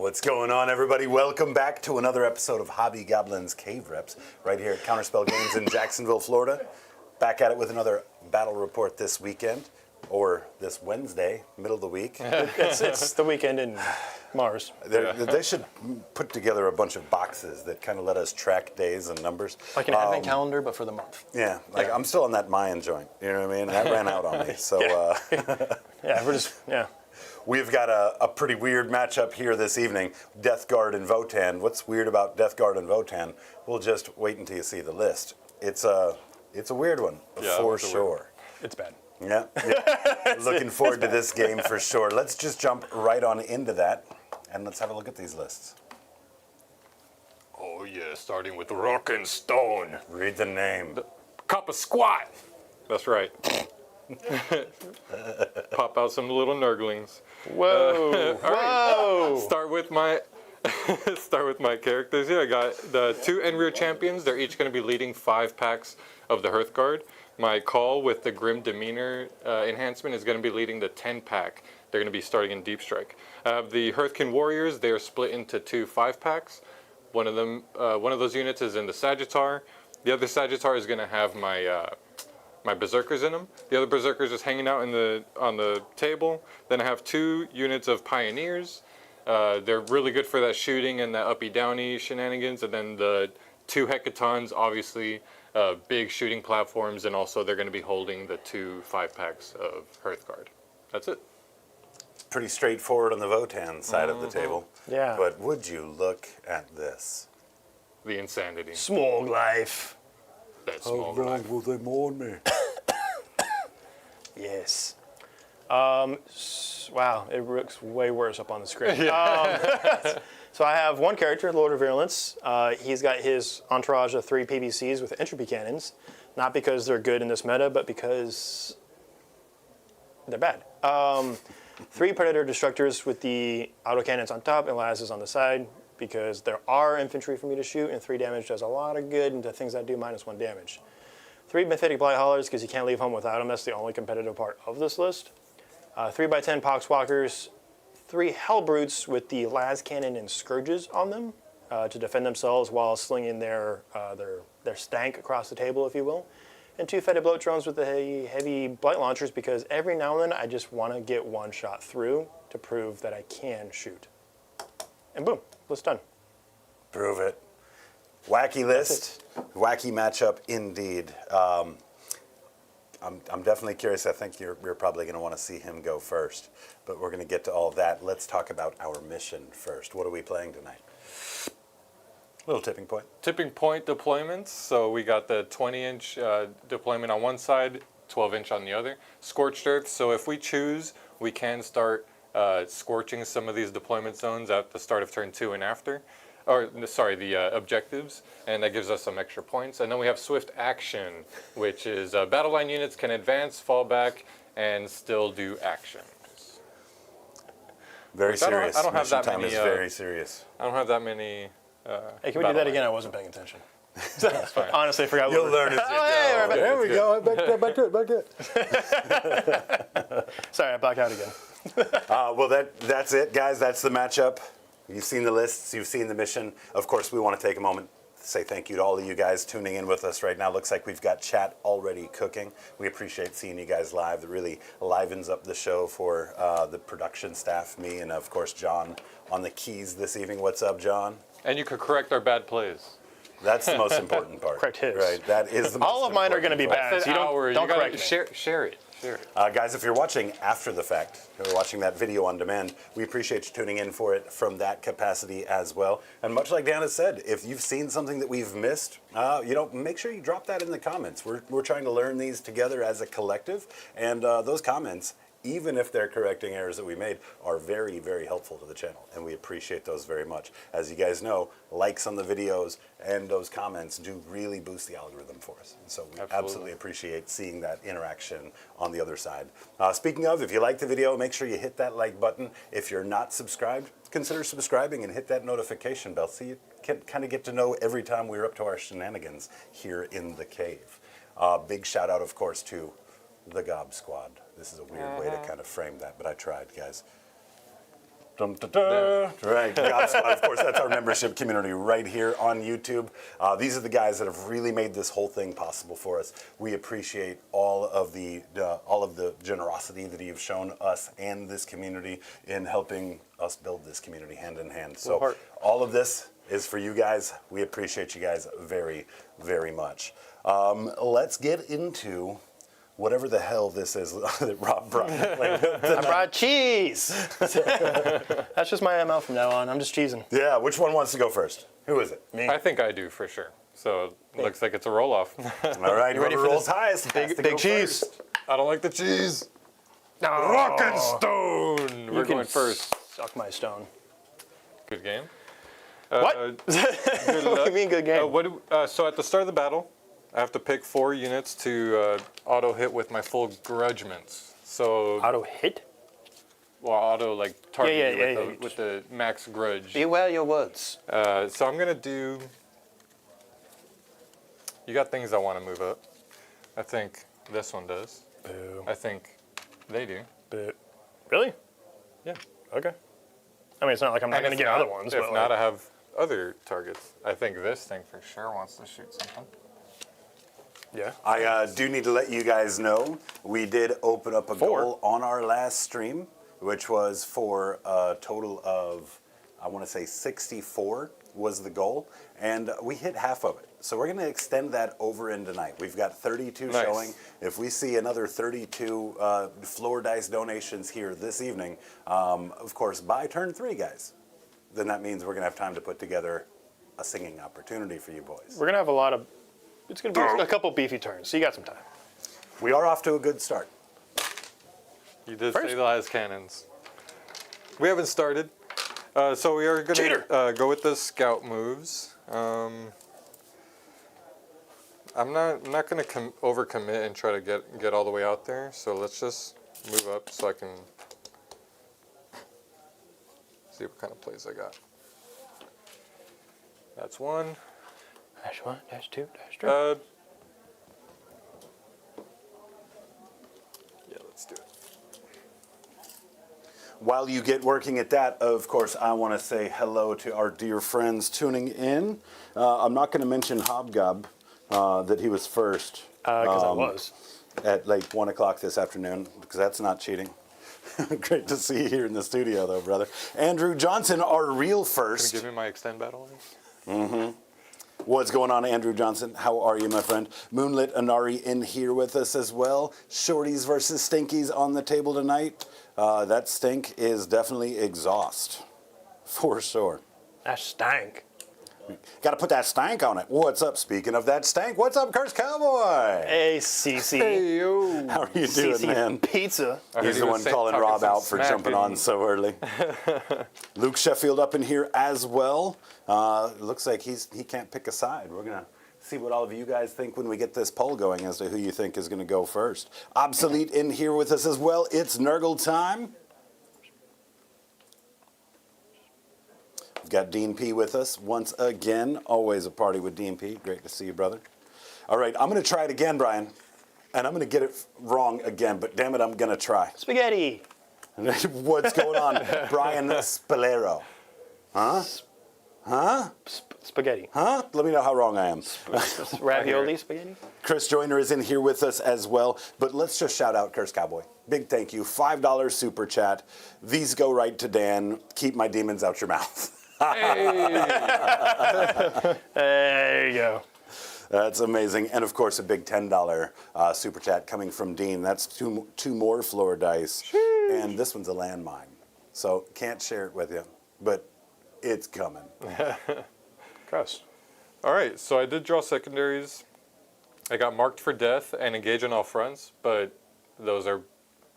What's going on, everybody? Welcome back to another episode of Hobby Goblin's Cave Reps, right here at Counterspell Games in Jacksonville, Florida. Back at it with another battle report this weekend, or this Wednesday, middle of the week. It's the weekend in Mars. They should put together a bunch of boxes that kind of let us track days and numbers. Like an advent calendar, but for the month. Yeah, I'm still on that Mayan joint, you know what I mean? That ran out on me, so... We've got a pretty weird matchup here this evening. Death Guard and Votann. What's weird about Death Guard and Votann? We'll just wait until you see the list. It's a weird one, for sure. It's bad. Yeah. Looking forward to this game for sure. Let's just jump right on into that, and let's have a look at these lists. Oh yeah, starting with Rock and Stone. Read the name. Cup of Squat. That's right. Pop out some little Nurglings. Whoa! Whoa! Start with my characters here. I got the two Enrear champions. They're each going to be leading 5 packs of the Hearthguard. My Call with the Grim Demeanor enhancement is going to be leading the 10-pack. They're going to be starting in Deep Strike. I have the Hearthkin Warriors. They are split into 2 5-packs. One of those units is in the Sagittar. The other Sagittar is going to have my Berserkers in them. The other Berserkers just hanging out on the table. Then I have 2 units of Pioneers. They're really good for that shooting and that uppy-downy shenanigans. And then the 2 Hecatons, obviously, big shooting platforms, and also they're going to be holding the 2 5-packs of Hearthguard. That's it. Pretty straightforward on the Votann side of the table. Yeah. But would you look at this? The insanity. Small life. That small life. will they mourn me? Yes. Wow, it looks way worse up on the screen. So I have one character, Lord of Virulence. He's got his entourage of 3 PVCs with entropy cannons, not because they're good in this meta, but because they're bad. 3 Predator Destructors with the autocannons on top and lasers on the side, because there are infantry for me to shoot, and 3 damage does a lot of good into things that do -1 damage. 3 Mythic Blight Haulers, because you can't leave home without them. That's the only competitive part of this list. 3x10 Poxwalkers, 3 Hellbrutes with the las cannon and scourges on them to defend themselves while slinging their stank across the table, if you will. And 2 Fetid Bloat Drones with the heavy blight launchers, because every now and then I just want to get one shot through to prove that I can shoot. And boom, list done. Prove it. Wacky list, wacky matchup indeed. I'm definitely curious. I think you're probably going to want to see him go first, but we're going to get to all that. Let's talk about our mission first. What are we playing tonight? Little tipping point. Tipping point deployments. So we got the 20-inch deployment on one side, 12-inch on the other. Scorched Earth. So if we choose, we can start scorching some of these deployment zones at the start of turn 2 and after. Or, sorry, the objectives, and that gives us some extra points. And then we have Swift Action, which is battle line units can advance, fall back, and still do actions. Very serious. I don't have that time many. Is very serious. I don't have that many. Hey, can we do that again? I wasn't paying attention. That's fine. Honestly, I forgot. You'll learn as you go. There we go. Back to it. Sorry, I blacked out again. Well, that's it, guys. That's the matchup. You've seen the lists. You've seen the mission. Of course, we want to take a moment to say thank you to all of you guys tuning in with us right now. Looks like we've got chat already cooking. We appreciate seeing you guys live. It really livens up the show for the production staff, me, and, of course, John on the keys this evening. What's up, John? And you could correct our bad plays. That's the most important part. Correct his. Right. That is the most All of mine are going to be bad, so you don't correct me. Share it. Guys, if you're watching after the fact, if you're watching that video on demand, we appreciate you tuning in for it from that capacity as well. And much like Dan has said, if you've seen something that we've missed, make sure you drop that in the comments. We're trying to learn these together as a collective, and those comments, even if they're correcting errors that we made, are very, very helpful to the channel, and we appreciate those very much. As you guys know, likes on the videos and those comments do really boost the algorithm for us, and so we absolutely appreciate seeing that interaction on the other side. Speaking of, if you like the video, make sure you hit that like button. If you're not subscribed, consider subscribing and hit that notification bell so you can kind of get to know every time we're up to our shenanigans here in the cave. Big shout out, of course, to the Gob Squad. This is a weird way to kind of frame that, but I tried, guys. Dun, dun, dun. Right, God Squad, of course, that's our membership community right here on YouTube. These are the guys that have really made this whole thing possible for us. We appreciate all of the generosity that you've shown us and this community in helping us build this community hand in hand. So all of this is for you guys. We appreciate you guys very, very much. Let's get into whatever the hell this is that Rob brought. I brought cheese. That's just my ML from now on. I'm just cheesing. Yeah, which one wants to go first? Who is it? Me. I think I do for sure. So it looks like it's a roll-off. All right, You ready whoever for rolls this highest has to big go cheese? first. I don't like the cheese. No. Rock and stone. We're can going first. Suck my stone. Good game. What? Good What do luck. you mean good game? So at the start of the battle, I have to pick 4 units to auto hit with my full grudgements. So Auto hit? auto like target Yeah, you yeah. with the max grudge. Beware your words. So I'm gonna do. You got things I want to move up. I think this one does. Boo. I think they do. Boo. Really? Yeah. Okay. I mean, it's not like I'm not And going to if get not- other ones. If but not, like, I have other targets. I think this thing for sure wants to shoot something. yeah. I do need to let you guys know, we did open up a 4. goal on our last stream, which was for a total of, I want to say 64 was the goal, and we hit half of it. So we're going to extend that over in tonight. We've got 32 Nice. showing. If we see another 32 floor dice donations here this evening, of course, by turn 3, guys, then that means we're going to have time to put together a singing opportunity for you boys. We're going to have a lot of. It's going to be a couple beefy turns, so you got some time. We are off to a good start. You did First. say the last cannons. We haven't started. So we are going to go with the scout moves. I'm not going to overcommit and try to get all the way out there. So let's just move up so I can see what kind of plays I got. That's 1. Dash 1, dash 2, dash 3. Yeah, let's do it. While you get working at that, of course, I want to say hello to our dear friends tuning in. I'm not going to mention Hobgob, that he was first. Because I was. At like 1 o'clock this afternoon, because that's not cheating. Great to see you here in the studio, though, brother. Andrew Johnson, our real Can you first. give me my extend battle lines? What's going on, Andrew Johnson? How are you, my friend? Moonlit Anari in here with us as well. Shorties versus Stinkies on the table tonight. That stink is definitely exhaust, for sure. That stank. Got to put that stank on it. What's up? Speaking of that stank, what's up, Curse Cowboy? Hey, CC. Hey, yo. How are you doing, CC man? Pizza. He's the one calling Rob out for jumping on so early. Luke Sheffield up in here as well. Looks like he can't pick a side. We're going to see what all of you guys think when we get this poll going as to who you think is going to go first. Obsolete in here with us as well. It's Nurgle time. We've got Dean P with us once again. Always a party with Dean P. Great to see you, brother. All right, I'm going to try it again, Brian. And I'm going to get it wrong again, but damn it, I'm going to try. Spaghetti. What's going on, Brian Spalero? Huh? Huh? Spaghetti. Huh? Let me know how wrong I am. Ravioli spaghetti. Chris Joyner is in here with us as well. But let's just shout out Curse Cowboy. Big thank you. $5 super chat. These go right to Dan. Keep my demons out your mouth. There you go. That's amazing. And of course, a big $10 super chat coming from Dean. That's two more floor dice. Sheesh. And this one's a landmine. So can't share it with you, but it's coming. Gross. All right, so I did draw secondaries. I got marked for death and engage on all fronts, but those are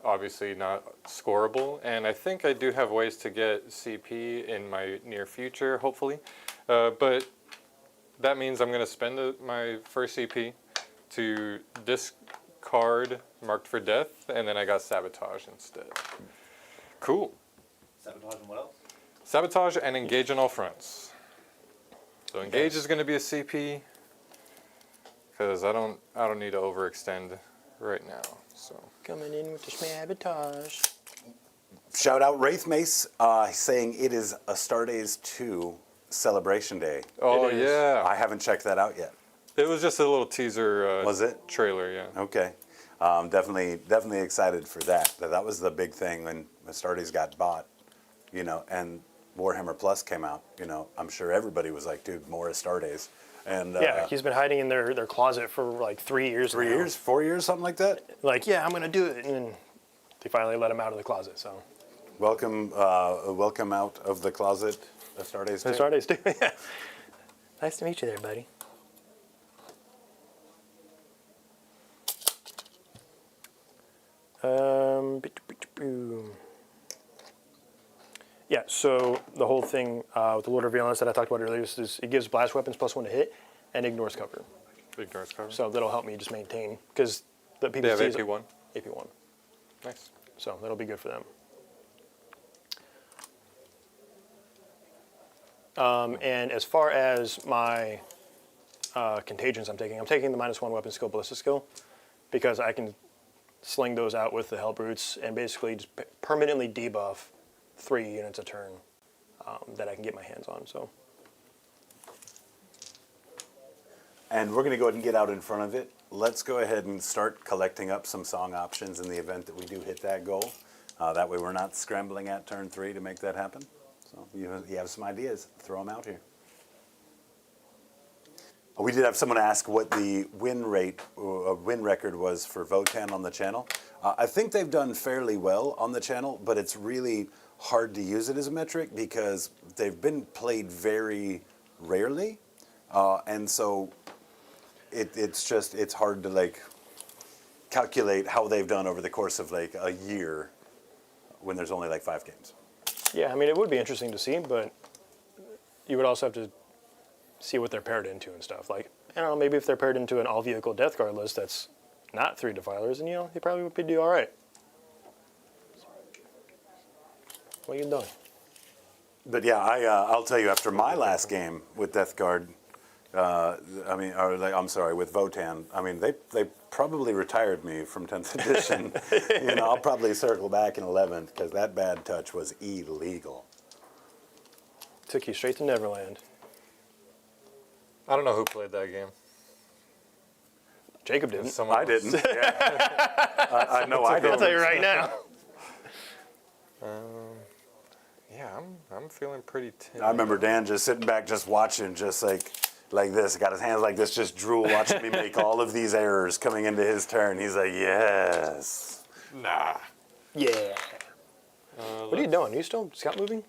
obviously not scoreable. And I think I do have ways to get CP in my near future, hopefully. But that means I'm going to spend my first CP to discard marked for death, and then I got sabotage instead. Cool. Sabotage and what else? Sabotage and engage on all fronts. So engage is going to be a CP because I don't need to overextend right now. So Coming in with the sabotage. Shout out Wraith Mace saying it is a Stardays 2 celebration day. Oh, It is. yeah. I haven't checked that out yet. It was just a little teaser. Was it? Trailer, yeah. Okay. Definitely excited for that. That was the big thing when Stardays got bought, you know, and Warhammer Plus came out. You know, I'm sure everybody was like, dude, more Stardays. And Yeah, he's been hiding in their closet for like 3 years. 3 now. years, 4 years, something like that. Like, yeah, I'm gonna do it, and then they finally let him out of the closet. So Welcome out of the closet, Stardays. the Stardays too. Yeah. Nice to meet you there, buddy. Yeah, so the whole thing with the Lord of Violence that I talked about earlier is it gives blast weapons +1 to hit and ignores cover. Ignores cover. So that'll help me just maintain, because the PVC They have is AP1. AP1. Nice. So that'll be good for them. And as far as my contagions I'm taking the -1 weapon skill, ballistic skill, because I can sling those out with the Hellbrutes and basically just permanently debuff 3 units a turn that I can get my hands on. So And we're going to go ahead and get out in front of it. Let's go ahead and start collecting up some song options in the event that we do hit that goal. That way we're not scrambling at turn 3 to make that happen. So you have some ideas, throw them out here. We did have someone ask what the win record was for Votann on the channel. I think they've done fairly well on the channel, but it's really hard to use it as a metric because they've been played very rarely. And so it's hard to like calculate how they've done over the course of like a year when there's only like 5 games. yeah, I mean, it would be interesting to see, but you would also have to see what they're paired into and stuff. Like, I don't know, maybe if they're paired into an all-vehicle Death Guard list that's not 3 Defilers, and, you know, they probably would do all right. What are you doing? But yeah, I'll tell you, after my last game with Death Guard, with Votann, I mean, they probably retired me from 10th edition. You know, I'll probably circle back in 11th because that bad touch was illegal. Took you straight to Neverland. I don't know who played that game. Jacob didn't. Someone I else. didn't. Yeah. I know I I'll didn't. tell you right now. Yeah, I'm feeling pretty timid. I remember Dan just sitting back, just watching, just like this, got his hands like this, just drool, watching me make all of these errors coming into his turn. He's like, yes. Nah. Yeah. What are you doing? Are you still scout moving?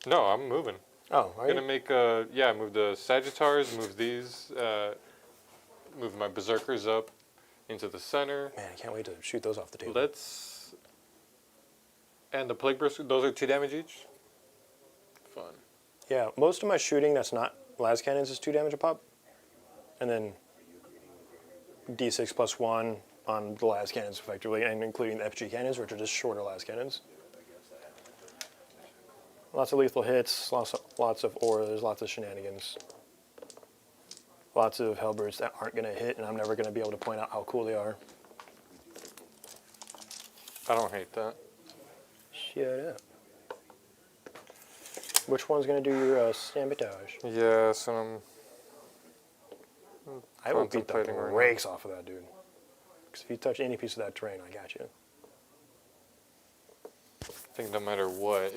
No, I'm moving. Oh, are I'm gonna you? make move the Sagittars, move these, move my Berserkers up into the center. Man, I can't wait to shoot those off the table. And the Plague Burst, those are 2 damage each? Fun. Yeah, most of my shooting that's not las cannons is 2 damage a pop. And then D6 +1 on the las cannons effectively, and including the FG cannons, which are just shorter las cannons. Lots of lethal hits, lots of auras, lots of shenanigans. Lots of Hellbrutes that aren't going to hit, and I'm never going to be able to point out how cool they are. I don't hate that. Shut up. Which one's going to do your sabotage? Yeah, so I will beat the contemplating right now. brakes off of that dude. Because if you touch any piece of that terrain, I got you. I think no matter what,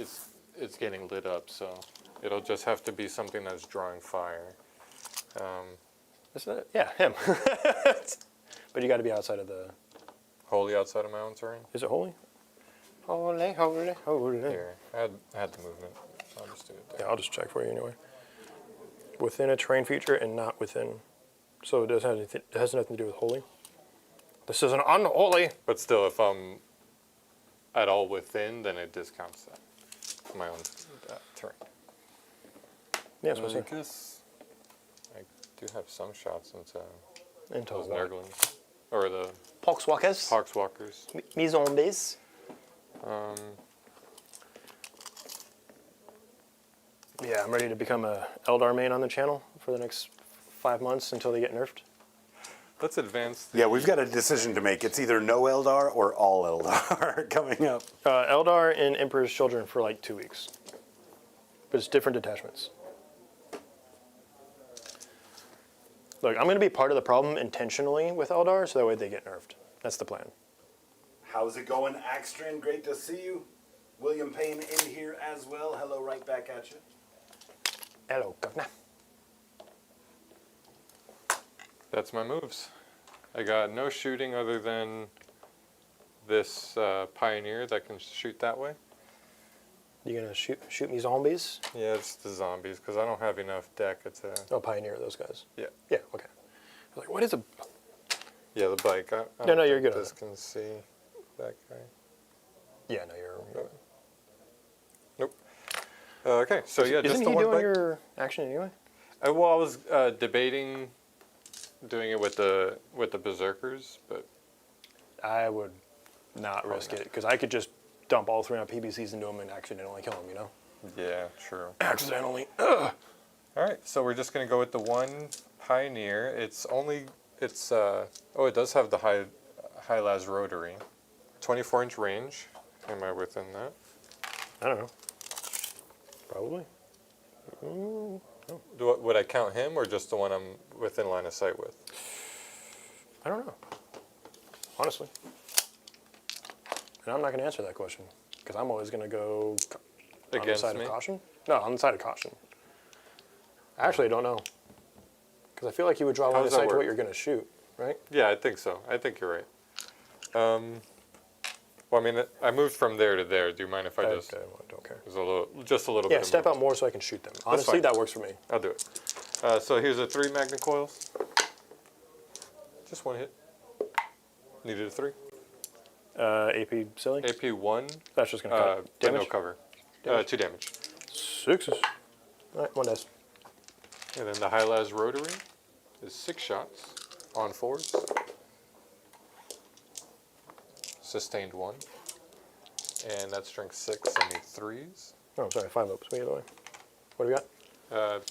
it's getting lit up, so it'll just have to be something that's drawing fire. Isn't it? Yeah, him. But you got to be outside of the... Wholly outside of my own terrain. Is it holy? Holy, holy, holy. Here, I had the movement. I'll just do it Yeah, there. I'll just check for you anyway. Within a terrain feature and not within. So it has nothing to do with holy. This is an unholy. But still, if I'm at all within, then it discounts that. My own terrain. Yeah, so I guess I do have some shots into into those what? Nurglings. Or the Poxwalkers. Poxwalkers. Me zombies. Yeah, I'm ready to become a Eldar main on the channel for the next 5 months until they get nerfed. Let's advance. Yeah, we've got a decision to make. It's either no Eldar or all Eldar coming up. Eldar and Emperor's Children for like 2 weeks. But it's different detachments. Look, I'm going to be part of the problem intentionally with Eldar, so that way they get nerfed. That's the plan. How's it going, Axtran? Great to see you. William Payne in here as well. Hello, right back at you. Hello, Governor. That's my moves. I got no shooting other than this Pioneer that can shoot that way. You gonna shoot me zombies? Yeah, it's the zombies because I don't have enough deck. It's a Oh, Pioneer, those guys. yeah, Yeah, okay. I was like, what is a... yeah, the bike. I No, don't you're think good on This it. can see that guy. Yeah, no, you're... Nope. Okay, so yeah, just Isn't the he one doing bike. your action anyway? Well, I was debating doing it with the berserkers, but I would not risk it, because I could just dump all 3 on PBCs into him and accidentally kill him, you know? yeah, true. Accidentally. All right, so we're just gonna go with the one Pioneer. It does have the high las rotary, 24-inch range. Am I within that? I don't know. Probably. Would I count him or just the one I'm within line of sight with? I don't know. Honestly. And I'm not going to answer that question, because I'm always going to go on the Against side me? of caution. No, on the side of caution. Actually, I don't know. Because I feel like you would draw line of does that sight to what work? you're going to shoot, right? Yeah, I think so. I think you're right. Well, I mean, I moved from there to there. Do you mind if I just? Okay, well, I don't care. There's just a little Yeah, bit. step of out more so I can shoot them. Honestly, fine. that works for me. I'll do it. So here's a 3 magnet coils. Just one hit. Needed a 3. AP silly. AP 1. That's just going to cut But no damage. cover. Damage. 2 damage. 6s. All right, 1 dice. And then the high las rotary is 6 shots on 4s. Sustained 1. And that's strength 6. I need 3s. Oh, sorry, 5 ups. Wait, other way. What do we got?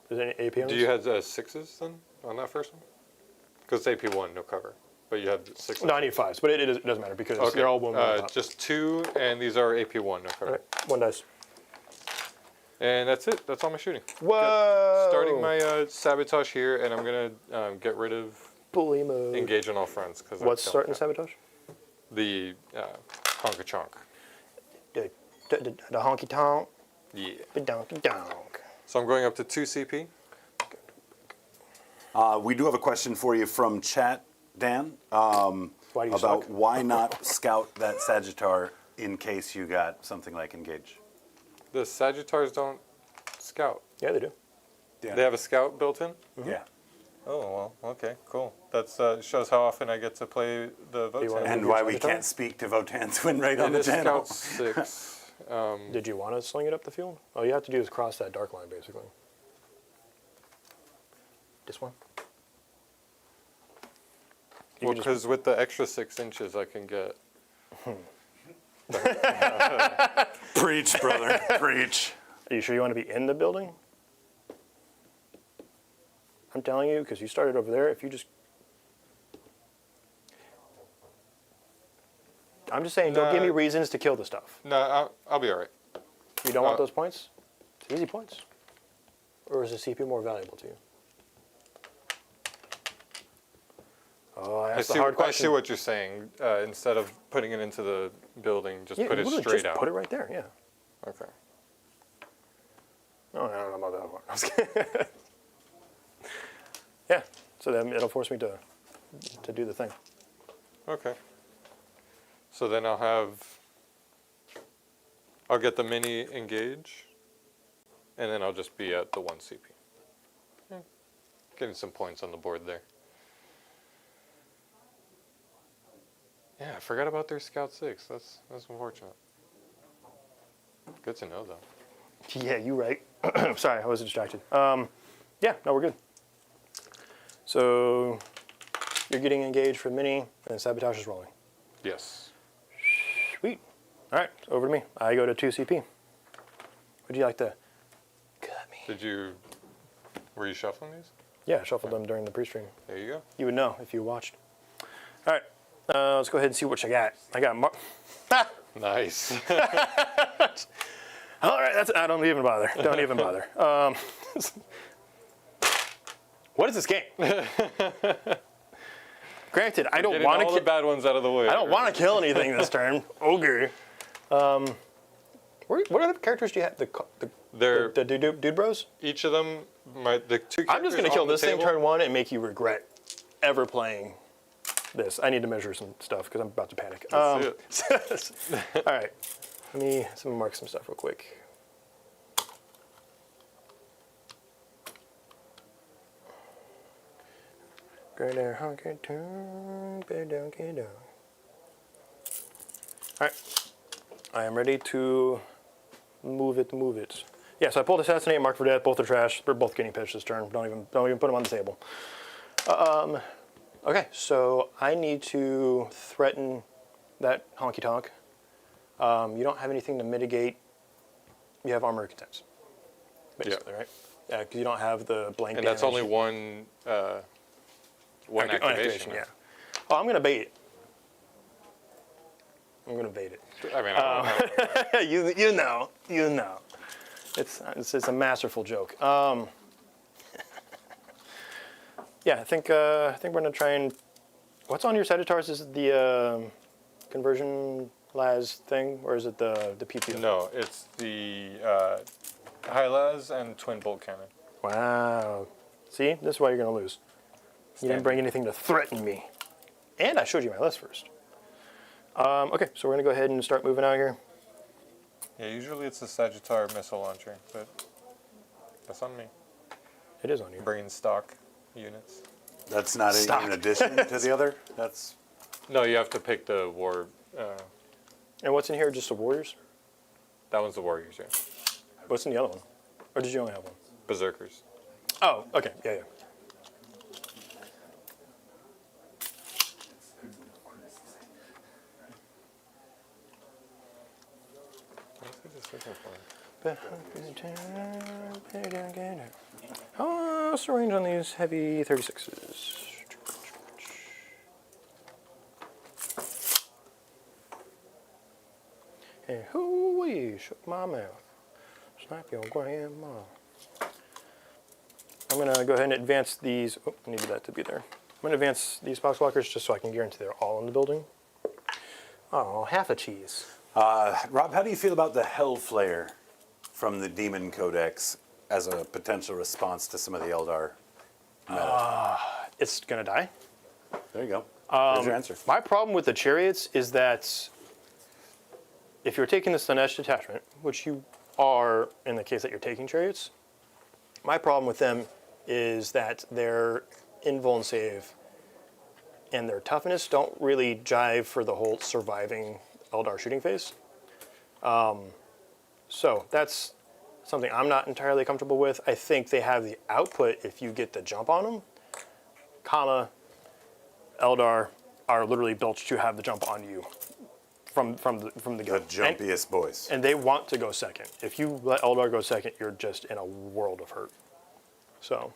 Is there any AP on Do this? you have 6s then on that first one? Because it's AP 1, no cover. But you have 6. No, I need 5s, but it doesn't matter because they're all wound on top. Just 2, and these are AP 1, no cover. All right, 1 dice. And that's it. That's all my shooting. Whoa! Starting my sabotage here, and I'm going to get rid of bully mode. engage on all fronts. Cause I What's don't starting have sabotage? The honka chonk. The honky tonk. Yeah. The donkey donk. So I'm going up to 2 CP. We do have a question for you from chat, Dan, Why do you about suck? why not scout that Sagittar in case you got something like engage. The Sagittars don't scout. Yeah, they do. Yeah. They have a scout built in? Yeah. Oh, well, okay, cool. That shows how often I get to play the you wanna Votann. And Your why we Sagittar? can't speak to Votan's win rate on It the is channel. scout 6. Did you want to sling it up the field? All you have to do is cross that dark line, basically. This one? You Well, could just- because with the extra 6 inches, I can get. Preach, brother. Preach. Are you sure you want to be in the building? I'm telling you, because you started over there. If you just... I'm just saying, don't give me Nah. reasons to kill the stuff. No, I'll be all right. You don't want those points? It's easy points. Or is the CP more valuable to you? Oh, that's the hard I question. see what you're saying. Instead of putting it into the building, just Yeah, put it literally straight just out. put it right there, yeah. Okay. Oh, I don't know about that one. I was kidding. Yeah, so then it'll force me to do the thing. Okay. So then I'll get the mini engage, and then I'll just be at the 1 CP. Yeah. Getting some points on the board there. Yeah, I forgot about their Scout 6. That's unfortunate. Good to know, though. Yeah, you right. Sorry, I was distracted. Yeah, no, we're good. So you're getting engaged for mini, and sabotage is rolling. Yes. Sweet. All right, over to me. I go to 2 CP. Would you like to cut me? Were you shuffling these? Yeah, I shuffled them during the pre-stream. There you go. You would know if you watched. All right, let's go ahead and see what I got. I got Nice. All right, I don't even bother. Don't even bother. What is this game? Granted, I don't Getting want all to. the bad ones out of the way. I don't want to kill anything this turn. Ogre. What other characters do you have? The dude bros? Each of them, the two characters I'm just going to kill on the this thing table- turn one and make you regret ever playing this. I need to measure some stuff because I'm about to panic. Let's see it. All right. Let me mark some stuff real quick. Go there, honky tonk, go down, get down. All right. I am ready to move it. Yeah, so I pulled Assassinate, Mark for Death. Both are trash. They're both getting pitched this turn. Don't even put them on the table. Okay, so I need to threaten that honky tonk. You don't have anything to mitigate. You have armor contents, basically, right? Yeah, because you don't have the blank. And that's damage. only one activation. Yeah. Oh, I'm gonna bait it. I'm gonna bait it. I mean, I don't know. You know. It's a masterful joke. Yeah, I think we're gonna try and. What's on your Sagittars? Is it the conversion las thing, or is it the PPO? No, it's the high las and twin bolt cannon. Wow. See, this is why you're gonna lose. You didn't bring anything to threaten me, and I showed you my list first. Okay, so we're gonna go ahead and start moving out here. Yeah, usually it's the Sagittar missile launcher, but that's on me. It is on you. Bringing stock units. That's not Stock. in addition to the other? That's No, you have to pick the war. And what's in here? Just the warriors? That one's the warriors, yeah. What's in the other one? Or did you only have one? Berserkers. Oh, okay. Yeah. Oh, what's the range on these heavy 36s? And hoo-wee, shook my mouth. Slap your grandma. I'm going to go ahead and advance these. Oh, I needed that to be there. I'm going to advance these box blockers just so I can guarantee they're all in the building. Oh, half a cheese. Rob, how do you feel about the Hellflare from the Demon Codex as a potential response to some of the Eldar meta? It's going to die. There you go. There's your answer. My problem with the chariots is that if you're taking the Slanesh detachment, which you are in the case that you're taking chariots, my problem with them is that their invuln save and their toughness don't really jive for the whole surviving Eldar shooting phase. So that's something I'm not entirely comfortable with. I think they have the output if you get the jump on them, Eldar are literally built to have the jump on you from the go. The jumpiest boys. And they want to go second. If you let Eldar go second, you're just in a world of hurt. So,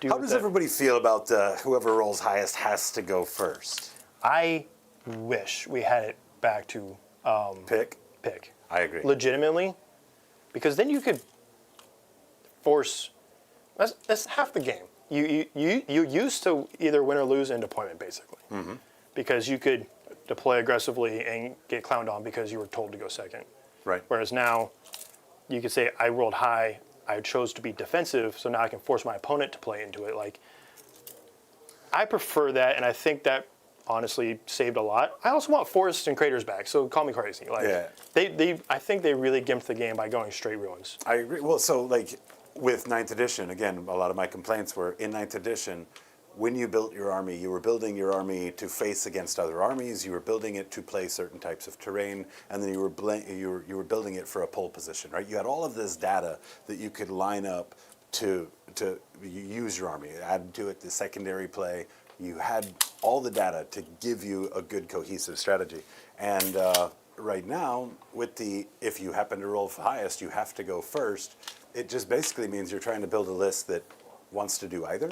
How does everybody feel about whoever rolls highest has to go first? I wish we had it back to Pick? I agree. legitimately, because then you could force. That's half the game. You used to either win or lose in deployment, basically, because you could deploy aggressively and get clowned on because you were told to go second. Right. Whereas now, you could say, I rolled high, I chose to be defensive, so now I can force my opponent to play into it. Like, I prefer that, and I think that honestly saved a lot. I also want forests and craters back, so call me crazy. Like, Yeah. I think they really gimped the game by going straight ruins. I agree. Well, so like with 9th edition, again, a lot of my complaints were in 9th edition, when you built your army, you were building your army to face against other armies, you were building it to play certain types of terrain, and then you were building it for a pole position, right? You had all of this data that you could line up to use your army, add to it the secondary play. You had all the data to give you a good cohesive strategy. And right now, with the, if you happen to roll for highest, you have to go first, it just basically means you're trying to build a list that wants to do either.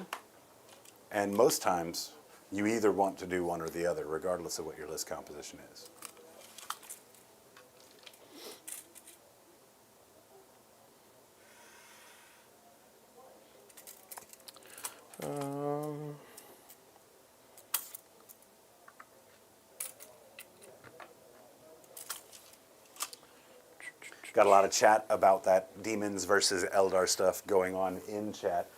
And most times, you either want to do one or the other, regardless of what your list composition is. Got a lot of chat about that demons versus Eldar stuff going on in chat.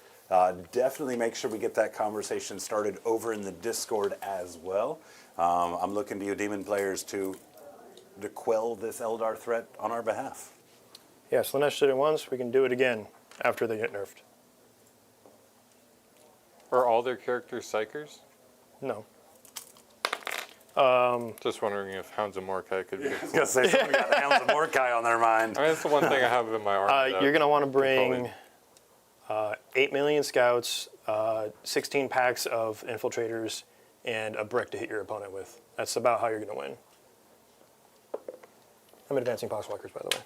Definitely make sure we get that conversation started over in the Discord as well. I'm looking to you demon players to quell this Eldar threat on our behalf. Yeah, Slanesh did it once. We can do it again after they get nerfed. Are all their characters psychers? No. Just wondering if Hounds of Mordecai could be. I was going to say, somebody got Hounds of Mordecai on their mind. I mean, that's the one thing I have in my army. You're going to want to probably- bring 8 million scouts, 16 packs of infiltrators, and a brick to hit your opponent with. That's about how you're going to win. I'm advancing Poxwalkers, by the way.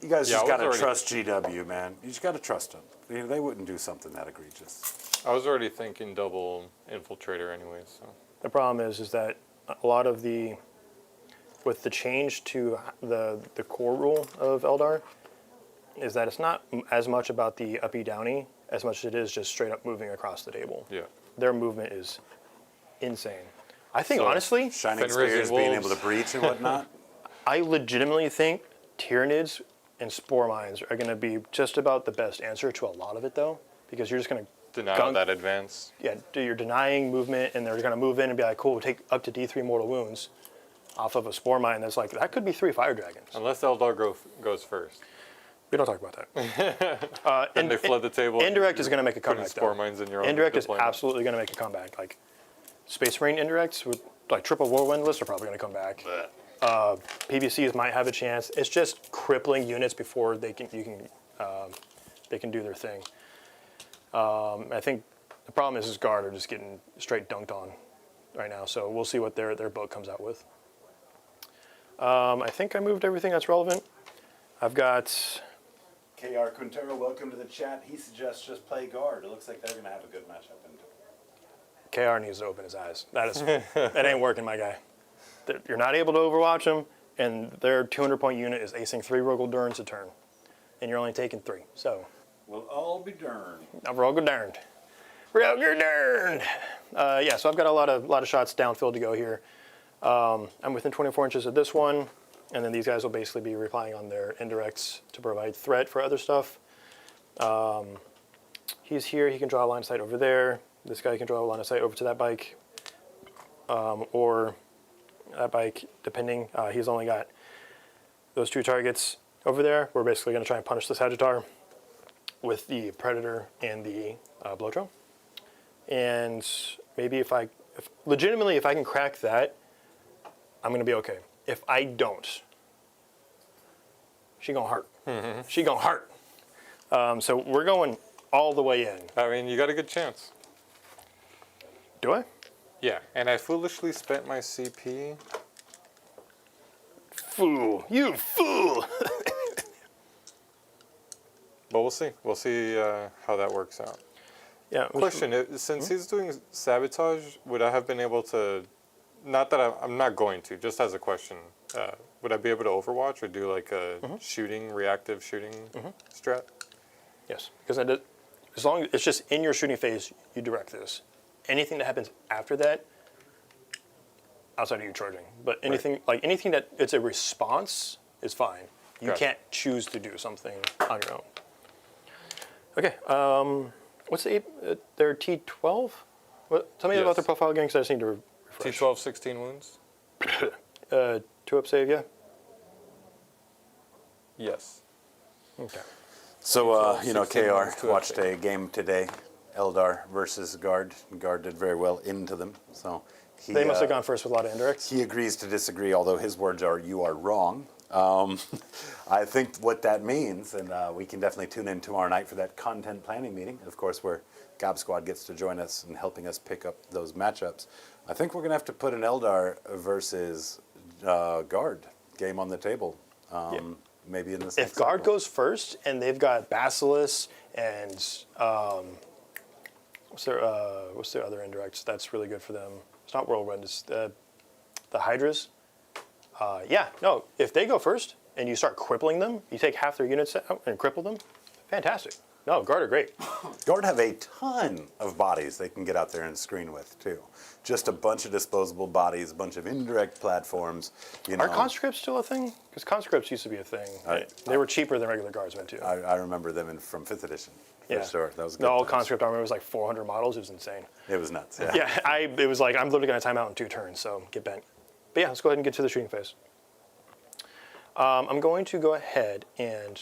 You guys Yeah, just I got was to already- trust GW, man. You just got to trust them. They wouldn't do something that egregious. I was already thinking double infiltrator anyways. So. The problem is that a lot of with the change to the core rule of Eldar, is that it's not as much about the uppy downy as much as it is just straight up moving across the table. Yeah. Their movement is insane. I think So- honestly, Shining Fenris Spears and being Wolves. able to breach and whatnot. I legitimately think Tyranids and Spore Mines are going to be just about the best answer to a lot of it, though, because you're just going to Deny that advance. you're denying movement, and they're going to move in and be like, cool, we'll take up to D3 mortal wounds off of a Spore Mine. That's like, that could be 3 Fire Dragons. Unless Eldar goes first. We don't talk about that. And they flood the table. Indirect is going to make a Putting comeback, spore though. mines in your own Indirect is deployment. absolutely going to make a comeback. Like, Space Marine indirects with like triple whirlwind lists are probably going to come back. PVCs might have a chance. It's just crippling units before they can do their thing. I think the problem is Guard are just getting straight dunked on right now. So we'll see what their boat comes out with. I think I moved everything that's relevant. I've got KR Quintero, welcome to the chat. He suggests just play guard. It looks like they're going to have a good matchup. KR needs to open his eyes. That ain't working, my guy. You're not able to overwatch them, and their 200-point unit is acing 3 Rogel Durns a turn, and you're only taking 3. So, We'll all be darned. Rogel Durned. Rogel Durned! Yeah, so I've got a lot of shots downfield to go here. I'm within 24 inches of this one, and then these guys will basically be relying on their indirects to provide threat for other stuff. He's here. He can draw a line of sight over there. This guy can draw a line of sight over to that bike, or that bike, depending. He's only got those 2 targets over there. We're basically going to try and punish the Sagittar with the Predator and the Blowdrum. And maybe if I can crack that, I'm going to be okay. If I don't, she gonna hurt. She gonna hurt. So we're going all the way in. I mean, you got a good chance. Do I? Yeah, and I foolishly spent my CP. Fool. You fool. But we'll see. We'll see how that works out. Yeah. Question, since he's doing sabotage, would I have been able to, not that I'm not going to, just as a question, would I be able to overwatch or do like a reactive shooting strat? Yes. Because as long as it's just in your shooting phase, you direct this. Anything that happens after that, outside of you charging, but anything anything that it's a response is fine. You Gotcha. can't choose to do something on your own. Okay. What's the their T12? What? Tell me about Yes. their profile again, because I just need to refresh. T12, 16 wounds? 2 up save, yeah. Yes. Okay. So, 16 KR minutes to watched update. a game today, Eldar versus Guard. Guard did very well into them. So They must have gone first with a lot of indirects. He agrees to disagree, although his words are, "You are wrong." I think what that means, and we can definitely tune in tomorrow night for that content planning meeting, of course, where Gob Squad gets to join us and helping us pick up those matchups. I think we're going to have to put an Eldar versus Guard game on the table. maybe in this. If guard goes first and they've got Basilisk and what's their other indirects that's really good for them? It's not Whirlwind. It's the Hydras. Yeah, no. If they go first and you start crippling them, you take half their units out and cripple them. Fantastic. No, guard are great. Guard have a ton of bodies they can get out there and screen with too. Just a bunch of disposable bodies, a bunch of indirect platforms. You know, Are conscripts still a thing? Because conscripts used to be a thing. They were cheaper than regular guardsmen too. I remember them from 5th edition. For sure. That was good. The all times. conscript armor was like 400 models. It was insane. It was nuts. Yeah. Yeah, it was like I'm literally going to time out in 2 turns, so get bent. But yeah, let's go ahead and get to the shooting phase. I'm going to go ahead and.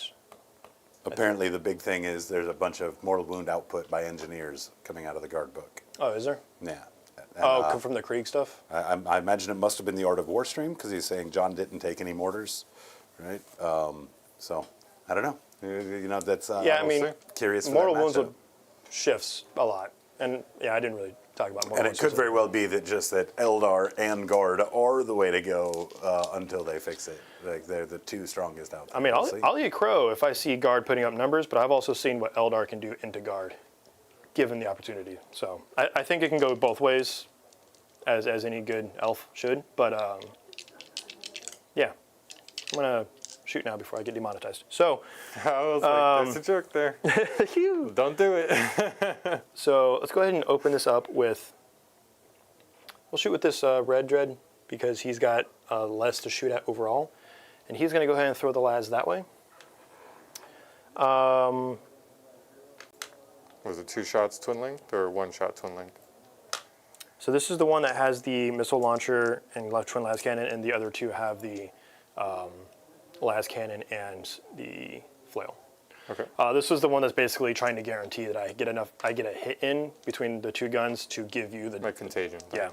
Apparently, the big thing is there's a bunch of mortal wound output by engineers coming out of the guard book. Oh, is there? Yeah. And, from the Krieg stuff? I imagine it must have been the Art of War stream because he's saying John didn't take any mortars, right? So I don't know. You know, that's Yeah, I mean, curious. For mortal that wounds matchup. would shifts a lot, and yeah, I didn't really talk about mortal And wounds. it could very well be that just that Eldar and Guard are the way to go until they fix it. Like they're the 2 strongest out there. I mean, We'll see. I'll eat crow if I see Guard putting up numbers, but I've also seen what Eldar can do into Guard, given the opportunity. So I think it can go both ways, as any good elf should. But yeah, I'm gonna shoot now before I get demonetized. So I was like, there's a joke there. Don't do it. so let's go ahead and open this up with. We'll shoot with this red dread because he's got less to shoot at overall. And he's going to go ahead and throw the lads that way. Was it 2 shots twin length or 1 shot twin length? So this is the one that has the missile launcher and left twin las cannon, and the other 2 have the las cannon and the flail. Okay. This is the one that's basically trying to guarantee that I get a hit in between the 2 guns to give you the Like contagion. yeah.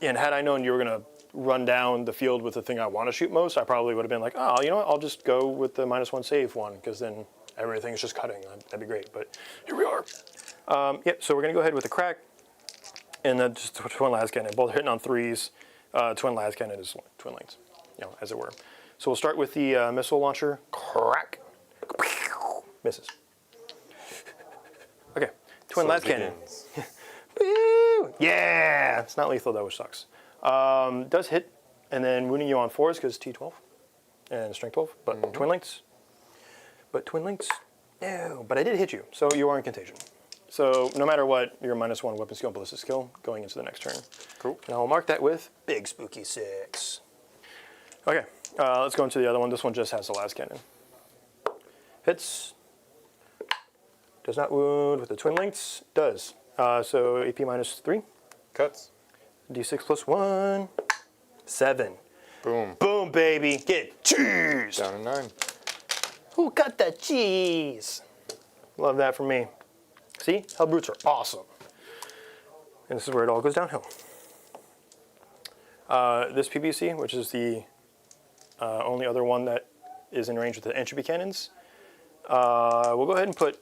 And had I known you were going to run down the field with the thing I want to shoot most, I probably would have been like, oh, you know what, I'll just go with the -1 save one, because then everything's just cutting. That'd be great, but here we are. Yeah, so we're going to go ahead with the crack, and then just twin las cannon, both hitting on 3s. Twin las cannon is twin lanes, you know, as it were. So we'll start with the missile launcher, crack, misses. Okay, twin las cannon. Woo! Yeah! It's not lethal though, which sucks. Does hit, and then wounding you on 4s because T12 and strength 12, but twin lengths. No, but I did hit you, so you are in contagion. So no matter what, you're -1 weapon skill, ballistic skill going into the next turn. Cool. And I'll mark that with big spooky 6. Okay, let's go into the other one. This one just has the las cannon. Hits. Does not wound with the twin lengths. Does. So AP -3. Cuts. D6 plus 1. 7. Boom. Boom, baby. Get cheese. Down to 9. Who got the cheese? Love that from me. See? Hell brutes are awesome. And this is where it all goes downhill. This PBC, which is the only other one that is in range with the entropy cannons, we'll go ahead and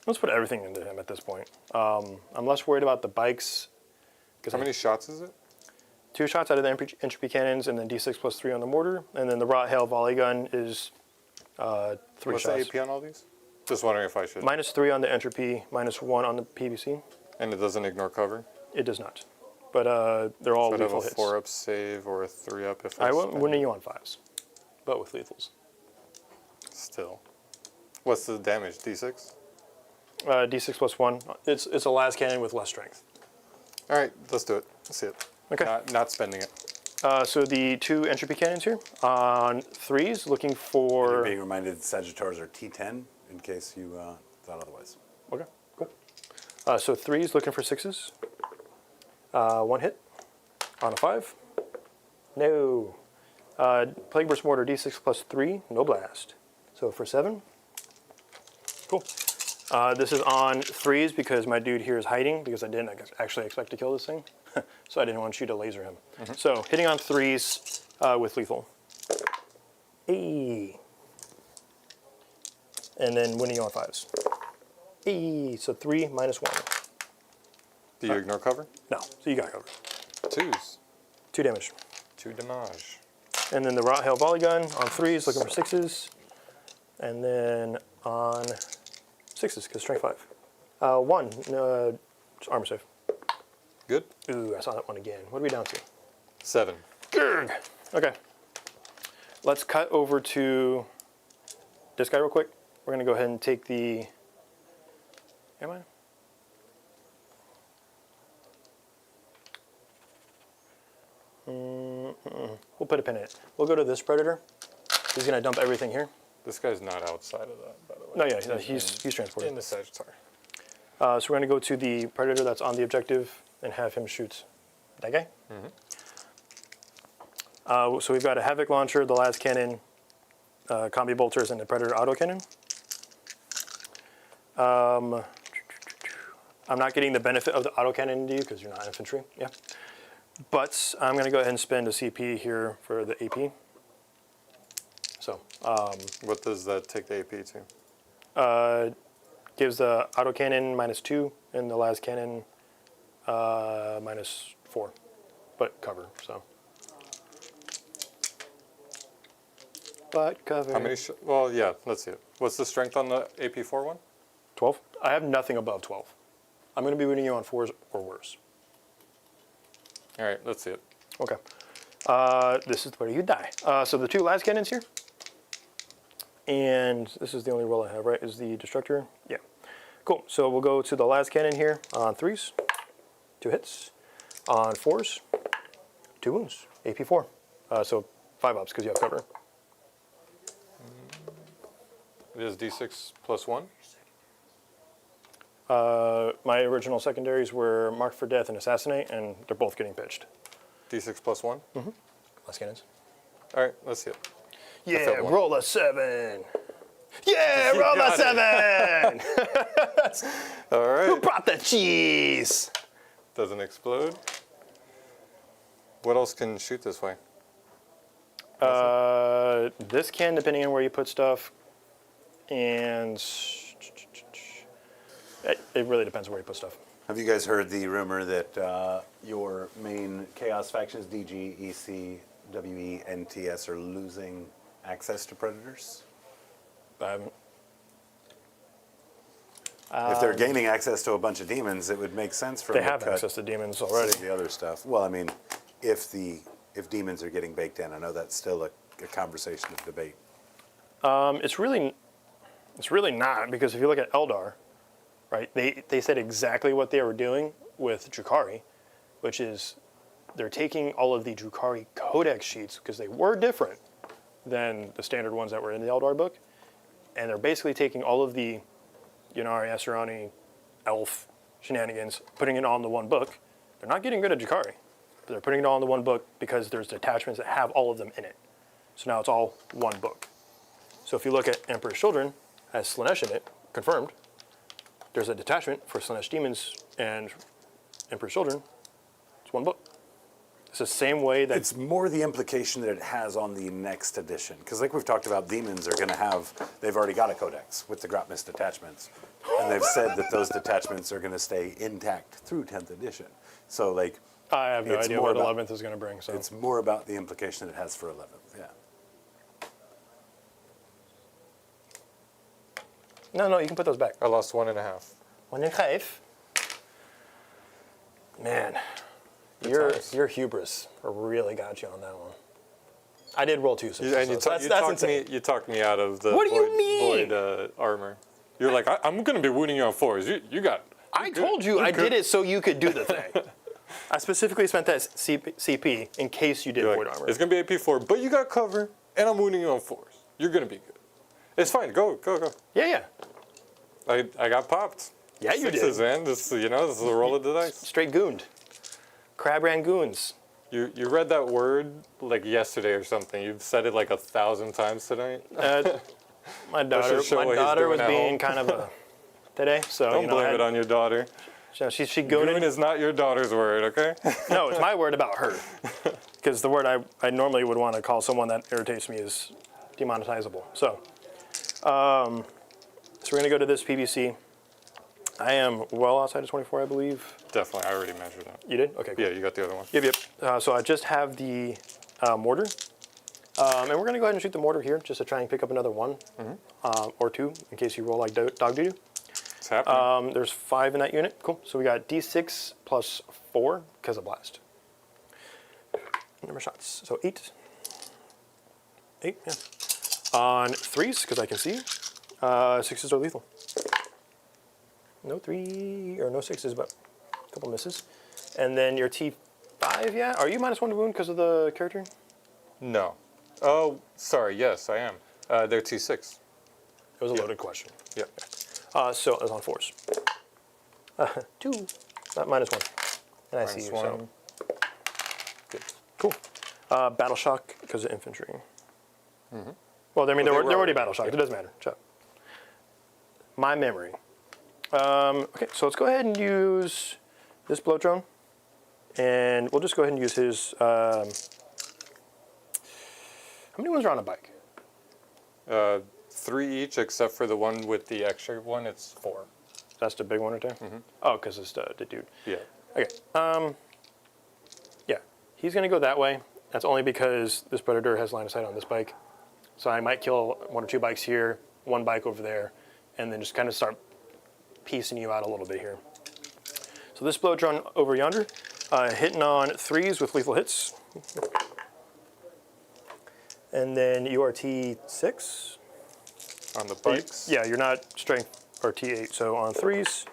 let's put everything into him at this point. I'm less worried about the bikes. How many shots is it? 2 shots out of the entropy cannons, and then D6 plus 3 on the mortar. And then the Rot Hail volley gun is 3 What's shots. the AP on all these? Just wondering if I should. -3 on the entropy, -1 on the PBC. And it doesn't ignore cover? It does not. But they're all Should I have lethal a hits. 4-up save or a 3-up if I spend wouldn't it? you on 5s, but with lethals. Still. What's the damage? D6? D6 plus 1. It's a las cannon with less strength. All right, let's do it. Let's see it. Okay. Not spending it. So the 2 entropy cannons here on 3s, looking for. You're being reminded that Sagittars are T10 in case you thought otherwise. Okay, cool. So 3s looking for 6s. 1 hit on a 5. No. Plague Burst Mortar D6 plus 3, no blast. So for 7. Cool. This is on 3s because my dude here is hiding because I didn't actually expect to kill this thing. So I didn't want you to laser him. So hitting on 3s with lethal. Hey. And then winning on 5s. Hey. So 3 minus 1. Do you ignore cover? No. So you got covered. 2s. 2 damage. 2 damage. And then the Rot Hail Volley Gun on 3s, looking for 6s. And then on 6s, because strength 5. 1, armor save. Good. Ooh, I saw that one again. What are we down to? 7. Grr. Okay. Let's cut over to this guy real quick. We're going to go ahead and take the... Am I? We'll put a pin in it. We'll go to this Predator. He's going to dump everything here. This guy's not outside of that, by the way. No, yeah, he's transported. In the Sagittarius. So we're going to go to the Predator that's on the objective and have him shoot that guy. So we've got a Havoc Launcher, the Las Cannon, Combi Bolters, and the Predator Autocannon. I'm not getting the benefit of the autocannon into you because you're not infantry. Yeah. But I'm going to go ahead and spend a CP here for the AP. So. What does that take the AP to? Gives the autocannon -2 and the Las Cannon -4, but cover. So. But cover. How many? Well, yeah. Let's see it. What's the strength on the AP4 one? 12. I have nothing above 12. I'm going to be winning you on 4s or worse. All right. Let's see it. Okay. This is where you die. So the 2 Las Cannons here. And this is the only roll I have, right? Is the Destructor? Yeah. Cool. So we'll go to the Las Cannon here on 3s. 2 hits. On 4s. 2 wounds. AP4. So 5 ups because you have cover. It is D6 plus 1. My original secondaries were Mark for Death and Assassinate, and they're both getting pitched. D6 plus 1. Las Cannons. All right. Let's see it. Yeah, roll a 7. Yeah, roll a 7. All right. Who brought the cheese? Doesn't explode. What else can shoot this way? This can, depending on where you put stuff, and it really depends on where you put stuff. Have you guys heard the rumor that your main Chaos factions, DG, EC, WE, and TS, are losing access to Predators? I haven't. If they're gaining access to a bunch of demons, it would make sense for They them to have cut access to demons already. the other stuff. Well, I mean, if demons are getting baked in, I know that's still a conversation of debate. It's really not, because if you look at Eldar, right, they said exactly what they were doing with Drukhari, which is they're taking all of the Drukhari codex sheets, because they were different than the standard ones that were in the Eldar book, and they're basically taking all of the Yunari, Asuryani, Elf shenanigans, putting it all into one book. They're not getting rid of Drukhari, but they're putting it all into one book because there's detachments that have all of them in it. So now it's all one book. So if you look at Emperor's Children, has Slaanesh in it, confirmed. There's a detachment for Slaanesh demons and Emperor's Children. It's one book. It's the same way that... It's more the implication that it has on the next edition. Because like we've talked about, demons are going to have... They've already got a codex with the Grotmist detachments. And they've said that those detachments are going to stay intact through 10th edition. So like... I have no idea more what about- 11th is going to bring. So It's more about the implication it has for 11th, yeah. No, you can put those back. I lost 1.5. 1.5. Man, your hubris really got you on that one. I did roll 2 6s. And you talked me out of the What do you mean? void armor. You're like, I'm going to be wounding you on 4s. You got. I told you I did it so you could do the thing. I specifically spent that CP in case you did void armor. It's going to be AP4, but you got cover, and I'm wounding you on 4s. You're going to be good. It's fine. Go. Yeah. I got popped. Yeah, you 6s, did. man. This is a roll of the dice. Straight gooned. Crab ran goons. You read that word like yesterday or something. You've said it like 1,000 times tonight. My daughter show what he's was doing at being home. kind of a today, so Don't blame it on your daughter. She Goon gooning. is not your daughter's word, okay? No, it's my word about her. Because the word I normally would want to call someone that irritates me is demonetizable. So we're going to go to this PBC. I am well outside of 24, I believe. Definitely, I already measured it. You did? Okay, cool. Yeah, you got the other one. Yep. So I just have the mortar. And we're going to go ahead and shoot the mortar here just to try and pick up another one or two in case you roll like dog doo-doo. It's happening. There's 5 in that unit. Cool. So we got D6 plus 4 because of blast. Number of shots. So 8. 8, yeah. On 3s, because I can see. 6s are lethal. No 3 or no 6s, but a couple misses. And then your T5, yeah. Are you -1 to wound because of the character? No. Oh, sorry. Yes, I am. They're T6. It was a loaded question. Yeah. So it was on 4s. 2, not -1. And I see you, so. -1. Good. Cool. Battle shock because of infantry. Well, I mean, they're already battle shocked. It doesn't matter. Shut up. My memory. Okay, so let's go ahead and use this bloat drone. And we'll just go ahead and use his. How many ones are on a bike? 3 each, except for the one with the extra one. It's 4. That's the big one right there? Oh, because it's the dude. Yeah. Okay. Yeah, he's going to go that way. That's only because this predator has line of sight on this bike. So I might kill 1 or 2 bikes here, 1 bike over there, and then just kind of start piecing you out a little bit here. So this bloat drone over yonder, hitting on 3s with lethal hits. And then you are T6. On the bikes. Yeah, you're not strength or T8. So on 3s,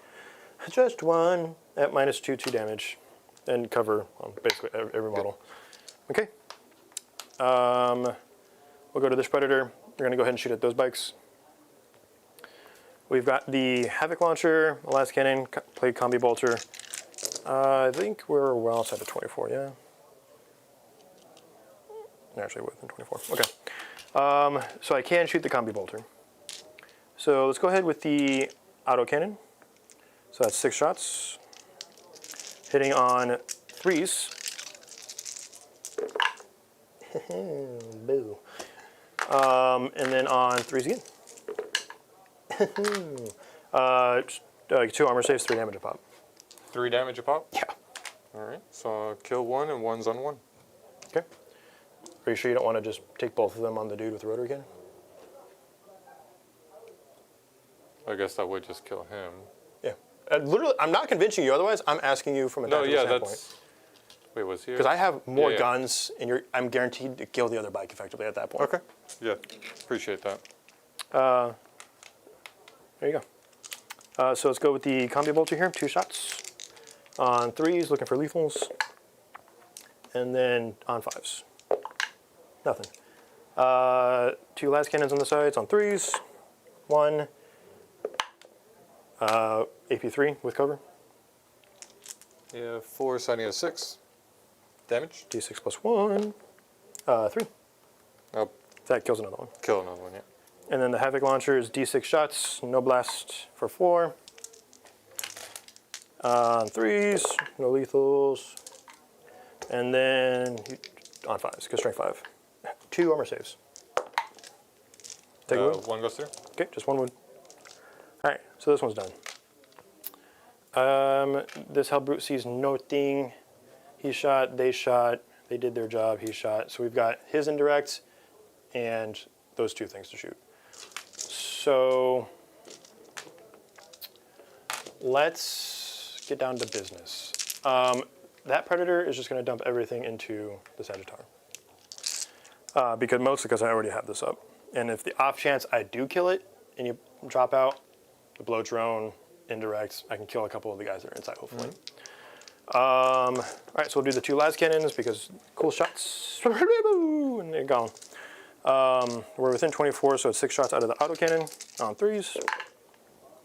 just 1 at -2, 2 damage, and cover on basically every model. Okay. We'll go to this predator. We're going to go ahead and shoot at those bikes. We've got the Havoc Launcher, Last Cannon, Plague Combi Bolter. I think we're well outside of 24, yeah? Actually, within 24. Okay. So I can shoot the Combi Bolter. So let's go ahead with the Auto Cannon. So that's 6 shots. Hitting on 3s. Boo. And then on 3s again. 2 armor saves, 3 damage a pop. 3 damage a pop? Yeah. All right. So I'll kill 1 and 1's on 1. Okay. Are you sure you don't want to just take both of them on the dude with the rotary cannon? I guess that would just kill him. Yeah. Literally, I'm not convincing you. Otherwise, I'm asking you from a tactical standpoint. That's... Wait, was he? Because I have more Yeah. guns, and I'm guaranteed to kill the other bike effectively at that point. Okay. Yeah. Appreciate that. There you go. So let's go with the Combi Bolter here. 2 shots. On 3s, looking for lethals. And then on 5s. Nothing. 2 Last Cannons on the sides on 3s. 1. AP3 with cover. Yeah, 4, so I need a 6. Damage? D6 plus 1. 3. I'll That kills another one. kill another one, yeah. And then the Havoc Launcher is D6 shots, no blast for 4. On 3s, no lethals. And then on 5s, because strength 5. 2 armor saves. Take a wound. 1 goes through. Okay, just 1 wound. All right, so this one's done. This Hellbrute sees nothing. He shot, they did their job, he shot. So we've got his indirect and those 2 things to shoot. So let's get down to business. That Predator is just going to dump everything into the Sagittar. Mostly because I already have this up. And if the off chance I do kill it and you drop out, the blow drone, indirect, I can kill a couple of the guys that are inside, hopefully. All right, so we'll do the 2 Last Cannons because cool shots. And they're gone. We're within 24, so it's 6 shots out of the auto cannon on 3s.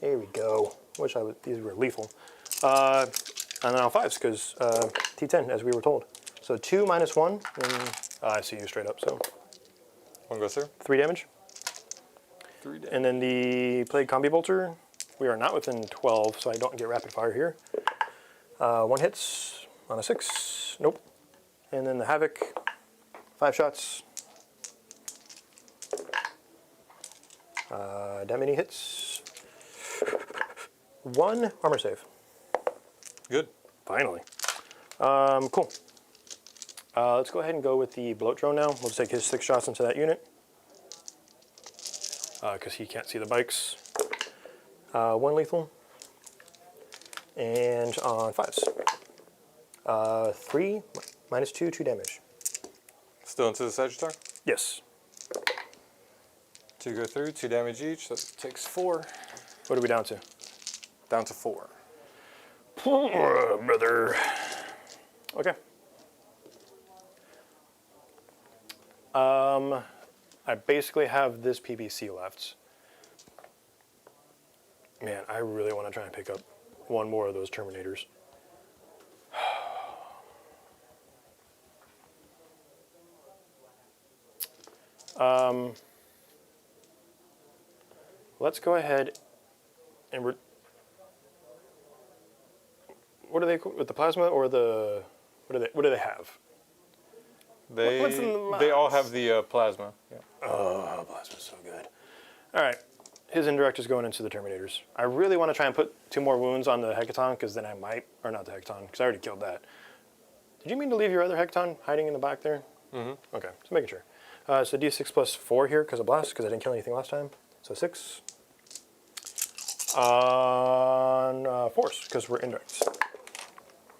There we go. Wish these were lethal. And then on 5s, because T10, as we were told. So 2 minus 1, and I see you straight up, so. 1 goes through. 3 damage. 3 damage. And then the Plague Combi Bolter, we are not within 12, so I don't get rapid fire here. 1 hits on a 6, nope. And then the Havoc, 5 shots. That many hits. 1 armor save. Good. Finally. Cool. Let's go ahead and go with the bloat drone now. We'll just take his 6 shots into that unit. Because he can't see the bikes. 1 lethal. And on 5s. 3, -2, 2 damage. Still into the Sagittar. Yes. 2 go through, 2 damage each. That takes 4. What are we down to? Down to 4. Poor brother. Okay. I basically have this PBC left. Man, I really want to try and pick up one more of those Terminators. Let's go ahead and what are they with the plasma or the what do they have? What's in the They all box? have the plasma. Yeah. Oh, plasma's so good. All right, his indirect is going into the Terminators. I really want to try and put 2 more wounds on the Hecaton because then I might, or not the Hecaton, because I already killed that. Did you mean to leave your other Hecaton hiding in the back there? Mm-hmm. Okay, just making sure. So D6 plus 4 here because of blast, because I didn't kill anything last time. So 6. On force, because we're indirects.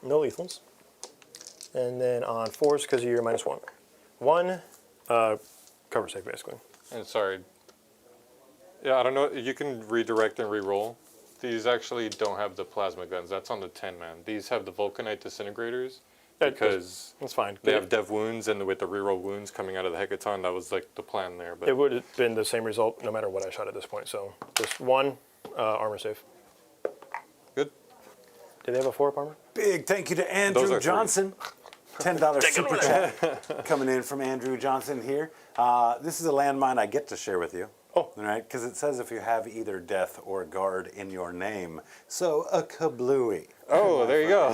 No lethals. And then on force, because you're -1. 1, cover save, basically. And sorry. Yeah, I don't know. You can redirect and re-roll. These actually don't have the plasma guns. That's on the 10-man. These have the Vulcanite disintegrators because That's fine. they have dev wounds, and with the reroll wounds coming out of the Hecaton, that was like the plan there. But It would have been the same result no matter what I shot at this point. So just 1 armor save. good. Do they have a 4-up armor? Big thank you to Those Andrew are Johnson. $10 super chat coming in from Andrew Johnson here. This is a landmine I get to share with you. Oh. All right, because it says if you have either death or guard in your name. So a kablooey. Oh, there you go.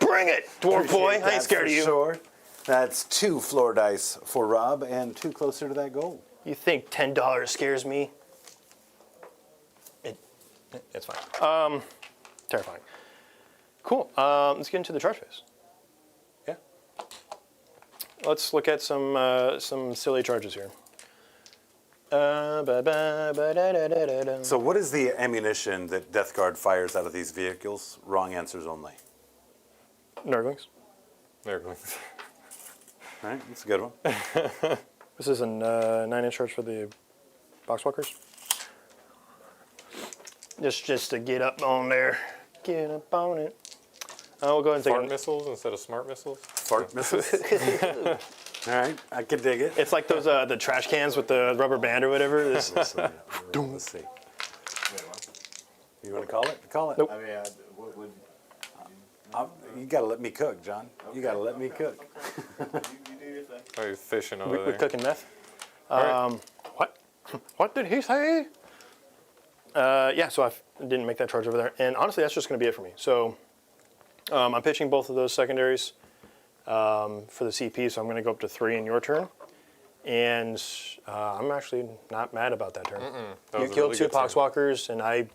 Bring it, dwarf boy. I ain't scared of you. Sure. That's 2 floor dice for Rob and 2 closer to that goal. You think $10 scares me? It's fine. Terrifying. Cool. Let's get into the charge phase. Yeah. Let's look at some silly charges here. So what is the ammunition that Death Guard fires out of these vehicles? Wrong answers only. Nurglings. There it goes. All right, that's a good one. This is a 9-inch charge for the boxwalkers. Just to get up on there. Get up on it. We'll go ahead and take Fart missiles instead of smart missiles. Fart missiles. All right, I can dig it. It's like those the trash cans with the rubber band or whatever. This, Let's see. You want to call it? Call it. Nope. I mean, what would You got to let me cook, John. You got to let me cook. you do your thing? Oh, he's fishing over we're there. cooking meth. Alright. What? What did he say? Yeah, so I didn't make that charge over there. And honestly, that's just going to be it for me. So I'm pitching both of those secondaries for the CP, so I'm going to go up to 3 in your turn. And I'm actually not mad about that turn. That You was a killed really 2 good turn. poxwalkers, and I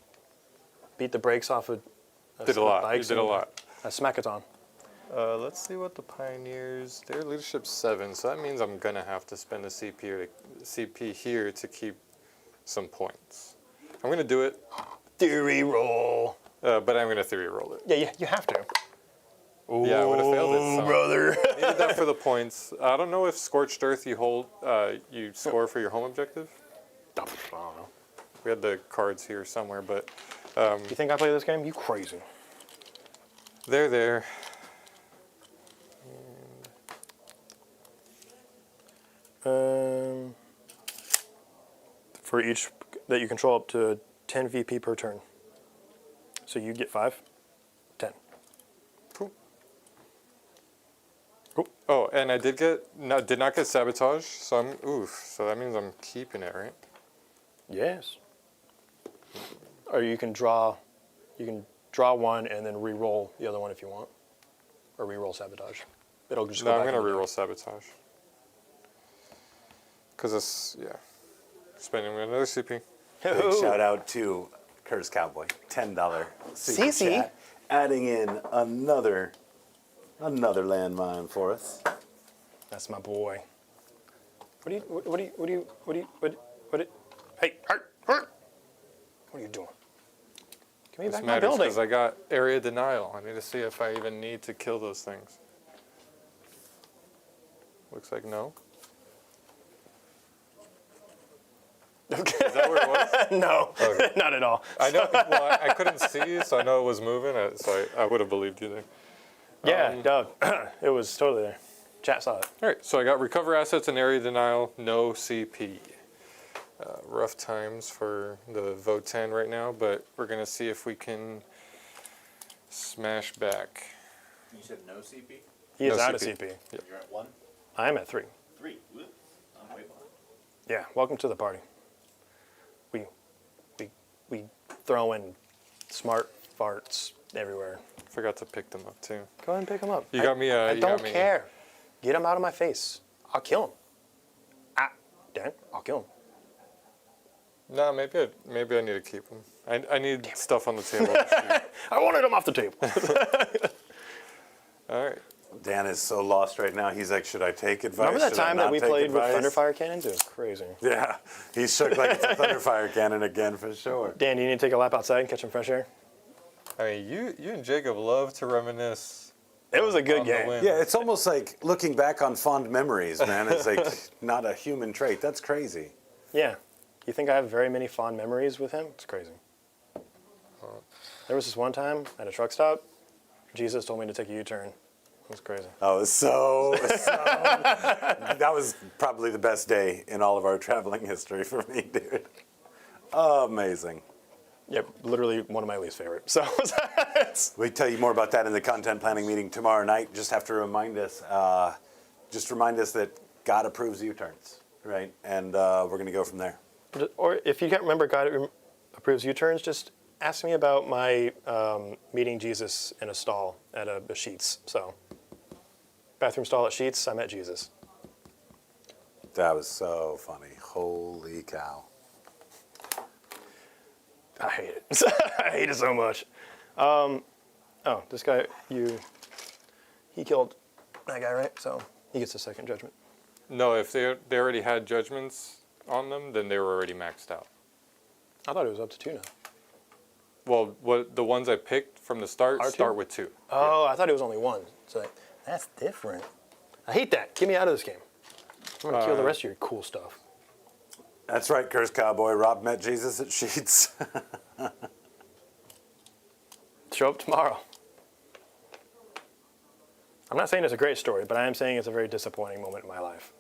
beat the brakes off of Did a lot. You bikes did a and lot. a smackathon. Let's see what the Pioneers. Their leadership's 7, so that means I'm gonna have to spend a CP here to keep some points. I'm gonna do it, Theory roll. but I'm gonna theory roll it. Yeah, you have to. Yeah, I would have failed it. Oh, So. brother. Needed that for the points. I don't know if Scorched Earth you score for your home objective. I don't know. We had the cards here somewhere, but You think I play this game? You crazy. they're there. For each that you control up to 10 VP per turn. So you get 5, 10. Cool. Cool. Oh, and I did not get sabotage, so so that means I'm keeping it, right? Yes. Or you can draw one and then re-roll the other one if you want. Or re-roll sabotage. It'll just go No, I'm back gonna in the reroll sabotage. Cause it's spending another CP. Big deck. shout out to Curse Cowboy. $10 super CC. chat. Adding in another Another landmine for us. That's my boy. Hey, what are you doing? Give me This back my matters building. because I got area denial. I need to see if I even need to kill those things. Looks like no. Okay. Is that where it was? No, Okay. not at all. I know. Well, I couldn't see, so I know it was moving. So I would have believed you there. Yeah, no, it was totally there. Chat saw it. All right. So I got recover assets and area denial. No CP. Rough times for the Votann right now, but we're gonna see if we can smash back. You said no CP? He is No out of CP. CP. You're at 1? I am at 3. 3? Whoop. I'm way behind. Yeah, welcome to the party. We throw in smart farts everywhere. Forgot to pick them up too. Go ahead and pick them up. You got me. I You don't got me. care. Get them out of my face. I'll kill them. Dan, I'll kill them. No, maybe I need to keep them. I need stuff on the table. I wanted them off the table. All right. Dan is so lost right now. He's like, should I take advice? Remember that Should I time that not we take played with advice? Thunderfire cannons? It was crazy. Yeah, he's shook like it's a Thunderfire cannon again for sure. Dan, do you need to take a lap outside and catch some fresh air? I mean, you and Jacob love to reminisce. It was a good on the game. win. Yeah, it's almost like looking back on fond memories, man. It's like not a human trait. That's crazy. Yeah. You think I have very many fond memories with him? It's crazy. There was this one time at a truck stop, Jesus told me to take a U-turn. It was crazy. Oh, that was probably the best day in all of our traveling history for me, dude. Amazing. Yep, literally one of my least favorite. So We tell you more about that in the content planning meeting tomorrow night. Just have to remind us, that God approves U-turns, right? And we're going to go from there. or if you can't remember God approves U-turns, just ask me about my meeting Jesus in a stall at a Sheetz. So bathroom stall at Sheetz, I met Jesus. That was so funny. Holy cow. I hate it. I hate it so much. Oh, this guy, he killed that guy, right? So he gets a second judgment. No, if they already had judgments on them, then they were already maxed out. I thought it was up to 2 now. Well, the ones I picked from the start R2? start with 2. Oh, I thought it was only 1. So that's different. I hate that. Get me out of this game. I'm going to kill the rest of your cool stuff. That's right, Curse Cowboy. Rob met Jesus at Sheets. Show up tomorrow. I'm not saying it's a great story, but I am saying it's a very disappointing moment in my life.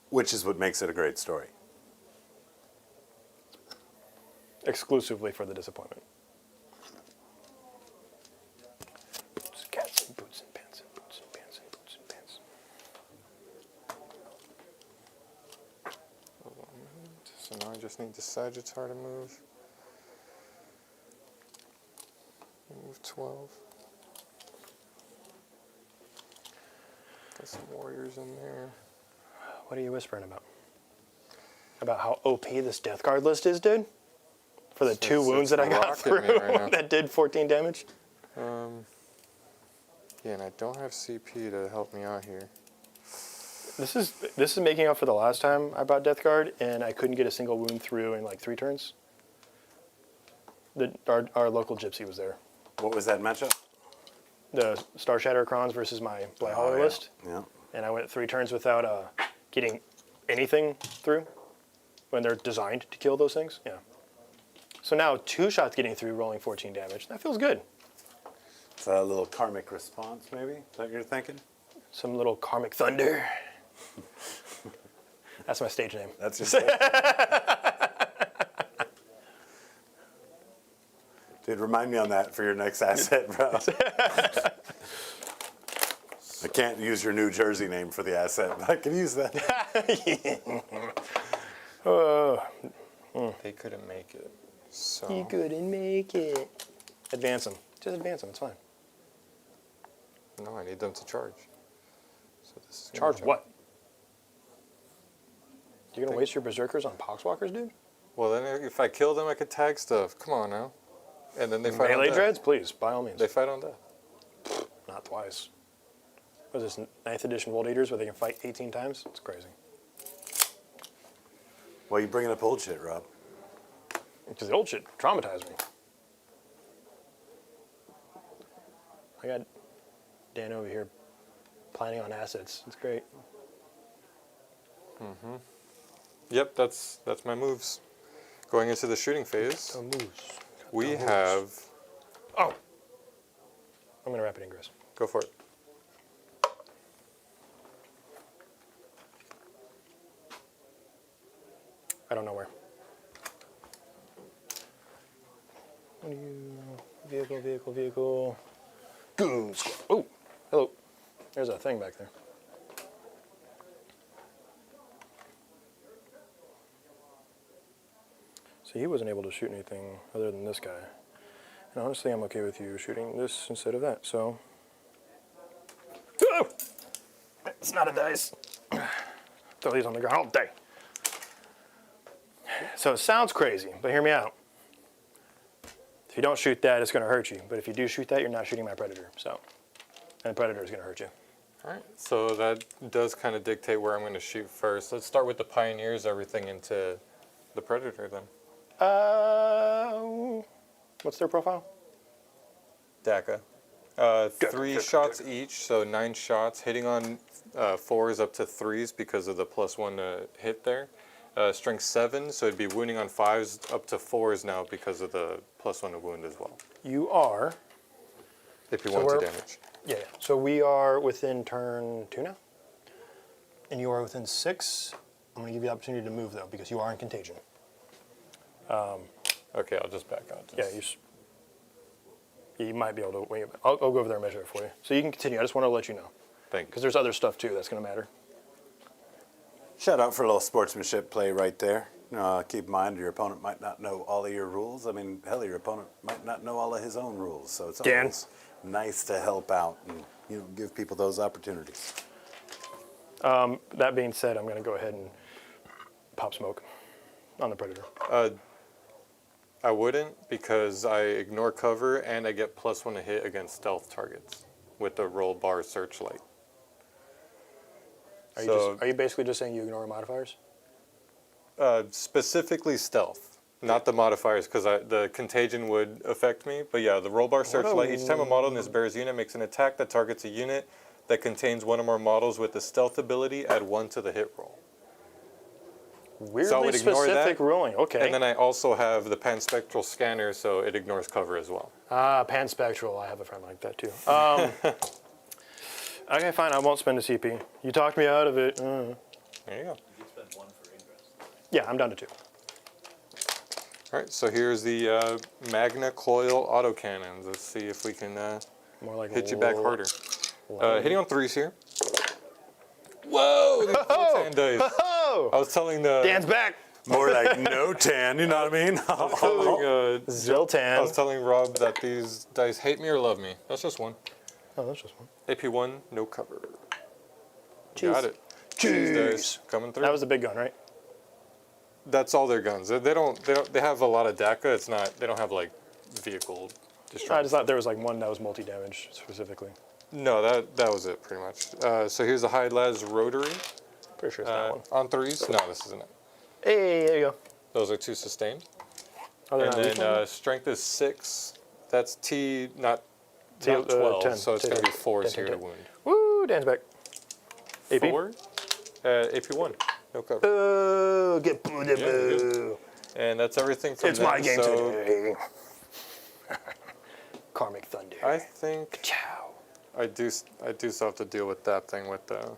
Which is what makes it a great story. Exclusively for the disappointment. Boots and cats and boots and pants and boots and pants and boots and pants. So now I just need the Sagittar to move. Move 12. Got some warriors in there. What are you whispering about? About how OP this Death Guard list is, dude? For the 2 wounds that I got rocking me through right now. that did 14 damage? Yeah, and I don't have CP to help me out here. This is making up for the last time I bought Death Guard, and I couldn't get a single wound through in like 3 turns. Our local gypsy was there. What was that matchup? The Star Shatter Crons versus my Blighthollow yeah. list. Yeah. And I went 3 turns without getting anything through when they're designed to kill those things. Yeah. So now 2 shots getting through, rolling 14 damage. That feels good. It's a little karmic response, maybe? Is that what you're thinking? Some little Karmic Thunder. That's my stage name. That's your Dude, remind me on that for your next asset, bro. I can't use your New Jersey name for the asset, but I can use that. They couldn't make it. So You couldn't make it. Advance them. Just advance them. It's fine. no, I need them to charge. So this is gonna Charge what? You're gonna waste your berserkers on poxwalkers, dude? Well, then if I kill them, I could tag stuff. Come on now. and then they fight on Melee death. dreads, please, by all means. They fight on death. Not twice. What is this, 9th edition World Eaters where they can fight 18 times? It's crazy. Why are you bringing up old shit, Rob? Because the old shit traumatized me. I got Dan over here planning on assets. It's great. Yep, that's my moves. Going into the shooting phase, we have. Oh! I'm going to rapid ingress. Go for it. I don't know where. What do you... Vehicle. Goon squad. Oh! Hello. There's a thing back there. See, he wasn't able to shoot anything other than this guy. And honestly, I'm okay with you shooting this instead of that, so... Oh! It's not a dice. Throw these on the ground all day. So it sounds crazy, but hear me out. If you don't shoot that, it's going to hurt you. But if you do shoot that, you're not shooting my predator. So, and the predator is going to hurt you. All right, so that does kind of dictate where I'm going to shoot first. Let's start with the pioneers, everything into the predator then. What's their profile? DACA. 3 shots each, so 9 shots. Hitting on 4s up to 3s because of the +1 to hit there. Strength 7, so it'd be wounding on 5s up to 4s now because of the +1 to wound as well. You are. If you So want to we're- damage. Yeah. So we are within turn 2 now. And you are within 6. I'm going to give you the opportunity to move, though, because you are in contagion. Okay, I'll just back out. Yeah, you might be able to wing it. I'll go over there and measure it for you. So you can continue. I just want to let you know. Thank you. Because there's other stuff, too, that's going to matter. Shout out for a little sportsmanship play right there. Keep in mind, your opponent might not know all of your rules. I mean, hell, your opponent might not know all of his own rules. So it's Dan. always nice to help out and give people those opportunities. That being said, I'm going to go ahead and pop smoke on the predator. I wouldn't because I ignore cover and I get +1 to hit against stealth targets with the roll bar searchlight. Are you basically just saying you ignore modifiers? Specifically stealth, not the modifiers, because the contagion would affect me. But yeah, the roll bar searchlight. Each time a model in this bear's unit makes an attack that targets a unit that contains one or more models with the stealth ability, add 1 to the hit roll. Weirdly would ignore specific that. Okay. And then I also have the panspectral scanner, so it ignores cover as well. Panspectral. I have a friend like that too. Okay, fine. I won't spend a CP. You talked me out of it. There you go. You can spend 1 for ingress. Yeah, I'm down to 2. All right, so here's the Magna Coil autocannons. Let's see if we can More like hit you back harder. Lightning. Hitting on 3s here. Whoa! Votann dice. Oh! I was telling the Dan's back. More like no tan, you know what I mean? I Ziltan. was telling Rob that these dice hate me or love me. That's just one. Oh, that's just one. AP1, no cover. Cheese. Got it. Cheese. Dice coming through. That was the big gun, right? That's all their guns. They have a lot of DACA. It's not. They don't have like vehicle I destruction. just thought there was like one that was multi-damage specifically. No, that was it pretty much. So here's a high las rotary. Pretty sure it's that one. On 3s. No, this isn't it. Hey, there you go. Those are 2 sustained. Oh, they're And not then lethal? strength is 6. That's T, not T, 12. 10, so it's 10, going to be 4s 10, here 10. to wound. Woo, Dan's back. AP? 4. AP1. No cover. Boo, get booed, Yeah, boo. And that's everything from It's them. my game so today. Karmic Thunder. I think Ciao. I do still have to deal with that thing with the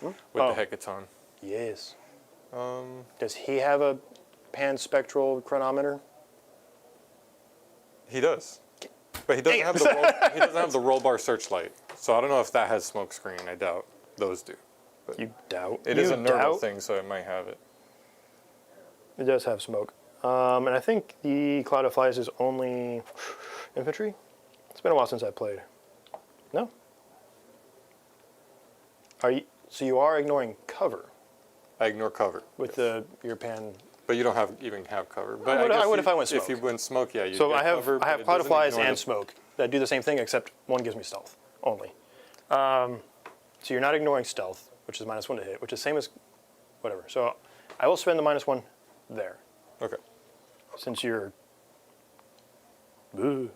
Oh. the hecaton. Yes. Does he have a panspectral chronometer? He does, but he doesn't have the he doesn't have the roll bar searchlight. So I don't know if that has smoke screen. I doubt those do. You doubt. It is You a Nurgle doubt? thing, so it might have it. It does have smoke. And I think the Cloud of Flies is only infantry. It's been a while since I played. No? So you are ignoring cover I ignore cover. with your pan. But you don't even have cover. But I would if I went If smoke. you went smoke, yeah, you So get I have cover, but it cloud of doesn't flies ignore and the- smoke that do the same thing, except one gives me stealth only. So you're not ignoring stealth, which is -1 to hit, which is same as whatever. So I will spend the -1 there, Okay. since you're. Ooh.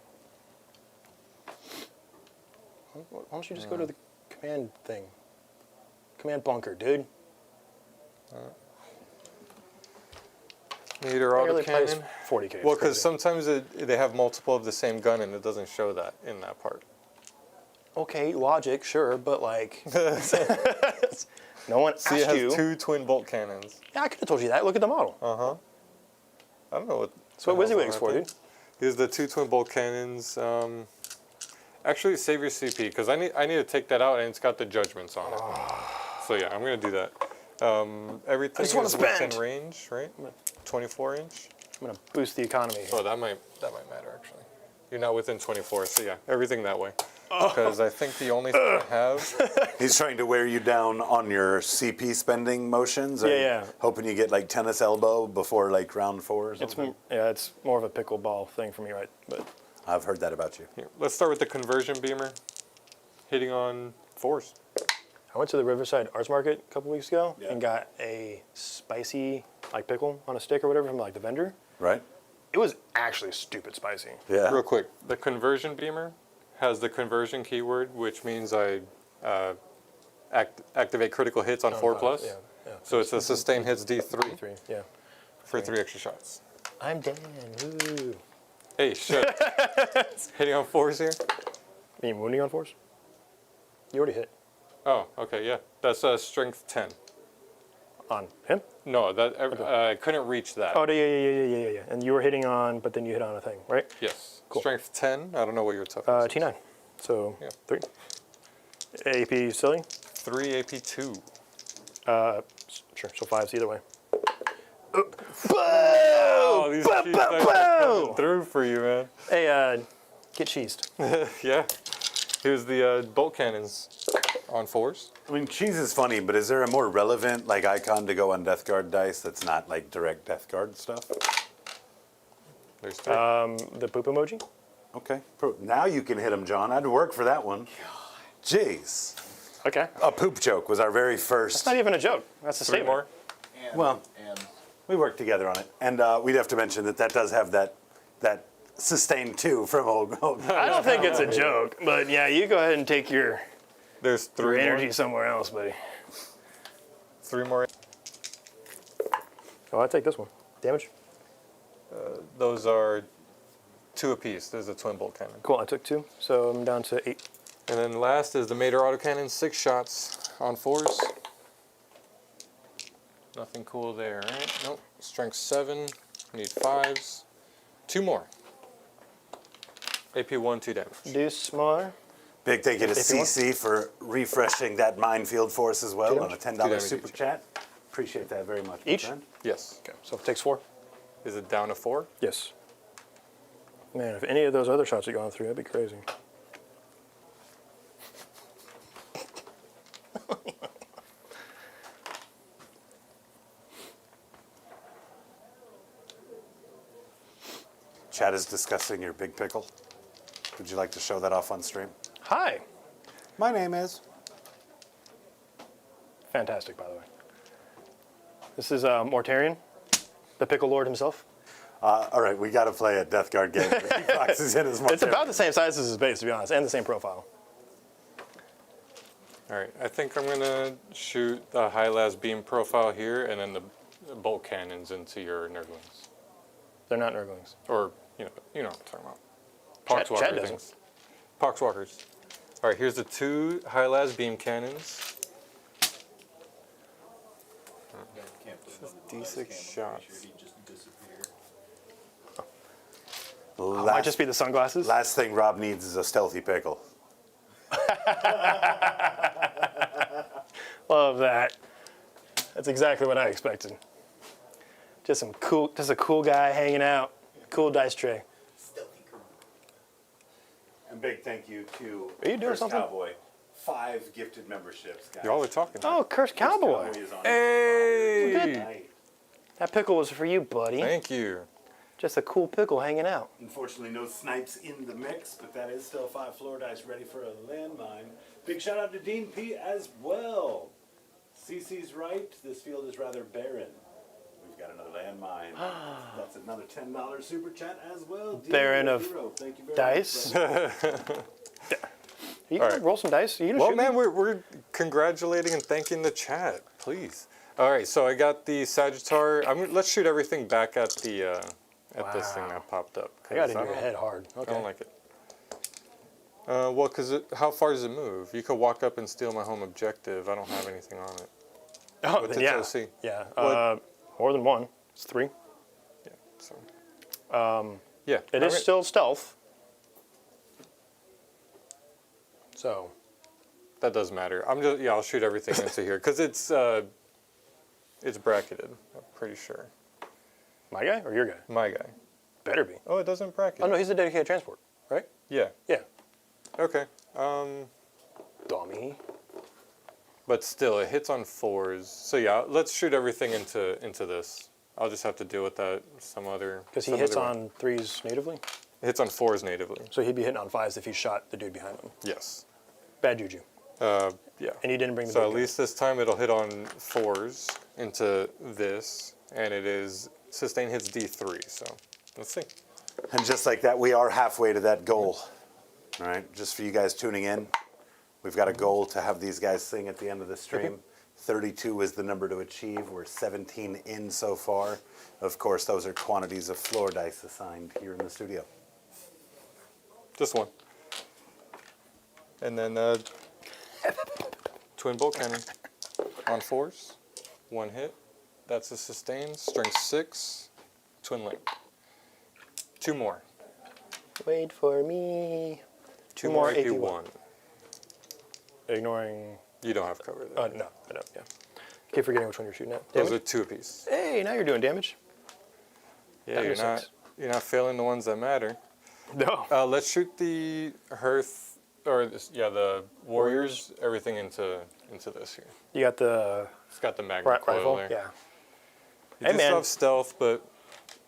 Why don't you just go to the command thing? Command bunker, dude. Meter Barely plays autocannon. 40k. Well, it's because crazy. sometimes they have multiple of the same gun, and it doesn't show that in that part. Okay, logic, sure, but like, no one See, it asked has you. 2 twin bolt cannons. Yeah, I could have told you that. Look at the model. I don't know what. That's what the hell's WYSIWYG's on for, that dude. thing. Here's the 2 twin bolt cannons. Actually, save your CP because I need to take that out, and it's got the judgments on it. So yeah, I'm gonna do that. Everything just wanna is within spend. range, right? 24 inch. I'm gonna boost the economy here. Oh, that might matter actually. You're not within 24, so yeah, everything that way. Because I think the only thing I have. He's trying to wear you down on your CP spending motions. Are you Yeah. Hoping you get like tennis elbow before like round 4 or something. It's more of a pickleball thing for me, right? But I've heard that about you. Here, let's start with the conversion beamer. Hitting on 4s. I went to the Riverside Arts Market a couple weeks ago Yeah. and got a spicy like pickle on a stick or whatever from like the vendor. Right? It was actually stupid spicy. Yeah. Real quick, the conversion beamer has the conversion keyword, which means I activate critical hits on 4+. Yeah. So it's a sustained hits D3 3. Yeah. for 3 extra shots. I'm Dan. Ooh. Hey, shit. Hitting on 4s here? You mean wounding on force? You already hit Oh, okay, yeah. That's strength 10. on him. No, that I couldn't reach that. Oh, yeah. And you were hitting on, but then you hit on a thing, right? Yes. Cool. Strength 10. I don't know what your toughness is. T9. So Yeah. 3. AP silly. 3 AP2. Sure. So 5s either way. Oh, these cheese dice are coming through for you, man. Hey, get cheesed. Yeah. Here's the bolt cannons on 4s. I mean, cheese is funny, but is there a more relevant like icon to go on Death Guard dice that's not like direct Death Guard stuff? There's 3. The poop emoji. Okay. Now you can hit him, John. I'd work for that one. Jeez. Okay. A poop joke was our very first. It's not even a joke. That's a 3 statement. more. And, Well- and We worked together on it, and we'd have to mention that does have that sustained 2 from old. I don't think it's a joke, but yeah, you go ahead and take your There's 3 energy more. somewhere else, buddy. 3 more. Oh, I take this one. Damage. Those are 2 apiece. There's a twin bolt cannon. Cool. I took 2, so I'm down to 8. And then last is the Mater autocannon, 6 shots on 4s. Nothing cool there, right? Nope. Strength 7. Need 5s. 2 more. AP1, 2 damage. Deuce more. Big thank you to If you want. CC for refreshing that minefield for us as well Two on a $10 damage super each. chat. Appreciate that very much. my Each? friend. Yes. Okay, so it takes 4. Is it down to 4? Yes. Man, if any of those other shots had gone through, that'd be crazy. Chat is discussing your big pickle. Would you like to show that off on stream? Hi. My name is. Fantastic, by the way. This is Mortarion, the Pickle Lord himself. All right, we got to play a Death Guard game. He boxes in as much. It's about the same size as his base, to be honest, and the same profile. All right. I think I'm going to shoot the high las beam profile here and then the bolt cannons into your Nurglings. They're not Nurglings. Or, you know what I'm talking about. Chad Poxwalker doesn't. things. Poxwalkers. All right, here's the 2 high las beam cannons. can't put him on the D6 device cam, I'm pretty shots. sure he'd just disappear. Might just be the sunglasses. Last thing Rob needs is a stealthy pickle. Love that. That's exactly what I expected. Just a cool guy hanging out. Cool dice tray. Stealthy crew. And big thank you to Are you doing First something? Cowboy. 5 gifted memberships, guys. Y'all are talking. Oh, Cursed Cowboy. Is on Hey! Good. tonight. That pickle was for you, buddy. Thank you. Just a cool pickle hanging out. Unfortunately, no snipes in the mix, but that is still 5 floor dice ready for a landmine. Big shout out to Dean P as well. CC's right, this field is rather barren. We've got another landmine. That's another $10 super chat as well. Dean Barren of Hero, thank you very dice. much. You can roll some dice. Are you gonna Well, shoot man, me? we're congratulating and thanking the chat, please. All right, so I got the Sagittar. Let's shoot everything back at the this thing that popped up. I got it in 'cause your head hard. I Okay. don't like it. Well, because how far does it move? You could walk up and steal my home objective. I don't have anything on it. Oh, What's then its yeah. OC? Yeah. What? More than one. It's 3. Yeah. So. Yeah. It is still stealth. So. That does matter. I'll shoot everything into here because it's bracketed. I'm pretty sure. My guy or your guy? My guy. Better be. Oh, it doesn't bracket. Oh no, he's a dedicated transport, right? Yeah. Yeah. Okay. Dummy. But still, it hits on 4s. So yeah, let's shoot everything into this. I'll just have to deal with that some other. Because he some hits other way. on 3s natively. It hits on 4s natively. So he'd be hitting on 5s if he shot the dude behind him. Yes. Bad juju. Yeah. And he didn't bring the So big at gun. least this time it'll hit on 4s into this, and it is sustain hits D3. So let's see. And just like that, we are halfway to that goal. All right, just for you guys tuning in, we've got a goal to have these guys sing at the end of the stream. 32 is the number to achieve. We're 17 in so far. Of course, those are quantities of floor dice assigned here in the studio. Just one. And then twin bolt cannon on 4s. 1 hit. That's a sustain. Strength 6. Twin link. 2 more. Wait for me. 2 more more AP1. AP1. Ignoring. You don't have cover there. No, I don't. Yeah. Keep forgetting which one you're shooting at. Those Damage? are 2 apiece. Hey, now you're doing damage. Yeah, Down to you're 6. not failing the ones that matter. No. Let's shoot the hearth or the warriors. Everything into this here. You got the It's got the magnet coil rifle. there. Yeah. You Hey, do man. still have stealth, but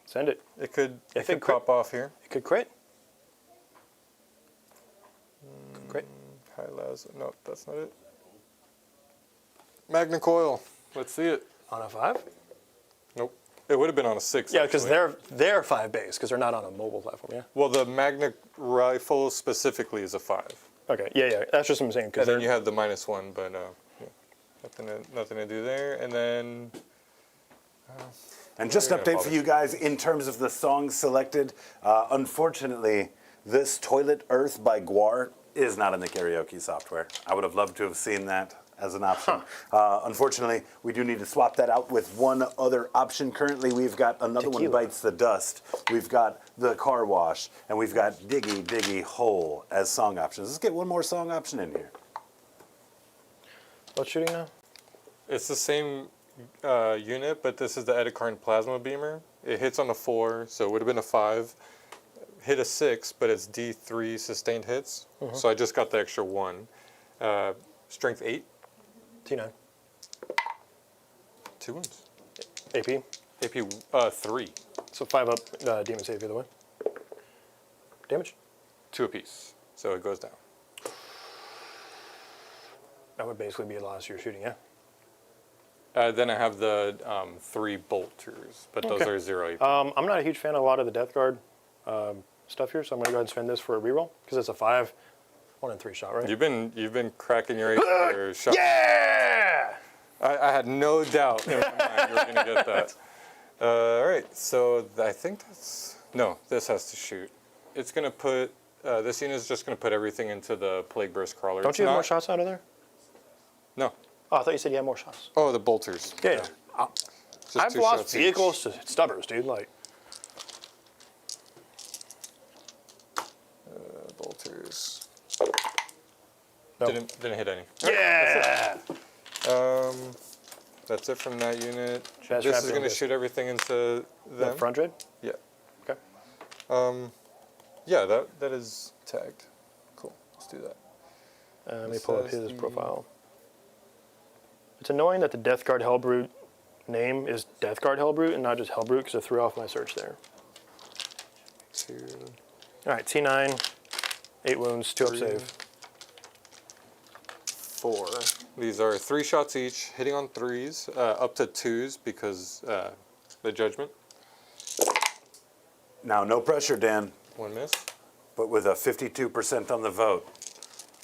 Send it. it could If it could crit- pop off here. It could crit. Could crit. High las. No, that's not it. Magnet coil. Let's see it. On a 5. Nope. It would have been on a 6. Yeah, because actually. they're 5 base because they're not on a mobile platform. Yeah. Well, the magnet rifle specifically is a 5. Okay. Yeah. That's just what I'm saying. And Because then you have the -1, but yeah, nothing to do there. And then And just an update for you guys in terms of the songs selected. Unfortunately, this Toilet Earth by Guar is not in the karaoke software. I would have loved to have seen that as an option. Unfortunately, we do need to swap that out with one other option. Currently, we've got another one, Tequila. Bites the Dust. We've got The Car Wash, and we've got Diggy Diggy Hole as song options. Let's get one more song option in here. what's shooting now? it's the same unit, but this is the Edikarn Plasma Beamer. It hits on a 4, so it would have been a 5. Hit a 6, but it's D3 sustained hits. So I just got the extra 1. Strength 8. T9. 2 wounds. AP. AP 3. So 5 up. Demon save either way. Damage. 2 apiece. So it goes down. That would basically be the last you're shooting. Yeah. Then I have the 3 bolters, but those Okay. are 0 AP. I'm not a huge fan of a lot of the Death Guard stuff here, so I'm going to go ahead and spend this for a reroll because it's a 5, 1 and 3 shot, right? You've been cracking your shot. Yeah! I had no doubt in my mind you were going to get that. All right, so I think that's... No, this has to shoot. It's going to put... this unit is just going to put everything into the Plague Burst Crawler. Don't It's you have not- more shots out of there? No. Oh, I thought you said you had more shots. Oh, the bolters. Yeah. Just I've 2 lost shots each. vehicles to stubbers, dude. Like, Bolters. no. Didn't hit any. Yeah! That's it from that unit. Chest This wrap is doing going to this. shoot everything into The them. front dread? Yeah. Okay. Yeah, that is tagged. Cool. Let's do that. Let me This pull up says his the- profile. It's annoying that the Death Guard Hellbrute name is Death Guard Hellbrute and not just Hellbrute because it threw off my search there. 2, All right, T9, 8 wounds, 2 up 3, save. 4. These are 3 shots each, hitting on 3s, up to 2s because the judgment. Now, no pressure, Dan, 1 miss. but with a 52% on the vote,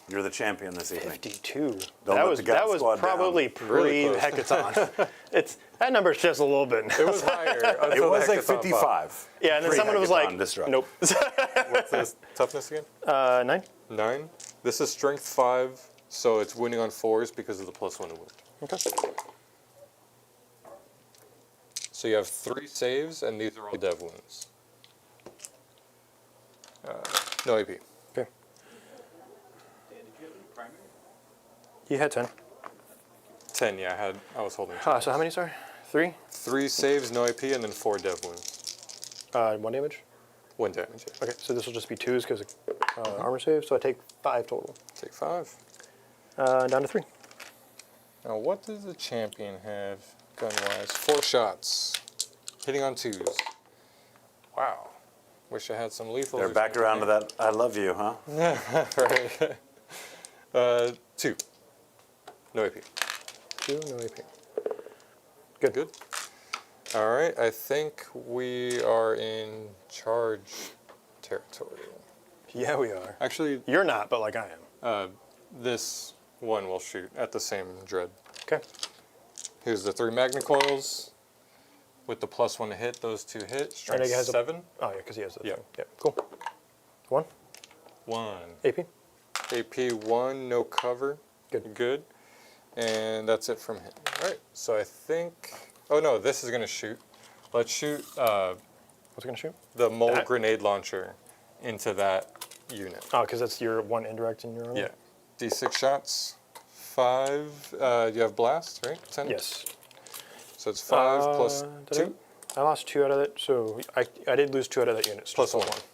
you're the champion this evening. 52. Don't that let was the God squad probably down. Really close. pre-Hecaton. That number's just a little bit. It was higher. It until was the like Hecaton pop. 55. Yeah, and then someone was like, Pre-Hecaton destruct. nope. What's this toughness again? 9. 9. This is strength 5, so it's wounding on 4s because of the +1 to wound. Okay. So you have 3 saves, and these are all dev wounds. No AP. Okay. Dan, did you have any primary? You had 10. 10, yeah, I was holding 2. So how many, sorry? 3? 3 saves, no AP, and then 4 dev wounds. 1 damage? 1 damage. Yeah. Okay, so this will just be 2s because of armor save, so I take 5 total. Take 5. Down to 3. Now, what does the champion have gun-wise? 4 shots, hitting on 2s. Wow. Wish I had some lethal. They're back around to that I love you, huh? Right. 2. No AP. 2, no AP. Good. Good. All right. I think we are in charge territory. Yeah, we are. Actually, You're not, but like I am. this one will shoot at the same dread. Okay. Here's the 3 magna coils. With the +1 to hit, those 2 hit. Strength he has a- 7. Oh, yeah, because he has the Yeah. thing. Yeah, cool. 1. 1. AP. AP 1, no cover. Good. Good. And that's it from him. All right. So I think. Oh no, this is gonna shoot. Let's shoot What's it going to shoot? the mole That? grenade launcher into that unit. Oh, because that's your 1 indirect in your armor? Yeah. D6 shots. 5. You have blast, right? 10. Yes. So it's 5 plus did 2. I lost 2 out of that, so I did lose 2 out of that unit. So Plus just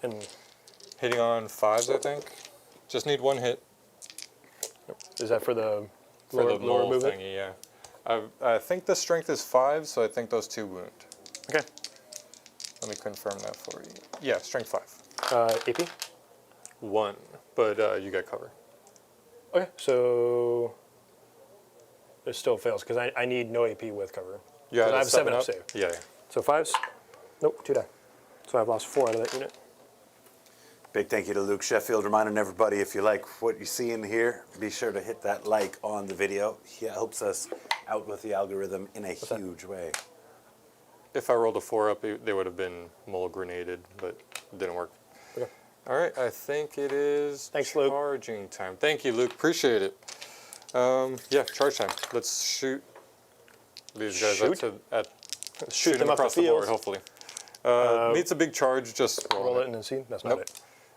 1. And Hitting on 5s, I think. Just need 1 hit is that for the for lower the mole movement? thingy. Yeah. I think the strength is 5, so I think those 2 wound. Okay. Let me confirm that for you. Yeah, strength 5. AP? 1, but you got cover. Okay, so it still fails because I need no AP with cover. You had I a have 7 up up? save. Yeah. So 5s? Nope, 2 die. So I've lost 4 out of that unit. Big thank you to Luke Sheffield. Reminding everybody, if you like what you see in here, be sure to hit that like on the video. He helps us out with the algorithm in a huge way. If I rolled a 4 up, they would have been mole grenaded, but it didn't work. Okay. All right, I think it is Thanks, Luke. charging time. Thank you, Luke. Appreciate it. Yeah, charge time. Let's shoot these guys Shoot? shoot them them up across the the board, field. hopefully. Needs a big charge, just Roll it and then see? That's not Nope.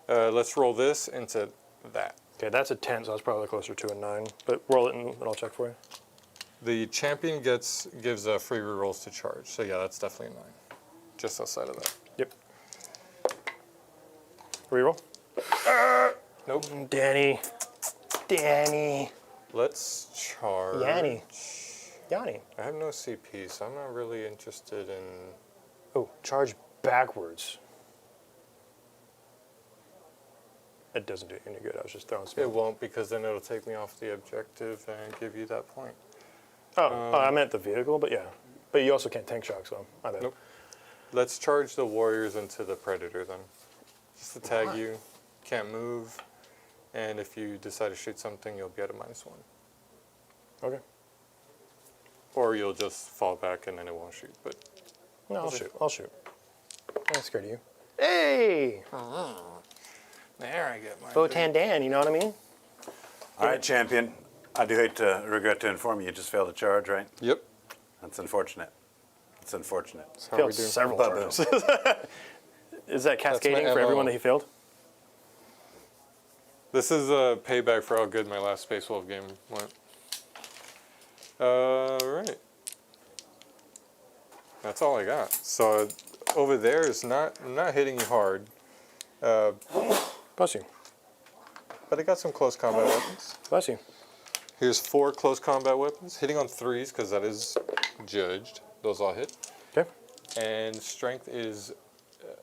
it. Let's roll this into that. Okay, that's a 10, so that's probably closer to a 9. But roll it and I'll check for you. The champion gives free rerolls to charge, so yeah, that's definitely a 9. Just outside of that. Yep. Reroll. Nope. Danny. Let's charge. Yanni. I have no CP, so I'm not really interested in. Oh, charge backwards. It doesn't do any good. I was just throwing some. It won't, because then it'll take me off the objective and give you that point. Oh, I meant the vehicle, but yeah. But you also can't tank shock, so my bad. Nope. Let's charge the warriors into the predator then. Just to tag you, can't move, and if you decide to shoot something, you'll be at a -1. Okay. Or you'll just fall back and then it won't shoot. But No, I'll Okay. shoot. I'll shoot. I'm not scared of you. Hey! there I get my. Votann Dan, you know what I mean? All right, champion. I do hate to regret to inform you, you just failed a charge, right? Yep. That's unfortunate. It's unfortunate. That's how Failed we do. several Ba-boom. charges. Is that cascading for MO. everyone that he failed? This is a payback for how good my last Space Wolf game went. Right. That's all I got. So over there is not. I'm not hitting you hard, Bless you. but I got some close combat weapons. Bless you. Here's 4 close combat weapons, hitting on 3s because that is judged. Those all hit. Okay. And strength is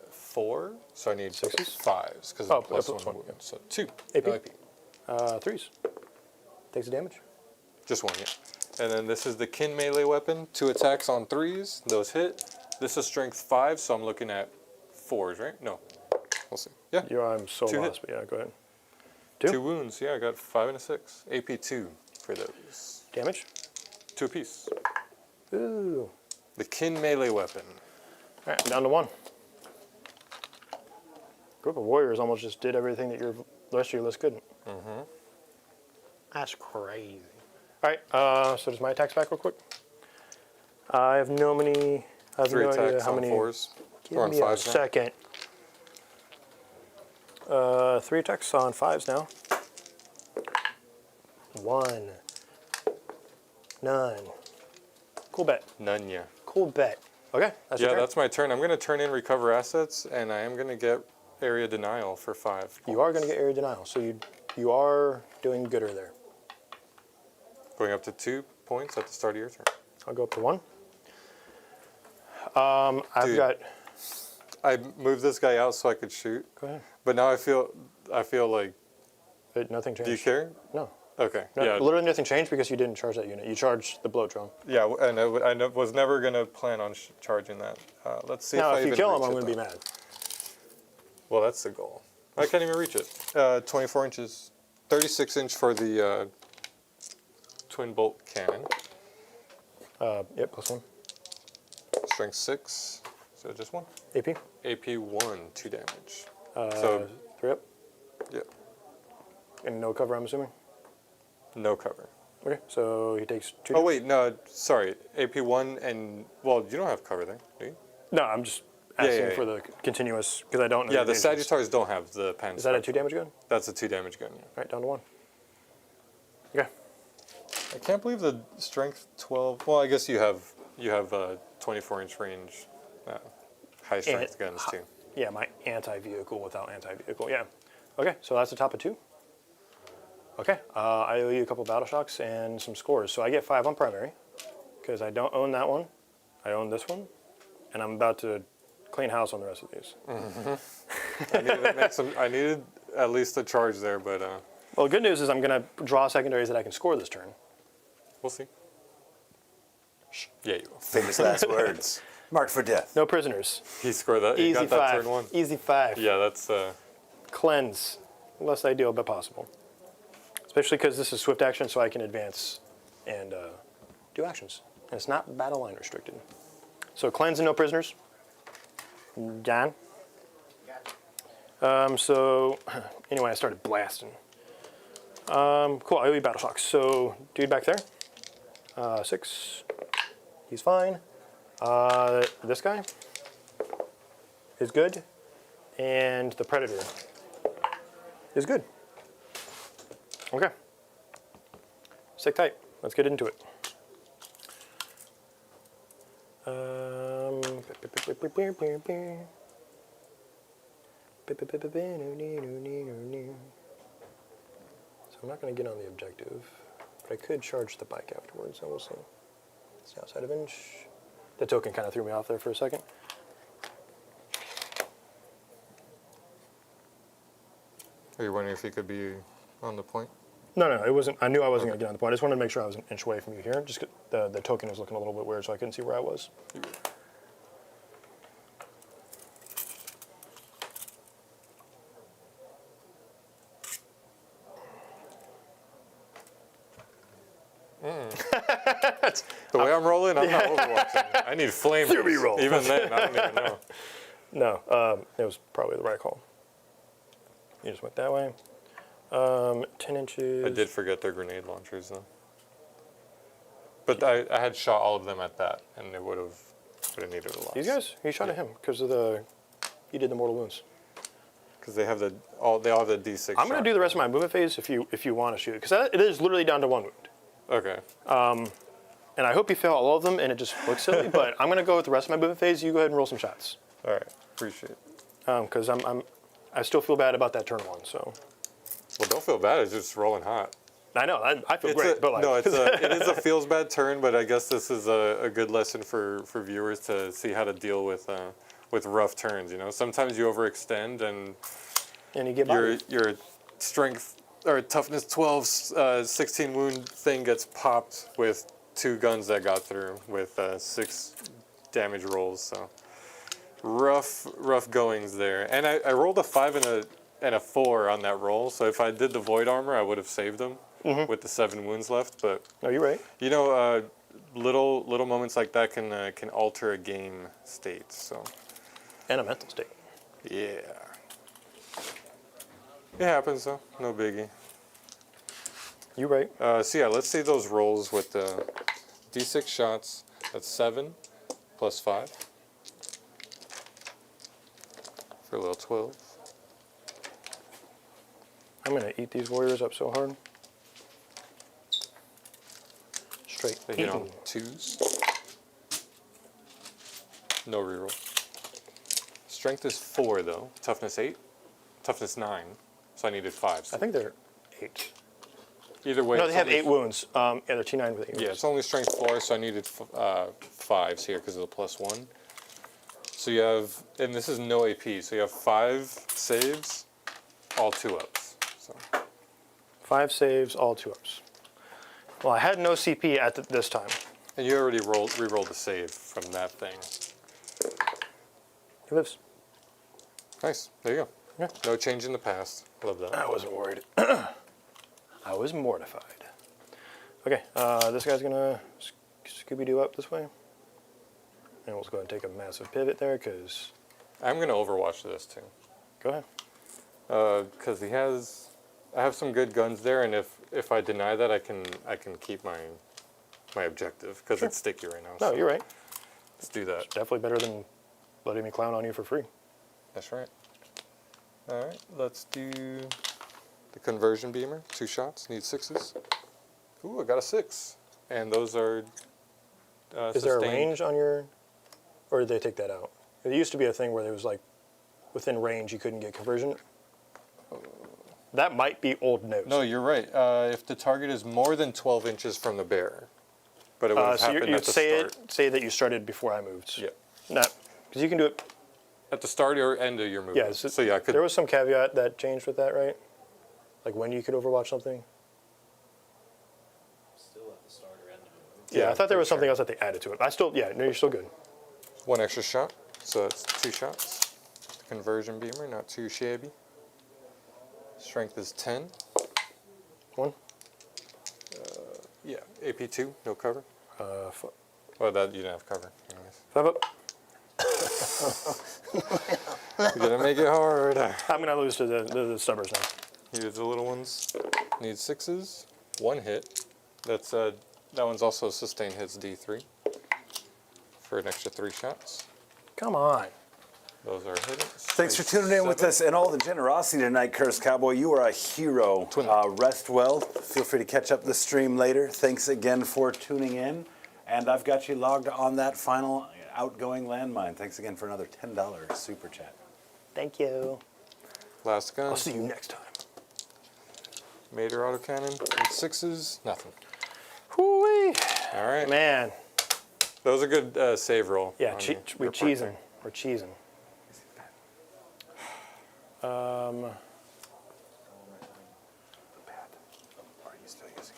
4, so I need 6s? 5s because Oh, of plus plus 1 one, wound. So 2. AP? No AP. 3s. Takes the damage. Just 1, yeah. And then this is the kin melee weapon. 2 attacks on 3s. Those hit. This is strength 5, so I'm looking at 4s, right? No. We'll see. Yeah. I'm so 2 lost, hit. but yeah, go ahead. 2 wounds. Yeah, I got 5 and a 6. AP 2 for those. Damage. 2 apiece. Ooh. The kin melee weapon. All right, down to 1. Group of warriors almost just did everything that the rest of your list couldn't. Mm-hmm. That's crazy. All right, so does my attacks back real quick? I have no many. I have 3 no idea attacks how on many. 4s. Give Or on me a 5s now. second. 3 attacks on 5s now. 1. None. Cool bet. None, yeah. Cool bet. Okay, that's your Yeah, turn. that's my turn. I'm going to turn in recover assets, and I am going to get area denial for 5. You are going to get area denial, so you are doing gooder there. Going up to 2 points at the start of your turn. I'll go up to 1. I've Dude. got. I moved this guy out so I could shoot, Go ahead. but now I feel like. Nothing changed. Do you care? No. Okay. No, yeah. literally nothing changed because you didn't charge that unit. You charged the blow drone. Yeah, and I was never gonna plan on charging that. Let's see Now, if I if you even kill him, reach I'm it, going to be though. mad. Well, that's the goal. I can't even reach it. 24 inches, 36 inch for the twin bolt cannon. Yep, plus 1. Strength 6, so just 1. AP. AP 1, 2 damage. So 3 up. yeah, And no cover, I'm assuming. no cover. Okay, so he takes 2. Oh wait, no, sorry. AP 1 and well, you don't have cover there, do you? No, I'm just asking yeah. for the continuous because I don't know. Yeah, the damages. Sagittarius don't have the pen. Is that a 2 damage gun? All That's a 2 damage gun. Yeah. right, down to 1. Okay. I can't believe the strength 12. Well, I guess you have 24 inch range, high strength guns too. Yeah, my anti-vehicle without anti-vehicle. Yeah. Okay, so that's the top of 2. Okay, I owe you a couple battle shocks and some scores. So I get 5 on primary because I don't own that one. I own this one, and I'm about to clean house on the rest of these. I needed at least a charge there, but Well, the good news is I'm going to draw secondaries that I can score this turn. we'll see. Yeah, you will. Famous last words. Marked for death. No prisoners. He scored that. He Easy got that 5. turn 1. Easy 5. Yeah, that's. Cleanse. Less ideal, but possible. Especially because this is swift action, so I can advance and do actions. And it's not battle line restricted. So cleanse and no prisoners. John? So anyway, I started blasting. Cool, I owe you battle shocks. So dude back there, 6. He's fine. This guy is good. And the predator is good. Okay. Stick tight. Let's get into it. So I'm not going to get on the objective, but I could charge the bike afterwards, so we'll see. It's outside of inch. The token kind of threw me off there for a second. Are you wondering if he could be on the point? No, it wasn't. I knew I wasn't going to get on the point. I just wanted to make sure I was an inch away from you here. Just the token was looking a little bit weird, so I couldn't see where I was. The way I'm rolling, I'm not overwatching. I need flames. Fury roll. Even then, I don't even know. No, it was probably the right call. You just went that way. 10 inches. I did forget their grenade launchers though. But I had shot all of them at that, and it would have needed a lot. These guys? You shot at him because of you did the mortal wounds. Because they all have the D6. I'm going to do the rest of my movement phase if you want to shoot, because it is literally down to 1 wound. Okay. And I hope you fail all of them, and it just looks silly. But I'm going to go with the rest of my movement phase. You go ahead and roll some shots. All right. Appreciate it. Because I still feel bad about that turn 1. So Well, don't feel bad. It's just rolling hot. I know. I feel It's great, but like, no, it is a feels bad turn, but I guess this is a good lesson for viewers to see how to deal with rough turns. You know, sometimes you overextend and and you get by. your strength or toughness 12, 16 wound thing gets popped with 2 guns that got through with 6 damage rolls. So rough goings there. And I rolled a 5 and a 4 on that roll. So if I did the void armor, I would have saved him with the 7 wounds left. But No, you're right. you know, little moments like that can alter a game state. So And a mental state. yeah. It happens though, no biggie. You're right. So yeah, let's see those rolls with the D6 shots. That's 7 plus 5 for a little 12. I'm gonna eat these warriors up so hard. Straight They hit on eating. 2s. No reroll. Strength is 4 though. Toughness 8. Toughness 9. So I needed 5. So I think they're 8. either way. No, it's they have only 8 wounds. Yeah, they're T9 with 8 wounds. Yeah, it's only strength 4, so I needed 5s here because of the +1. So you have, and this is no AP, so you have 5 saves, all 2-ups. So 5 saves, all 2-ups. Well, I had no CP at this time. and you already re-rolled a save from that thing. He lives. Nice. There you go. Yeah. No change in the past. Love that. I wasn't worried. I was mortified. Okay, this guy's gonna Scooby-Doo up this way. And we'll just go ahead and take a massive pivot there, because... I'm gonna Overwatch this too. Go ahead. Because he has, I have some good guns there, and if I deny that, I can keep my objective because it's sticky right now. No, so you're right. let's do that. Definitely better than letting me clown on you for free. That's right. All right, let's do the conversion beamer. 2 shots, need 6s. Ooh, I got a 6, and those are Is there a sustained. range on your... Or did they take that out? It used to be a thing where there was like, within range you couldn't get conversion. That might be old news. No, you're right. If the target is more than 12 inches from the bear, but it would have so happened you'd at the say start. say that you started before I moved. Yeah, No, because you can do it. at the start or end of your movement. Yeah. So yeah, I could. There was some caveat that changed with that, right? Like when you could Overwatch something. Still at the start or end of it. Yeah, Yeah, I thought there was for something sure. else that they added to it. I still, yeah, no, you're still good. 1 extra shot, so that's 2 shots. Conversion beamer, not too shabby. Strength is 10. 1. Yeah, AP 2, no cover. F- Well, that you didn't have cover. Anyways. 5 up. You're gonna make it hard. I'm gonna lose to the stubbers now. Here's the little ones. Need 6s. 1 hit. That's that one's also sustained hits D3 for an extra 3 shots. Come on. Those are hitting. Thanks for tuning in with us and all the generosity tonight, Cursed Cowboy. You are a hero. Twin. Rest well. Feel free to catch up the stream later. Thanks again for tuning in. And I've got you logged on that final outgoing landmine. Thanks again for another $10 super chat. Thank you. Last gun. I'll see you next time. Mater autocannon. Need 6s. Nothing. Hoo-wee. All right. Man. That was a good save roll. Yeah, on we're your part cheesing. there. We're cheesing.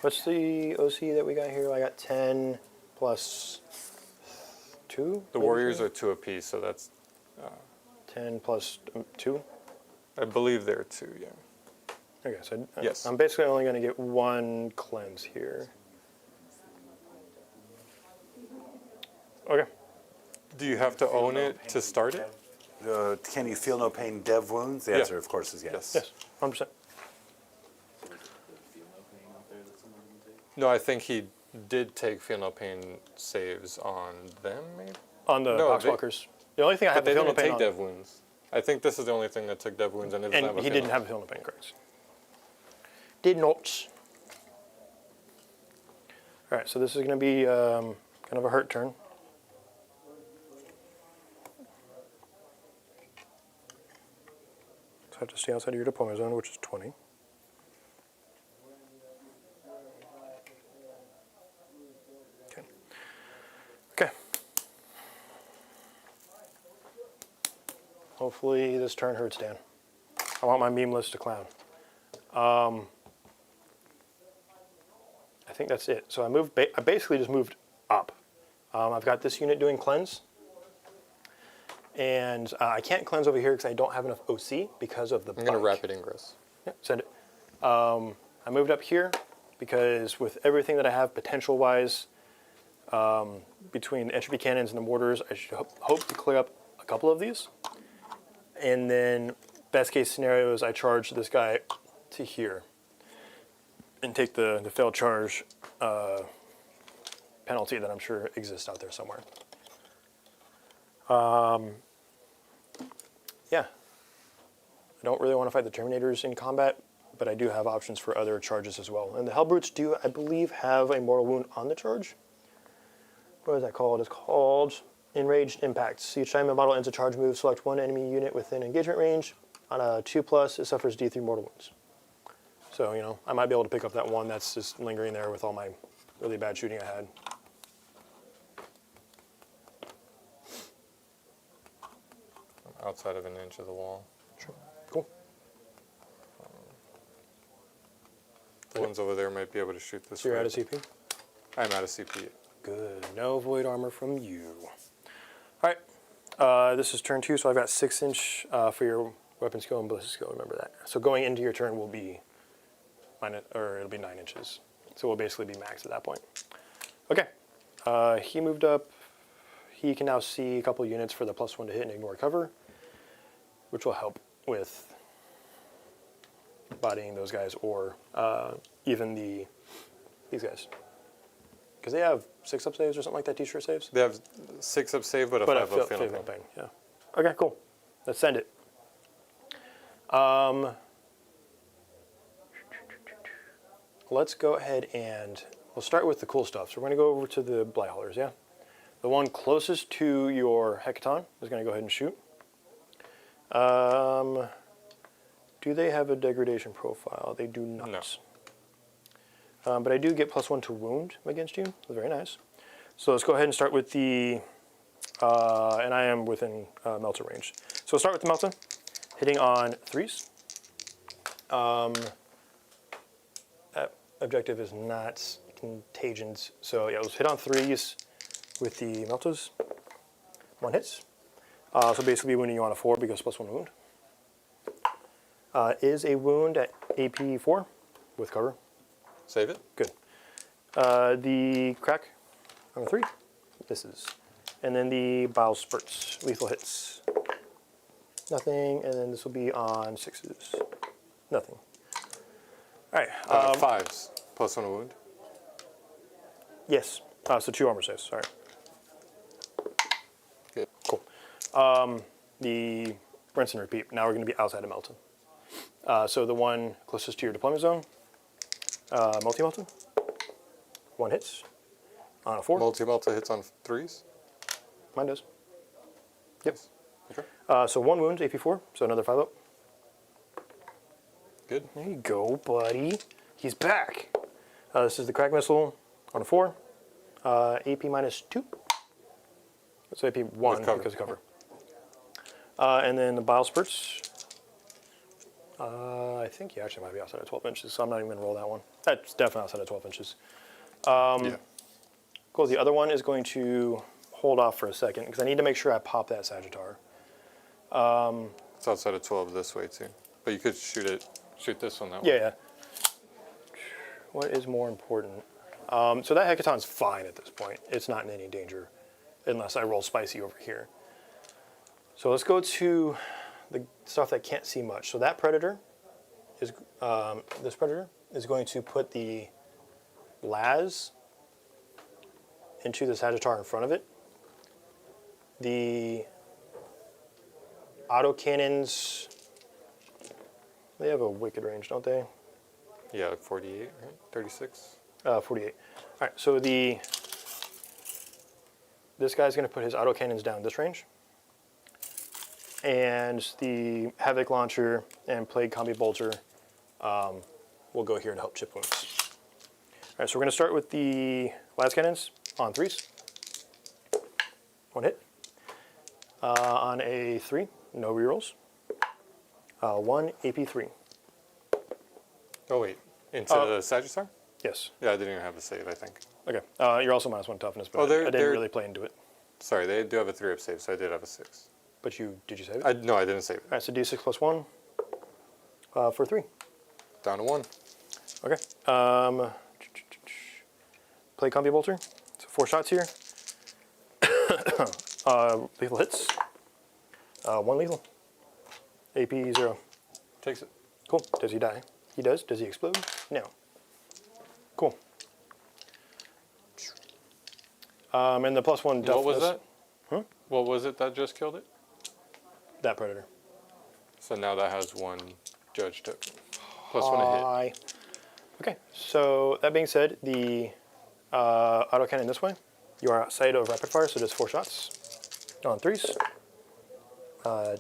What's the OC that we got here? I got 10 plus 2? The Warriors are 2 apiece, so that's, 10 plus 2? I believe they're 2, yeah. Okay, so Yes. I'm basically only going to get 1 cleanse here. Okay. Do you have to own it to start it? Can you feel no pain dev wounds? The Yeah. answer, of course, is yes. Yes, 100%. Feel no pain out there that someone can take. No, I think he did take feel no pain saves on them, maybe? On the No, Poxwalkers. The only thing I have But to they feel no didn't pain take on. dev wounds. I think this is the only thing that took dev wounds, and it doesn't have And a he feel didn't no- have a feel no pain, correct? Did not. All right, so this is going to be kind of a hurt turn. So I have to stay outside of your deployment zone, which is 20. Hopefully this turn hurts Dan. I want my meme list to clown. I think that's it. So I basically just moved up. I've got this unit doing cleanse. And I can't cleanse over here because I don't have enough OC because of the I'm going to bike. rapid ingress. Yeah, send it. I moved up here because with everything that I have potential-wise, between the entropy cannons and the mortars, I should hope to clear up a couple of these. And then best case scenario is I charge this guy to here and take the failed charge penalty that I'm sure exists out there somewhere. Yeah. I don't really want to fight the Terminators in combat, but I do have options for other charges as well. And the Hellbrutes do, I believe, have a mortal wound on the charge. What is that called? It's called Enraged Impacts. Each time a model ends a charge move, select one enemy unit within engagement range. On a 2+, it suffers D3 mortal wounds. So, you know, I might be able to pick up that one that's just lingering there with all my really bad shooting I had. Outside of an inch of the wall. Sure. Cool. The ones over there might be able to shoot this So you're way. out of CP? I'm out of CP. Good. No void armor from you. All right. This is turn 2, so I've got 6-inch for your weapon skill and ballistic skill. Remember that. So going into your turn will be it'll be 9 inches. So we'll basically be max at that point. Okay. He moved up. He can now see a couple units for the +1 to hit and ignore cover, which will help with bodying those guys or even these guys. Because they have 6-up saves or something like that, t-shirt saves? They have 6-up save, but a 5-up fatal pain. pain. Yeah. Okay, cool. Let's send it. Let's go ahead and we'll start with the cool stuff. So we're going to go over to the Blighthaulers, yeah? The one closest to your Hecaton is going to go ahead and shoot. Do they have a degradation profile? They do not. No. But I do get +1 to wound against you. Very nice. So let's go ahead and start with the, and I am within Melta range. So we'll start with the Melta, hitting on 3s. That objective is not contagions. So yeah, let's hit on 3s with the Meltas. 1 hits. So basically wounding you on a 4 because +1 wound. Is a wound at AP 4 with cover. Save it. Good. The crack on a 3 misses. And then the bile spurts, lethal hits. Nothing, and then this will be on 6s. Nothing. All right. 5s, +1 wound. Yes. So 2 armor saves, sorry. Good. Cool. The rinse and repeat. Now we're going to be outside of Melton. So the one closest to your deployment zone, multi-Melton. 1 hits on a 4. Multi-Melta hits on 3s? Mine does. Yep. Okay. So 1 wound, AP4, so another 5-up. Good. There you go, buddy. He's back. This is the crack missile on a 4. AP -2. So AP 1 because of cover. And then the bile spurts. I think he actually might be outside of 12 inches, so I'm not even going to roll that one. That's definitely outside of 12 inches. Yeah. Cool. The other one is going to hold off for a second because I need to make sure I pop that Sagittar. It's outside of 12 this way too. But you could shoot this one that way. Yeah. What is more important? So that Hecaton's fine at this point. It's not in any danger unless I roll spicy over here. So let's go to the stuff that can't see much. So that Predator is, this Predator is going to put the Laz into the Sagittar in front of it. The autocannons, they have a wicked range, don't they? Yeah, like 48, right? 36? 48. All right, so this guy's going to put his autocannons down this range. And the Havoc Launcher and Plague Combi Bolter will go here to help chip wounds. All right, so we're going to start with the Las Cannons on 3s. 1 hit. On a 3, no rerolls. 1 AP3. Oh wait, into the Sagittarius? Yes. Yeah, I didn't even have a save, I think. Okay. You're also -1 toughness, but Oh, I didn't really play into it. Sorry, they do have a 3-up save, so I did have a 6. But did you save it? No, I didn't save it. All right, so D6 plus 1 for 3. Down to 1. Okay. Play Combi Bolter. So 4 shots here. Lethal hits. 1 lethal. AP 0. Takes it. Cool. Does he die? He does. Does he explode? No. Cool. And the +1 toughness. What was that? What was it that just killed it? That predator. So now that has 1 judge token. +1 a hit. Hi. Okay. So that being said, the autocannon this way. You are outside of rapid fire, so just 4 shots. On 3s.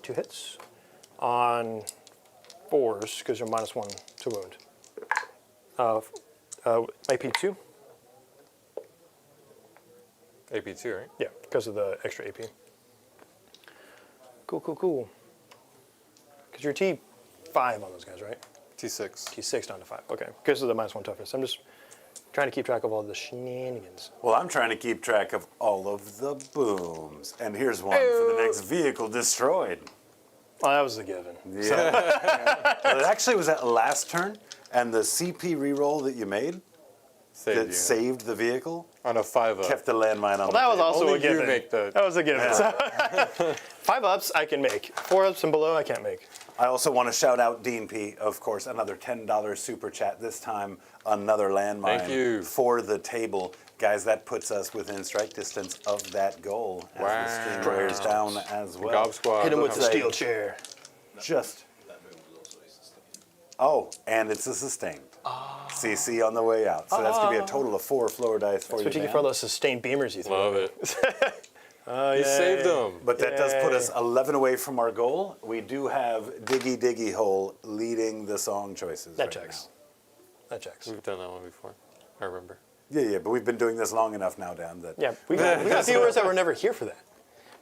2 hits. On 4s, because you're -1 to wound. AP2. AP2, right? Yeah, because of the extra AP. Cool. Because you're T5 on those guys, right? T6. T6 down to 5. Okay, because of the -1 toughness. I'm just trying to keep track of all the shenanigans. Well, I'm trying to keep track of all of the booms. And here's one for the next vehicle destroyed. Oh, that was a given. Yeah. Well, it actually was at last turn, and the CP reroll that you made Saved that you. saved the vehicle On a 5-up. kept the landmine on the That was table. also Only a given. you make the... That was a given. 5 ups I can make. 4 ups and below I can't make. I also want to shout out Dean P, of course, another $10 super chat, this time another landmine Thank you. for the table. Guys, that puts us within strike distance of that goal as the stream wears down as well. Gob Squad. Hit him with the Say- steel chair. Just, That move was also a sustain. oh, and it's a sustained. CC on the way out. So that's going to be a total of 4 floor dice for That's you, what you get man. for all those sustained beamers you threw. Love it. You Yay. saved them. But that does put Yay. us 11 away from our goal. We do have Diggy Diggy Hole leading the song choices That right checks. That checks. We've done that one before. I remember. Yeah, but we've been doing this long enough now, Dan, that Yeah, we got viewers that were never here for that.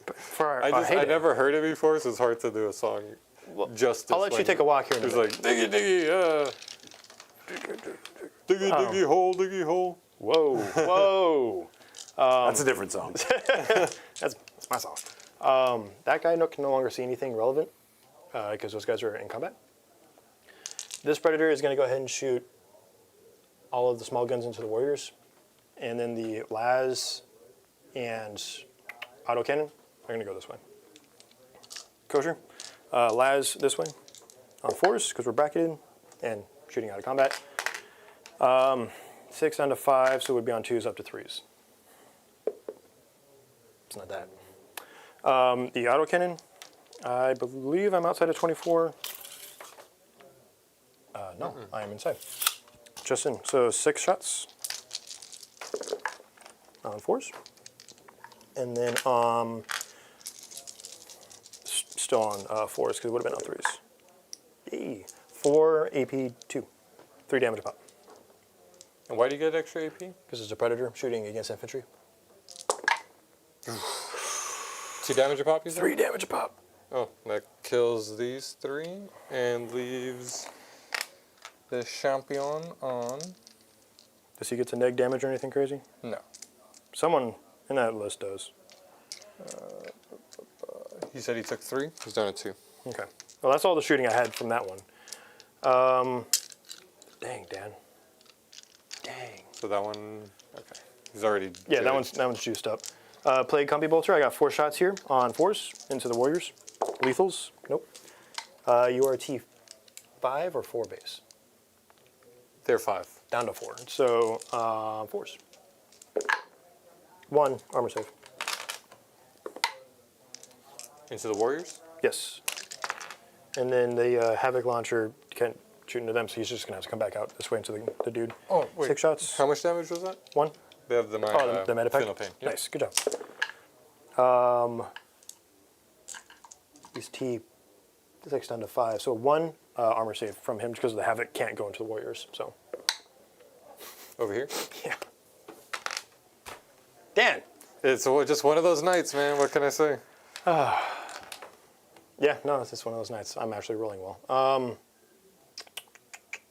But for our, I heyday. never heard it before, so it's hard to do a song justice. I'll let you take a walk here in a It's bit. like, diggy, diggy, diggy, diggy, hole. Whoa. that's a different song. That's my song. That guy can no longer see anything relevant because those guys are in combat. This predator is going to go ahead and shoot all of the small guns into the warriors, and then the las and autocannon are going to go this way. Kosher. Las this way on 4s because we're bracketed and shooting out of combat. 6 down to 5, so it would be on 2s up to 3s. It's not that. The autocannon, I believe I'm outside of 24. No, I am inside. Just in. So 6 shots on 4s. And then still on 4s because it would have been on 3s. Yay. 4 AP2. 3 damage a pop. And why do you get extra AP? Because it's a predator shooting against infantry. 2 damage a pop, you said? 3 damage a pop. Oh, that kills these 3 and leaves the champion on. Does he get to neg damage or anything crazy? No. Someone in that list does. He said he took 3. He's down at 2. Okay. Well, that's all the shooting I had from that one. Dang, Dan. Dang. So that one, okay. He's already. Yeah, that judged. one's juiced up. Played Combi Bolter. I got 4 shots here on 4s into the warriors. Lethals. Nope. You are T5 or 4 base. They're 5. Down to 4. So 4s. 1 armor save. Into the warriors? Yes. And then the Havoc launcher can't shoot into them, so he's just going to have to come back out this way into the dude. Oh, wait. 6 shots. How much damage was that? 1. They have the The meta pack? Final Pain. Yep. Nice, good job. He's T6 down to 5, so 1 armor save from him because the Havoc can't go into the warriors. So Over here? yeah. Dan, It's just one of those nights, man. What can I say? Yeah, no, it's just one of those nights. I'm actually rolling well.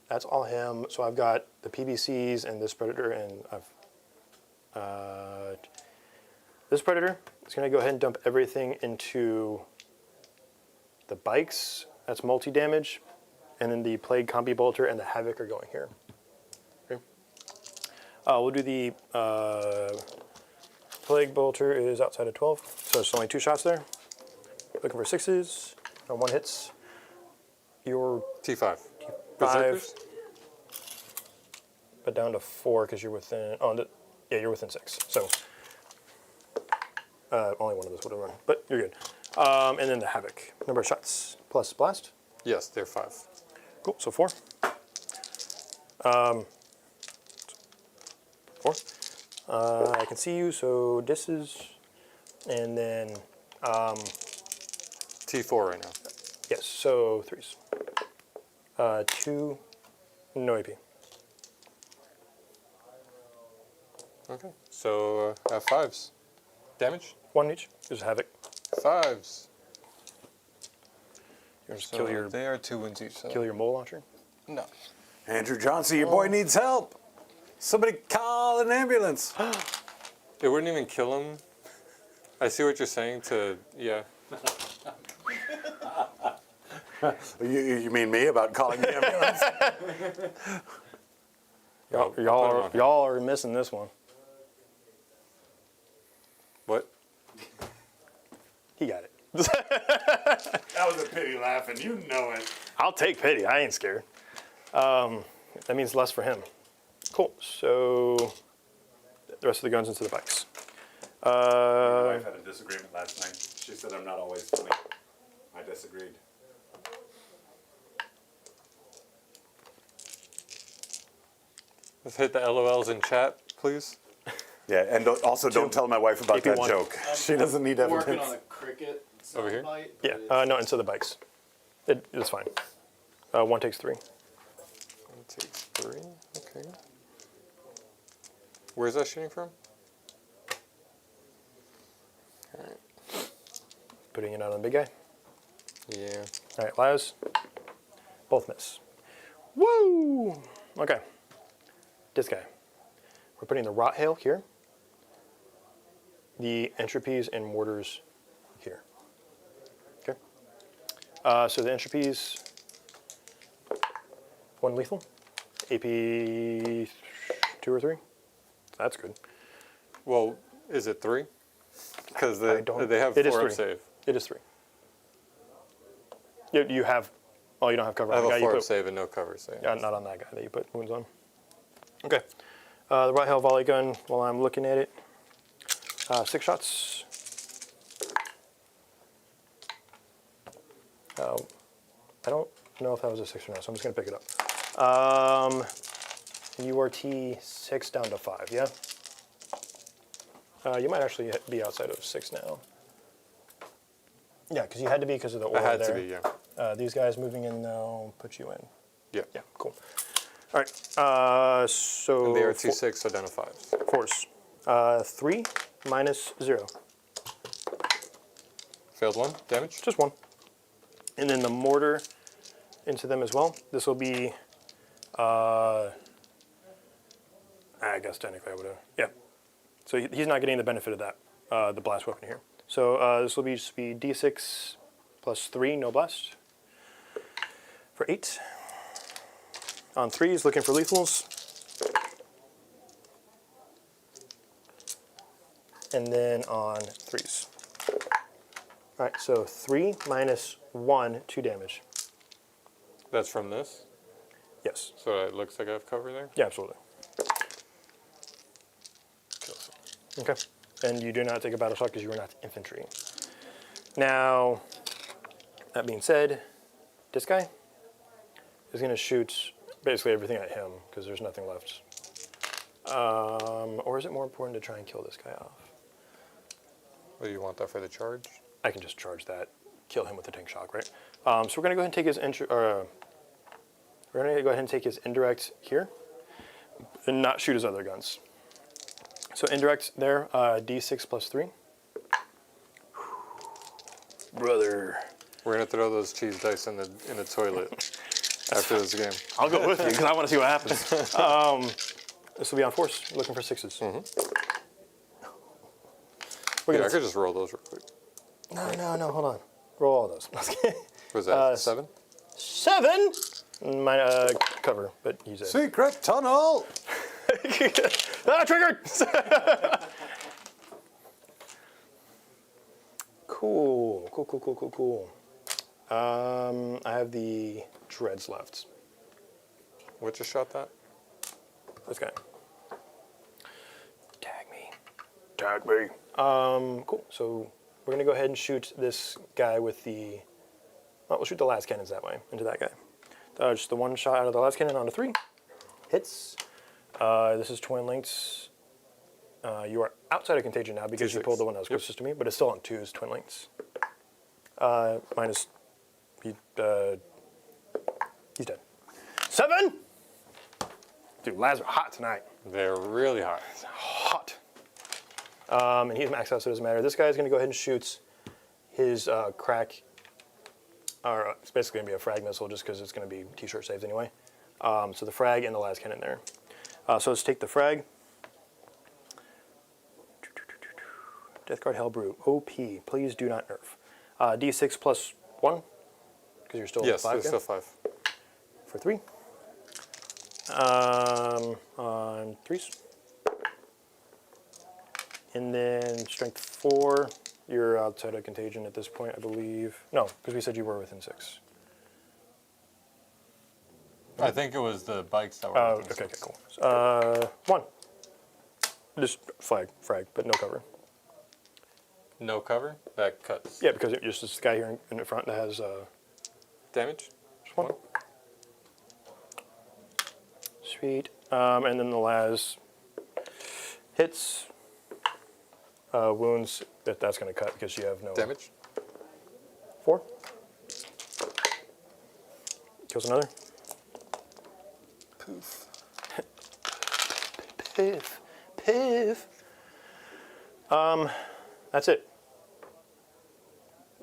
That's all him. So I've got the PBCs and this Predator, and this Predator is going to go ahead and dump everything into the bikes. That's multi-damage. And then the Plague Combi Bolter and the Havoc are going here. Okay. We'll do the Plague Bolter is outside of 12, so it's only 2 shots there. Looking for 6s. No, 1 hits. Your T5. 5, Berserkers? but down to 4 because you're within. Oh, yeah, you're within 6. So only one of those would have run, but you're good. And then the Havoc. Number of shots plus blast. Yes, they're 5. Cool. So 4. 4. I can see you. So this is, and then T4 right now. yes. So 3s. 2. No AP. Okay. So have 5s. Damage? 1 each. Just Havoc. 5s. You just So they are 2 wounds each. So. kill your mole launcher. No. Andrew Johnson, your boy needs help. Somebody call an ambulance. It wouldn't even kill him. I see what you're saying to, yeah. You mean me about calling the ambulance? Y'all are missing this one. What? He got it. That was a pity laughing. You know it. I'll take pity. I ain't scared. That means less for him. Cool. So the rest of the guns into the bikes. My wife had a disagreement last night. She said I'm not always funny. I disagreed. Let's hit the LOLs in chat, please. Yeah, and also don't tell my wife about that AP1. joke. She doesn't need Working evidence. on a cricket Over here? soundbite, Yeah. but No, into the bikes. It's fine. 1 takes 3. 1 takes 3. Okay. Where's that shooting from? Alright. Putting it out on the big guy. Yeah. All right, Laz. Both miss. Woo! Okay. This guy. We're putting the Rot Hail here. The Entropies and Mortars here. Okay. So the Entropies, 1 lethal. AP 2 or 3. That's good. Well, is it 3? Because I don't- they have it is 4 up 3. save. It is 3. You have. Oh, you don't have cover I on have the a guy 4 you up put. save and no cover save. Yeah, not on that guy that you put wounds on. Okay. The right hail volley gun, while I'm looking at it. 6 shots. I don't know if that was a 6 or not, so I'm just going to pick it up. URT 6 down to 5, yeah? You might actually be outside of 6 now. Yeah, because you had to be because of the aura I had there. to be, yeah. These guys moving in now put you in. Yeah. Yeah, cool. All right, so And they are T6, so down to 5s. force. 3 minus 0. Failed 1. Damage? Just 1. And then the mortar into them as well. This will be, I guess technically I would have, yeah. So he's not getting the benefit of that, the blast weapon here. So this will be just be D6 plus 3, no blast, for 8. On 3s, looking for lethals. And then on 3s. All right, so 3 minus 1, 2 damage. That's from this? Yes. So it looks like I have cover there? Yeah, absolutely. Okay. And you do not take a battle shot because you are not infantry. Now, that being said, this guy is going to shoot basically everything at him because there's nothing left. Or is it more important to try and kill this guy off? What do you want that for the charge? I can just charge that, kill him with the tank shock, right? So we're going to go ahead and take his we're going to go ahead and take his indirect here and not shoot his other guns. So indirect there, D6 plus 3. brother. We're gonna throw those cheese dice in the toilet after this game. I'll go with you because I want to see what happens. This will be on force. Looking for 6s. We're Yeah, I gonna, could just roll those real quick. no, hold on. Roll all those. Was that 7? 7. My cover, but use it. Secret tunnel. Triggered. Cool. I have the dreads left. What just shot that? This guy. Tag me. Cool. So we're gonna go ahead and shoot this guy with the. Oh, we'll shoot the last cannons that way into that guy. Just the one shot out of the last cannon onto 3. Hits. This is twin links. You are outside of contagion now because you 2-6. pulled the one that was closest to me, but it's still on 2s, twin links. Minus. He's dead. 7. Dude, lads are hot tonight. They're really hot. Hot. And he's maxed out, so it doesn't matter. This guy's going to go ahead and shoot his crack. Or it's basically going to be a frag missile just because it's going to be t-shirt saves anyway. So the frag and the last cannon there. So let's take the frag. Death Guard Hellbrew. OP. Please do not nerf. D6 plus 1. Because you're still Yes, 5. it's still 5. For 3. On 3s. And then strength 4. You're outside of contagion at this point, I believe. No, because we said you were within 6. I think it was the bikes that were. Okay, cool. 1. Just frag, but no cover. No cover. That cuts. Yeah, because it's just this guy here in the front that has Damage. just 1. Sweet. And then the las hits, wounds. That's going to cut because you have no Damage. 4. Kills another. Poof. Piff. That's it.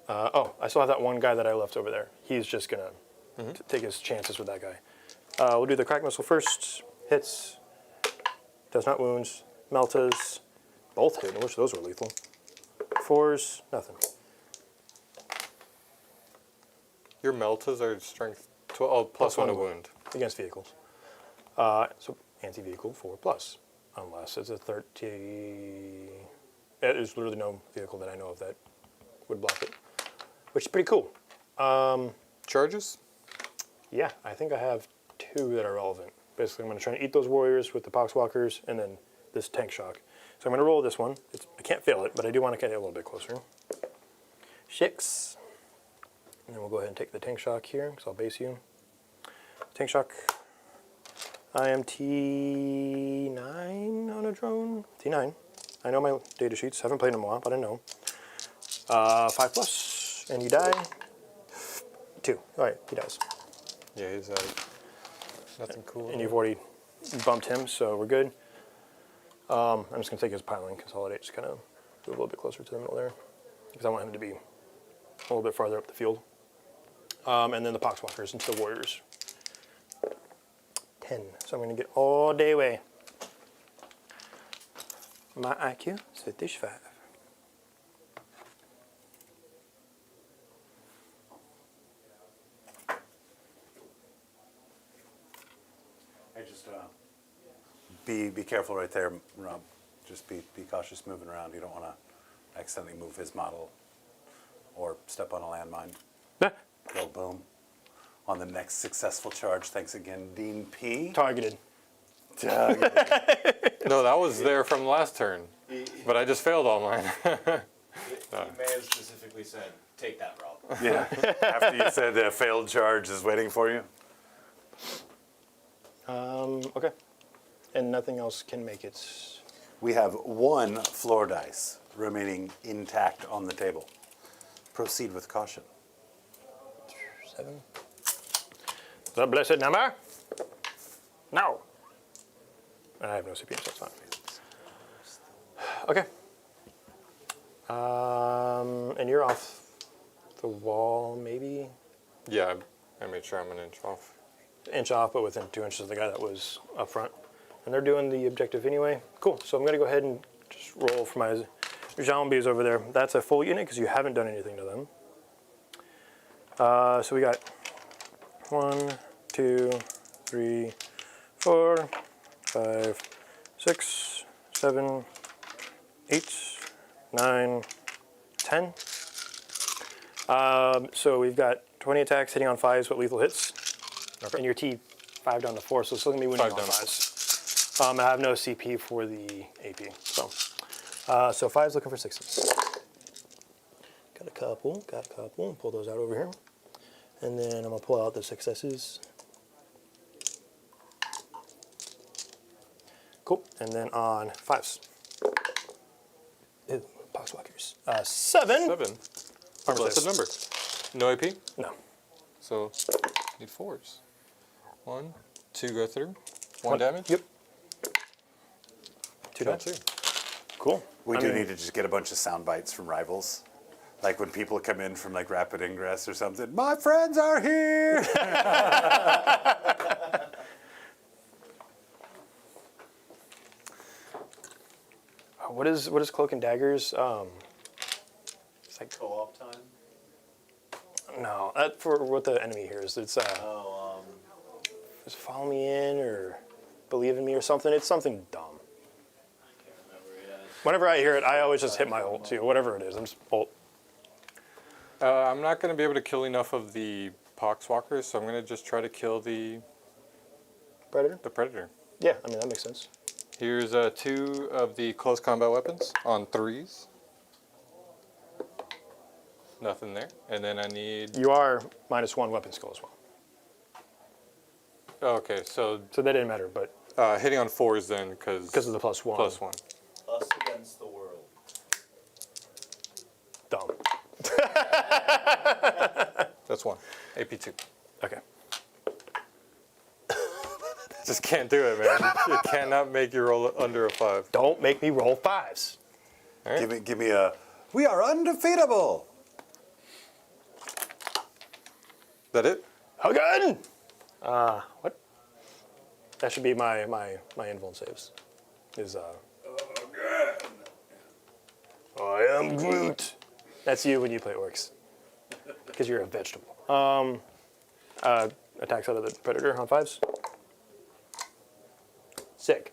I still have that one guy that I left over there. He's just gonna take his chances with that guy. We'll do the crack missile first. Hits. Does not wounds. Meltas. Both hit. I wish those were lethal. 4s. Nothing. Your meltas are strength 12. Oh, plus 1 a wound. Against vehicles. So anti-vehicle 4+. Unless it's a 30. There's literally no vehicle that I know of that would block it, which is pretty cool. Charges? Yeah, I think I have 2 that are relevant. Basically, I'm going to try and eat those warriors with the poxwalkers and then this tank shock. So I'm going to roll this one. I can't fail it, but I do want to get it a little bit closer. 6. And then we'll go ahead and take the tank shock here because I'll base you. Tank shock. I am T9 on a drone. T9. I know my data sheets. Haven't played in a while, but I know. 5+, and you die. 2. All right, he dies. Yeah, he's nothing cool. And you've already bumped him, so we're good. I'm just going to take his piling, consolidate, just kind of move a little bit closer to the middle there, because I want him to be a little bit farther up the field. And then the poxwalkers into the warriors. 10. So I'm going to get all day away. My IQ is 55. I just be careful right there, Rob. Just be cautious moving around. You don't want to accidentally move his model or step on a landmine. Go boom. On the next successful charge. Thanks again, Dean P. Targeted. No, that was there from last turn, but I just failed all mine. He may have specifically said, take that route. Yeah. After you said the failed charge is waiting for you. Okay. And nothing else can make it. We have 1 floor dice remaining intact on the table. Proceed with caution. 7. The blessed number? No. I have no CPM, so it's fine. Okay. And you're off the wall, maybe Yeah, I made sure I'm an inch off. inch off, but within 2 inches of the guy that was up front. And they're doing the objective anyway. Cool. So I'm going to go ahead and just roll for my zombies over there. That's a full unit because you haven't done anything to them. So we got 1, 2, 3, 4, 5, 6, 7, 8, 9, 10. So we've got 20 attacks hitting on 5s, but lethal hits. Okay. And your T 5 down to 4, so it's still going to be winning 5 on down to 5s. I have no CP for the AP. So 5's looking for 6s. Got a couple. Pull those out over here. And then I'm going to pull out the successes. Cool. And then on 5s. Ew, boxwalkers. 7. 7. Armor Blessed saves. number. No AP? No. So, need 4s. 1, 2 go through. 1 damage? Yep. 2 Kill damage. 2. Cool. We I do mean, need to just get a bunch of sound bites from rivals. Like when people come in from like Rapid Ingress or something. My friends are here! What is Cloak and Daggers? It's like Co-op time. no, that for what the enemy hears. It's just follow me in or believe in me or something. It's something dumb. Can't remember yet. Whenever I hear it, I always just hit my ult too. Whatever it is, I'm just ult. I'm not going to be able to kill enough of the poxwalkers, so I'm going to just try to kill the predator. Yeah, I mean that makes sense. Here's 2 of the close combat weapons on 3s. Nothing there. And then I need... You are -1 weapon skill as well, Okay, so so that didn't matter. But hitting on 4s then, because of the +1. +1. Us against the world. Dumb. That's 1. AP 2. Okay. Just can't do it, man. You cannot make you roll under a 5. Don't make me roll 5s. All right. Give me a. We are undefeatable. That it? Again. What? That should be my invuln saves. Is I am Groot. That's you when you play orcs, because you're a vegetable. Attacks out of the predator on 5s. Sick.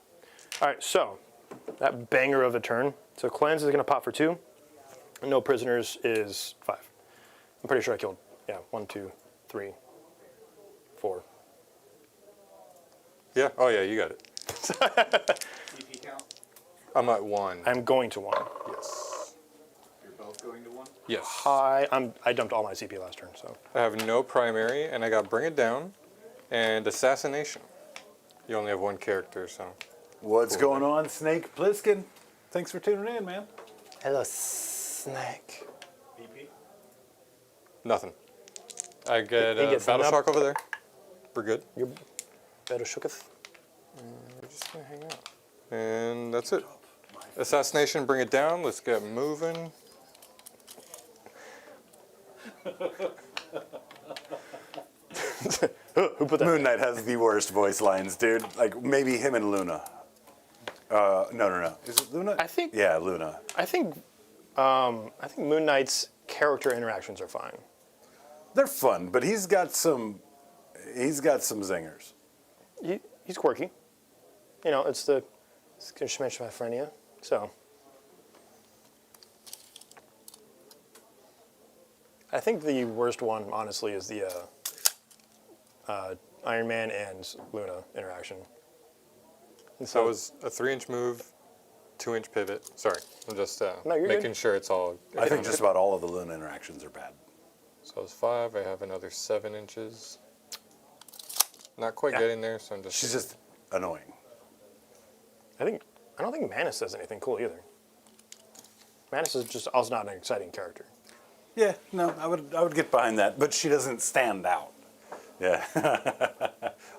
All right, so that banger of a turn. So cleanse is going to pop for 2. No prisoners is 5. I'm pretty sure I killed. Yeah, 1, 2, 3, 4. Yeah. Oh, yeah, you got it. CP count. I'm at 1. I'm going to 1. Yes. You're both going to 1. Yes. I dumped all my CP last turn, so. I have no primary, and I got Bring It Down and Assassination. You only have 1 character, so. What's going on, Snake Plissken? Thanks for tuning in, man. Hello, Snake. BP. Nothing. I get He gets Battle up. Shock over there. We're good. You're better shooketh. We're just going to hang out. And that's it. Assassination, Bring It Down. Let's get moving. Who put that? Moon Knight has the worst voice lines, dude. Like maybe him and Luna. No. Is it Luna? I think- Yeah, Luna. I think Moon Knight's character interactions are fine. They're fun, but he's got some zingers. He's quirky. You know, it's schizophrenia. So I think the worst one, honestly, is the Iron Man and Luna interaction. And So that was a 3-inch move, 2-inch pivot. Sorry, I'm just No, you're making good. sure it's all. I think just about all of the Luna interactions are bad. So it's 5. I have another 7 inches. Not quite Yeah. getting there, so I'm just. She's just annoying. I don't think Manus does anything cool either. Manus is just also not an exciting character. Yeah, no, I would get behind that, but she doesn't stand out. Yeah.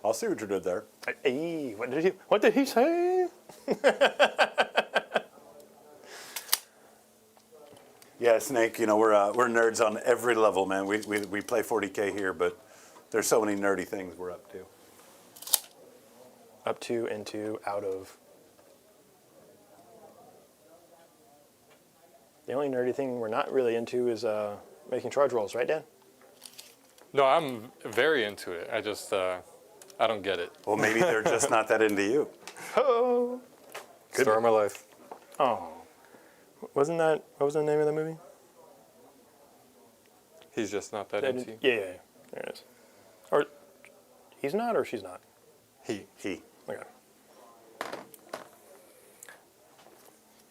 I'll see what you did there. Hey, what did he say? Yeah, Snake. You know, we're nerds on every level, man. We play 40k here, but there's so many nerdy things we're up to. Up to, into, out of. The only nerdy thing we're not really into is making charge rolls, right, Dan? No, I'm very into it. I just, I don't get it. Well, maybe they're just not that into you. Oh. Story of my life. Oh. What was the name of the movie? He's just not that into you. Yeah. There it is. Or he's not, or she's not. He. Okay.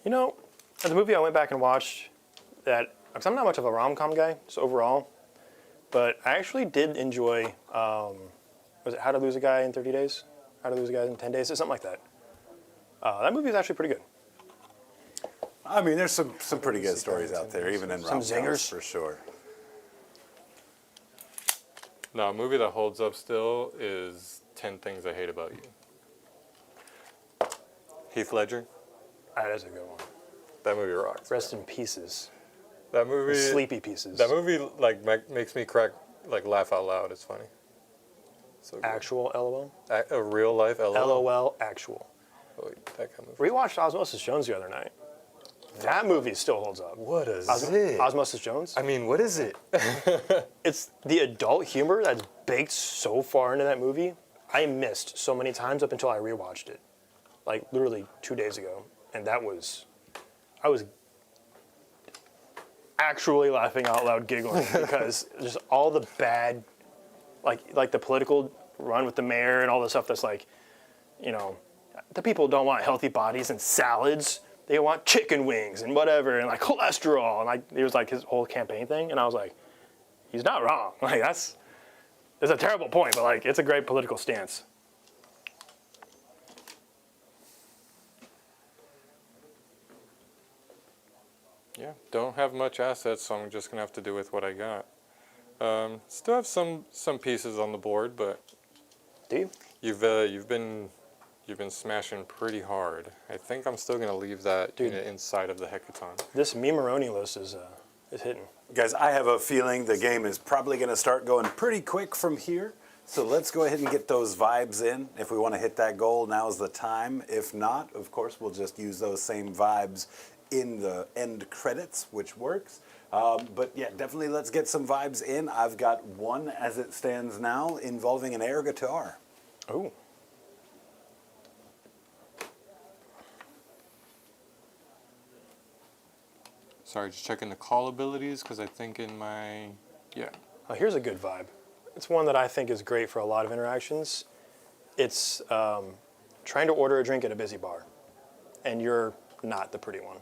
You know, the movie I went back and watched, because I'm not much of a rom-com guy, so overall, but I actually did enjoy, was it How to Lose a Guy in 30 Days? How to Lose a Guy in 10 Days? Something like that. That movie is actually pretty good. I mean, there's some pretty good stories out there, even in Some rom-coms, zingers. for sure. No, a movie that holds up still is 10 Things I Hate About You. Heath Ledger. That is a good one. That movie rocks. Rest in pieces. That movie. Sleepy pieces. That movie makes me laugh out loud. It's funny. So good. Actual LOL? A real life LOL. LOL actual. Oh, wait, that kind of movie. Rewatched Osmosis Jones the other night. That movie still holds up. What is it? Osmosis Jones? I mean, what is it? It's the adult humor that's baked so far into that movie. I missed so many times up until I rewatched it. Like literally 2 days ago. And I was actually laughing out loud giggling because just all the bad, like the political run with the mayor and all the stuff that's like, you know, the people don't want healthy bodies and salads. They want chicken wings and whatever and like cholesterol and like it was like his whole campaign thing. And I was like, he's not wrong. Like it's a terrible point, but like it's a great political stance. Yeah, don't have much assets, so I'm just gonna have to do with what I got. Still have some pieces on the board, but Do you? you've been smashing pretty hard. I think I'm still gonna leave that Dude. unit inside of the Hecaton. This Memaroni list is hitting. Guys, I have a feeling the game is probably going to start going pretty quick from here. So let's go ahead and get those vibes in. If we want to hit that goal, now's the time. If not, of course, we'll just use those same vibes in the end credits, which works. But yeah, definitely let's get some vibes in. I've got one as it stands now involving an air guitar. Oh. Sorry, just checking the call abilities because I think in my Here's a good vibe. It's one that I think is great for a lot of interactions. It's trying to order a drink at a busy bar, and you're not the pretty one.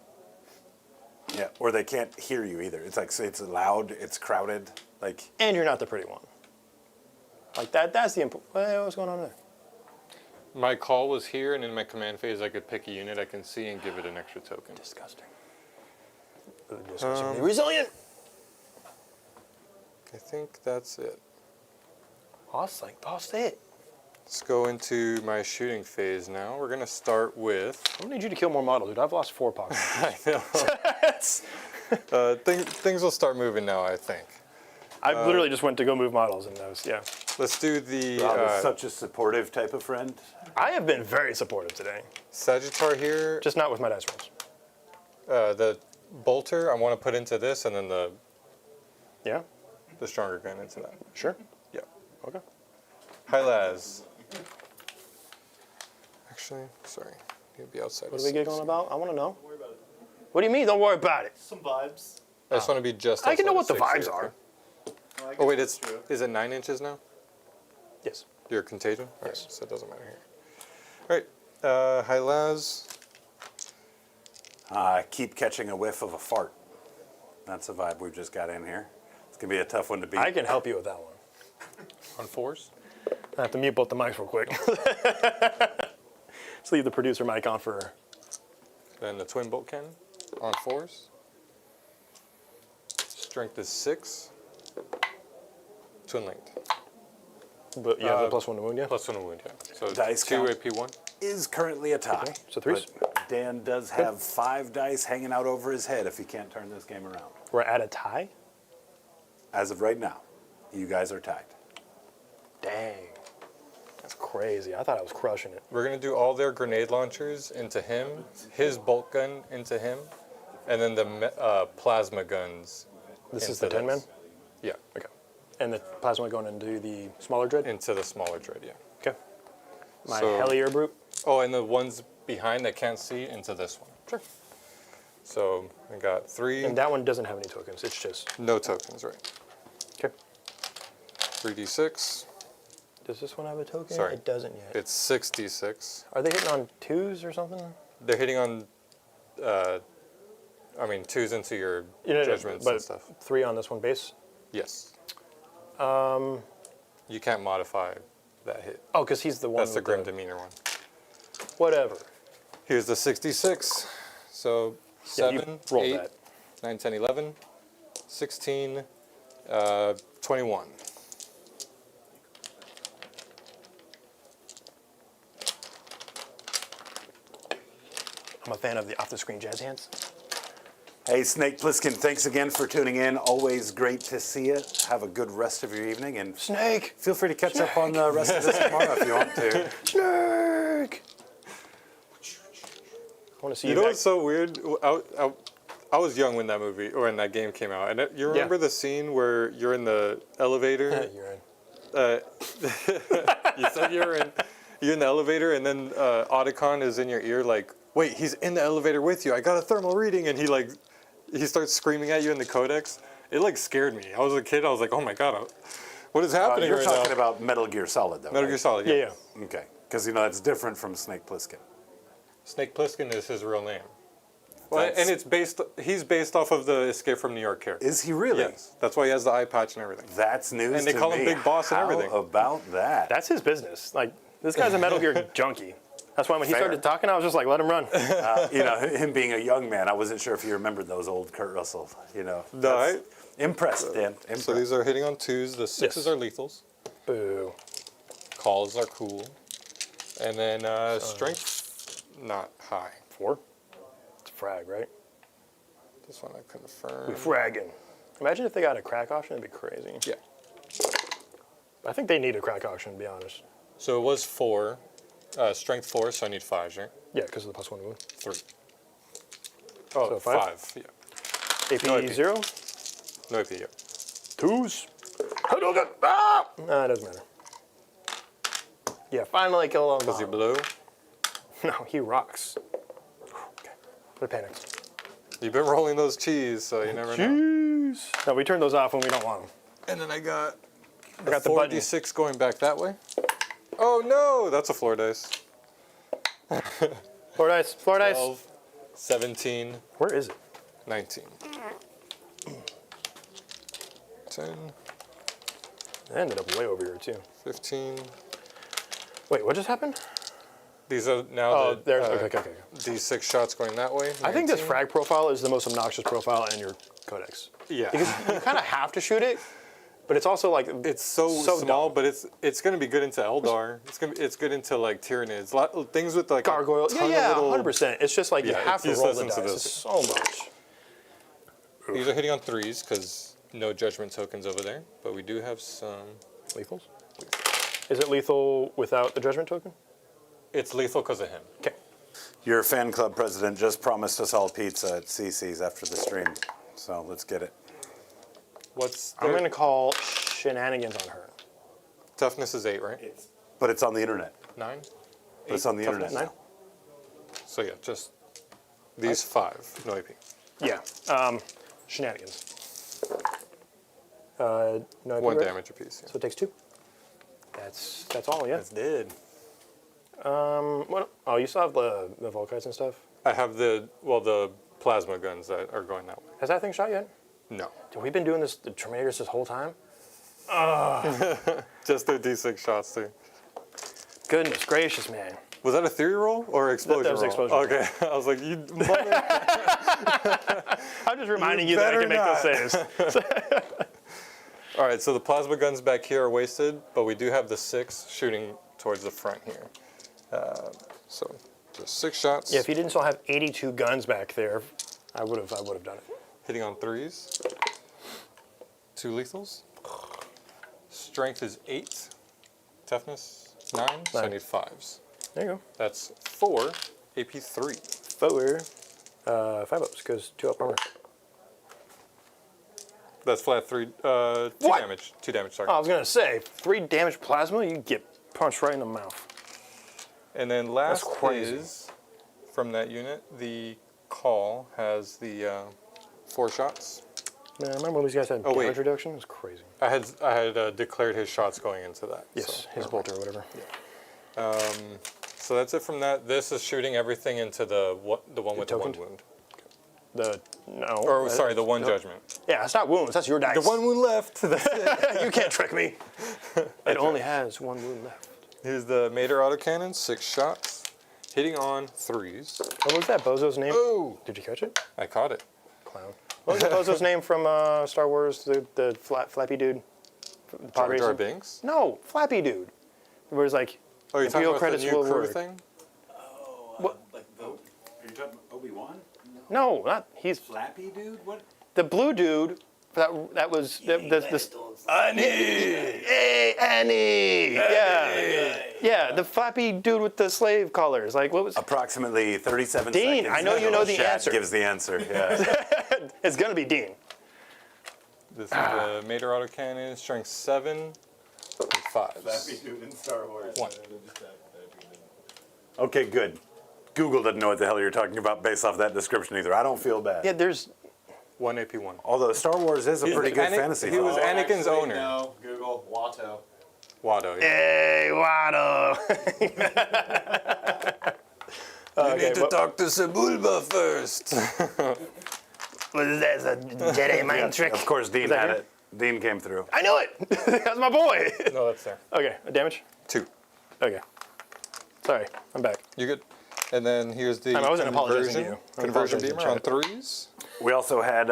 Yeah, or they can't hear you either. It's like it's loud, it's crowded, like. And you're not the pretty one. Like that's the what's going on there? my call was here, and in my command phase, I could pick a unit I can see and give it an extra token. Disgusting. Disgustingly resilient. I think that's it. That's it. Let's go into my shooting phase now. We're gonna start with. I'm gonna need you to kill more models, dude. I've lost 4 pockets. I know. Things will start moving now, I think. I literally just went to go move models, and that was Let's do the Rob is such a supportive type of friend. I have been very supportive today, Sagittar here. just not with my dice rolls. The bolter I want to put into this, and then the Yeah. stronger gun into that. Sure. Yeah. Okay. Hi, Laz. Actually, sorry. You'll be outside. What of are we 6. giggling about? I want to know. Don't worry about it. What do you mean? Don't worry about it. Some vibes. I just want to be just. I can know what outside the of 6 vibes here, are. okay? No, I guess Oh wait, that's true. is it 9 inches now? Yes. Your contagion? All right, Yes. so it doesn't matter here. All right. Hi, Laz. I keep catching a whiff of a fart. That's a vibe we've just got in here. It's gonna be a tough one to beat. I can help you with that one. On 4s. I have to mute both the mics real quick. Just leave the producer mic on for. Then the twin bolt cannon on 4s. Strength is 6. Twin linked. But you have the +1 to wound, yeah? +1 to wound, yeah. So Dice 2 count. AP1. Is currently a tie. Okay, so 3s. but Dan does have 5 dice hanging out over his head if he can't turn this game around. We're at a tie? As of right now, you guys are tied. Dang. That's crazy. I thought I was crushing it. We're going to do all their grenade launchers into him, his bolt gun into him, and then the plasma guns. This is the 10 man? Yeah, Okay. And the plasma going into the smaller dread? into the smaller dread, yeah. Okay. My So- Hellier brute? Oh, and the ones behind that can't see into this one. Sure. So I got 3, And that one doesn't have any tokens. It's just. no tokens, right? Okay. 3d6. Does this one have a token? Sorry. It doesn't yet. It's 6d6. Are they hitting on 2s or something? They're hitting on, 2s into your judgments but and stuff. 3 on this one base? Yes. You can't modify that hit. Oh, because he's the one. That's the with Grim Demeanor one. Whatever. Here's the 66. So Yeah, you 7, roll 8, that. 9, 10, 11, 16, 21. I'm a fan of the off-the-screen jazz hands. Hey, Snake Plissken, thanks again for tuning in. Always great to see you. Have a good rest of your evening, and Snake! feel free to catch up on the rest of this tomorrow if you want to. Snake! I want to see you, You know back. what's so weird? I was young when that movie or when that game came out, and you remember the scene where you're in the elevator? You're in. You said you're in the elevator, and then Otacon is in your ear like, wait, he's in the elevator with you. I got a thermal reading, and he starts screaming at you in the codex. It like scared me. I was a kid. I was like, oh my god, what is happening You're right talking now? about Metal Gear Solid, though. Metal right? Gear Solid. Yeah, yeah. Okay, because that's different from Snake Plissken. Snake Plissken is his real name. Well, That's- and he's based off of the Escape from New York character. Is he really? Yes, that's why he has the eye patch and everything. That's news And they to call him me. Big Boss and How everything. about that? That's his business. Like, this guy's a Metal Gear junkie. That's why when he Fair. started talking, I was just like, let him run. Him being a young man, I wasn't sure if you remembered those old Kurt Russell. No, That's- Impressed, Dan. Impressed. So these are hitting on 2s. The 6s Yes. are lethals. Boo. Calls are cool. And then strength, not high. 4? It's frag, right? This one I confirm. We fragging. Imagine if they got a crack option, it'd be crazy. Yeah. I think they need a crack option, to be honest. So it was 4, strength 4, so I need 5s, right? Yeah, because of the +1 wound. 3. Oh, So 5? 5, yeah. AP, No AP. 0? No AP, yeah. 2s. Ah! Nah, it doesn't matter. Yeah, finally kill him. Was he blue? No, he rocks. Okay. Put a panic. You've been rolling those cheese, so you never know. Jeez. No, we turn those off when we don't want them. And then I got I got the button. 4d6 going back that way. Oh no, that's a floor dice. Floor dice. Floor dice. 12, 17, Where is it? 19. 10, It ended up way over here, too. 15. Wait, what just happened? These are now Oh, the there's. Okay. D6 shots going that way. I think this 19. frag profile is the most obnoxious profile in your codex. Yeah. Because you kind of have to shoot it, but it's also like It's so small, but it's gonna be good into Eldar. It's good into like Tyranids. Things with like gargoyle. a ton Yeah, of little, 100%. It's just like you Yeah, have to it's roll the useless into dice. this. It's so much. These are hitting on 3s because no judgment tokens over there, but we do have some. Lethals? Is it lethal without the judgment token? It's lethal because of him. Okay. Your fan club president just promised us all pizza at CC's after the stream, so let's get it. What's I'm their going to call shenanigans on her. toughness is 8, right? But it's on the internet. 9. But it's on the internet Nine? now. So yeah, just these 5, no AP. Yeah. Shenanigans. No IP, 1 right? damage apiece. Yeah. So it takes 2. That's all, yeah. That's dead. What? Oh, you still have the Volkites and stuff? I have the plasma guns that are going that way. Has that thing shot yet? No, Dude, we've been doing the Terminators this whole time? just the D6 shots too. Goodness gracious, man. Was that a theory roll or explosion that was roll? explosion roll. Okay, I was like, you mother. I'm just reminding you, You that I can make better those saves. All right, so the plasma guns back here are wasted, but we do have the 6 shooting towards the front here. So So 6 shots. Yeah, if you didn't still have 82 guns back there, I would have done it. Hitting on 3s. 2 lethals. Strength is 8. Toughness 9. So I need 5s. There you go. That's 4 AP 3. Forward. 5 ups, because 2 up armor. That's flat 3. 2 What? damage. 2 damage, sorry. Oh, I was gonna say 3 damage plasma, you get punched right in the mouth. And then last crazy. is, from that unit, the call has the 4 shots. Man, I remember when these guys had Oh, wait. damage reduction? It was crazy. I had declared his shots going into that. Yes, so, his bolt or whatever. So that's it from that. This is shooting everything into the one with the 1 tokened? wound. No. Or sorry, the 1 no. judgment. Yeah, it's not wounds. That's your dice. The 1 wound left. That's it. You can't trick me. It only has 1 wound left. Here's the Mater autocannon, 6 shots, hitting on 3s. What was that bozo's name? Oh, Did you catch it? I caught it. Clown. What was that bozo's name from Star Wars? The flappy dude. The pod Jar Jar racer? Binks. No, flappy dude. Where it was like. Oh, you're talking Imperial about credits the new will crew work. thing? What? Like the, are you talking about Obi-Wan? No, not he's Flappy dude? What? the blue dude. That was the Annie. Hey Annie. Yeah, the flappy dude with the slave collars. Like what was? Approximately 37 Dean, seconds. I know you know the Shad answer. gives the answer, yeah. It's gonna be Dean. This is the Mater autocannon, strength 7, and 5s. dude in Star Wars. 1. Okay, good. Google doesn't know what the hell you're talking about based off that description either. I don't feel bad. Yeah, there's 1 AP 1. Although Star Wars is a pretty good fantasy He was film. Anakin's owner. No, Google, Watto. Watto. Yeah. hey Watto. talk to Sebulba first. What is that? Is a Jedi mind trick? Of course, Dean that had him? it. Dean came through. I knew it. That's my boy. No, that's there. Okay, damage. 2. Okay. Sorry, I'm back. You good? And then here's the I wasn't apologizing to you. I'm conversion apologizing beamer on to 3s. We also had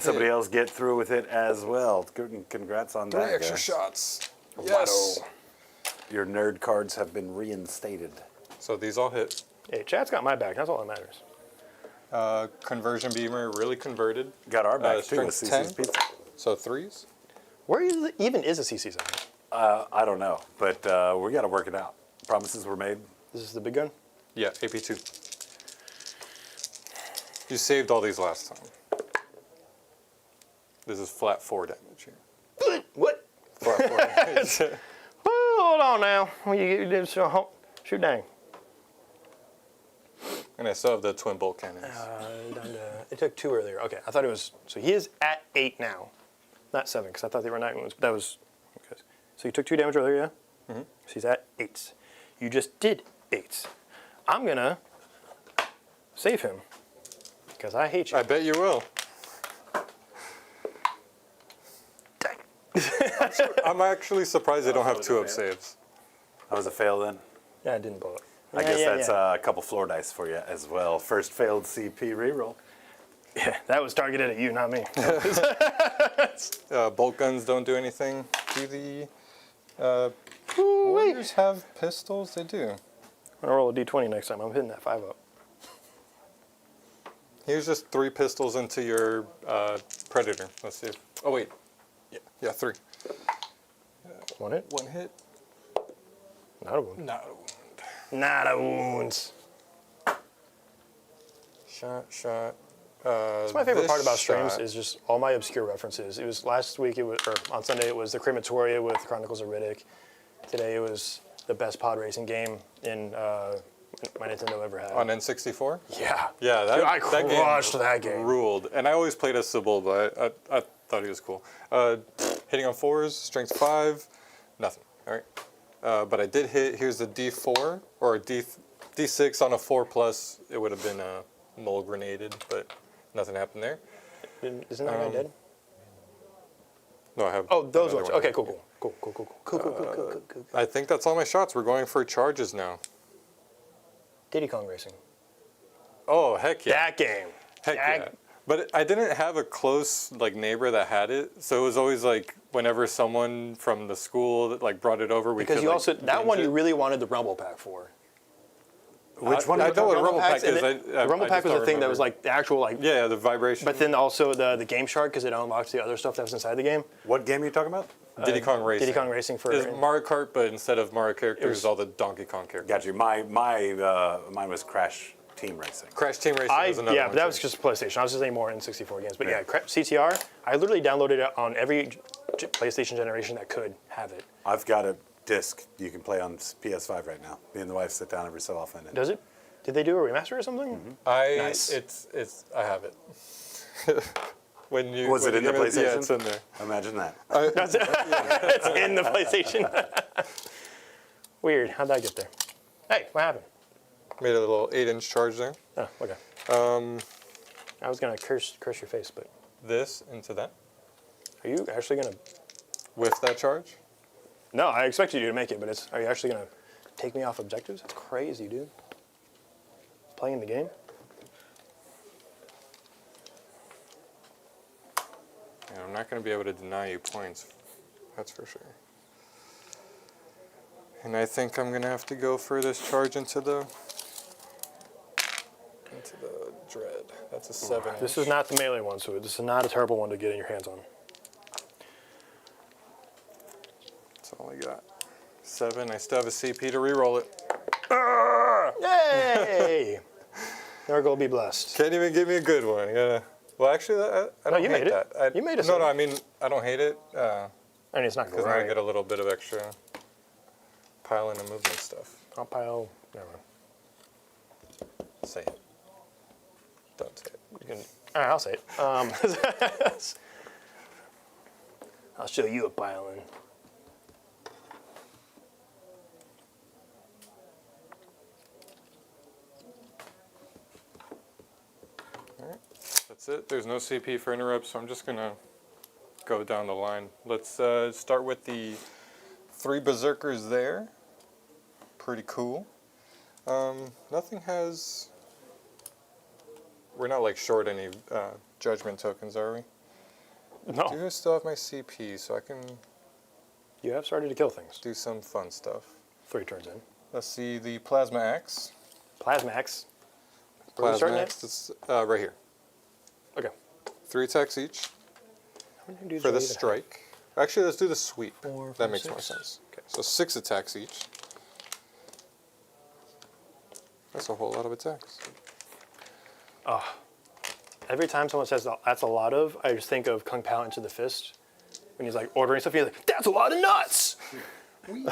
somebody hit. else get through with it as well. Good, congrats on 3 that. extra guys. shots. Yes. Your nerd cards have been reinstated. So these all hit. Hey, Chad's got my back. That's all that matters. Conversion beamer really converted. Got our back too with strength CC's 10. Pizza. So 3s. Where even is a CC zone? I don't know, but we got to work it out. Promises were made. This is the big gun. Yeah, AP2. You saved all these last time. This is flat 4 damage here. What? Flat 4 damage. Hold on now. You did shoot dang. And I still have the twin bolt cannons. It took 2 earlier. Okay, I thought it was. So he is at 8 now, not 7, because I thought they were 9 wounds. That was. Okay. So you took 2 damage earlier, yeah? Mm-hmm. So he's at 8. You just did 8. I'm gonna save him because I hate you. I bet you will. I'm actually surprised they don't have 2-up saves. That was a fail then. Yeah, I didn't blow it. I guess that's yeah. a couple floor dice for you as well. First failed CP reroll. Yeah, that was targeted at you, not me. Bolt guns don't do anything. Do the warriors have pistols? They do. I'm gonna roll a d20 next time. I'm hitting that 5-up. Here's just 3 pistols into your predator. Let's see. Oh wait. Yeah, 3. 1 hit. 1 hit. Not a wound. Not a wound. Not a wound. Shot. That's my favorite part about streams is just all my obscure references. It was last week, or on Sunday, it was the Crematoria with Chronicles of Riddick. Today it was the best pod racing game in my Nintendo ever had. On N64? Yeah. Yeah, Dude, I crushed that game. Ruled. And I always played as Sybil, but I thought he was cool. Hitting on 4s, strength 5, nothing. All right. But I did hit, here's the D4, or a D6 on a 4+. It would have been mole grenaded, but nothing happened there. Isn't that guy dead? No, I have. Oh, those another ones. one. Okay, cool. I think that's all my shots. We're going for charges now. Diddy Kong Racing. Oh, heck yeah. That game. Heck yeah. But I didn't have a close neighbor that had it, so it was always like whenever someone from the school that brought it over, we Because could you also, that binge one it. you really wanted the Rumble Pack for. Which one? I know what Rumble Rumble Pack Packs, is. and I Rumble Pack just was don't the thing that remember. was like the actual like. Yeah, the vibration. But then also the Game Shark because it unlocks the other stuff that was inside the game. What game are you talking about? Diddy Kong Racing. Diddy Kong Racing for. It's Mario Kart, but instead of Mario characters, was- all the Donkey Kong characters. Got you. Mine was Crash Team Racing. Crash Team Racing was another one. But that too. was just PlayStation. I was just saying more N64 games. But yeah, CTR. I literally downloaded it on every PlayStation generation that could have it. I've got a disc you can play on PS5 right now. Me and the wife sit down every so often. And Does it? Did they do a remaster or something? Nice. It's I have it. when you Was when it in you the give PlayStation? Yeah, it's in there. Imagine that. It's in the PlayStation. Weird. How'd that get there? Hey, what happened? Made a little 8-inch charge there. Oh, okay. I was gonna curse your face, but This into that are you actually gonna? with that charge. No, I expected you to make it, but are you actually gonna take me off objectives? That's crazy, dude. Playing the game. Yeah, I'm not going to be able to deny you points. That's for sure. And I think I'm going to have to go for this charge into the dread. That's a 7. This is not the melee one, so this is not a terrible one to get in your hands on. That's all I got. 7. I still have a CP to reroll it. Yay! Nurgle be blessed. Can't even give me a good one. You gotta, well, actually, I don't you hate made it. that. You made a No, 7. I mean, I don't hate it I mean, it's not because now I great. get a little bit of extra piling and movement stuff. Compile. Never mind. Say it. Don't say it. You can, all right, I'll say it. I'll show you a pile-in. That's it. There's no CP for interrupts, so I'm just going to go down the line. Let's start with the 3 berserkers there. Pretty cool. Nothing has... We're not like short any judgment tokens, are we? No, Do I still have my CP, so I can you have started to kill things. do some fun stuff. 3 turns in. Let's see the Plasma Axe. Plasmax. Where are we starting Plasma at? Axe, it's right here. Okay. 3 attacks each How many dudes for do I the even strike. Actually, let's do the sweep. 4, That 5, makes more 6. sense. Okay, so 6 attacks each. That's a whole lot of attacks. have? Every time someone says that's a lot of, I just think of Kung Pao into the Fist. When he's like ordering stuff, he's like, that's a lot of nuts! Wee,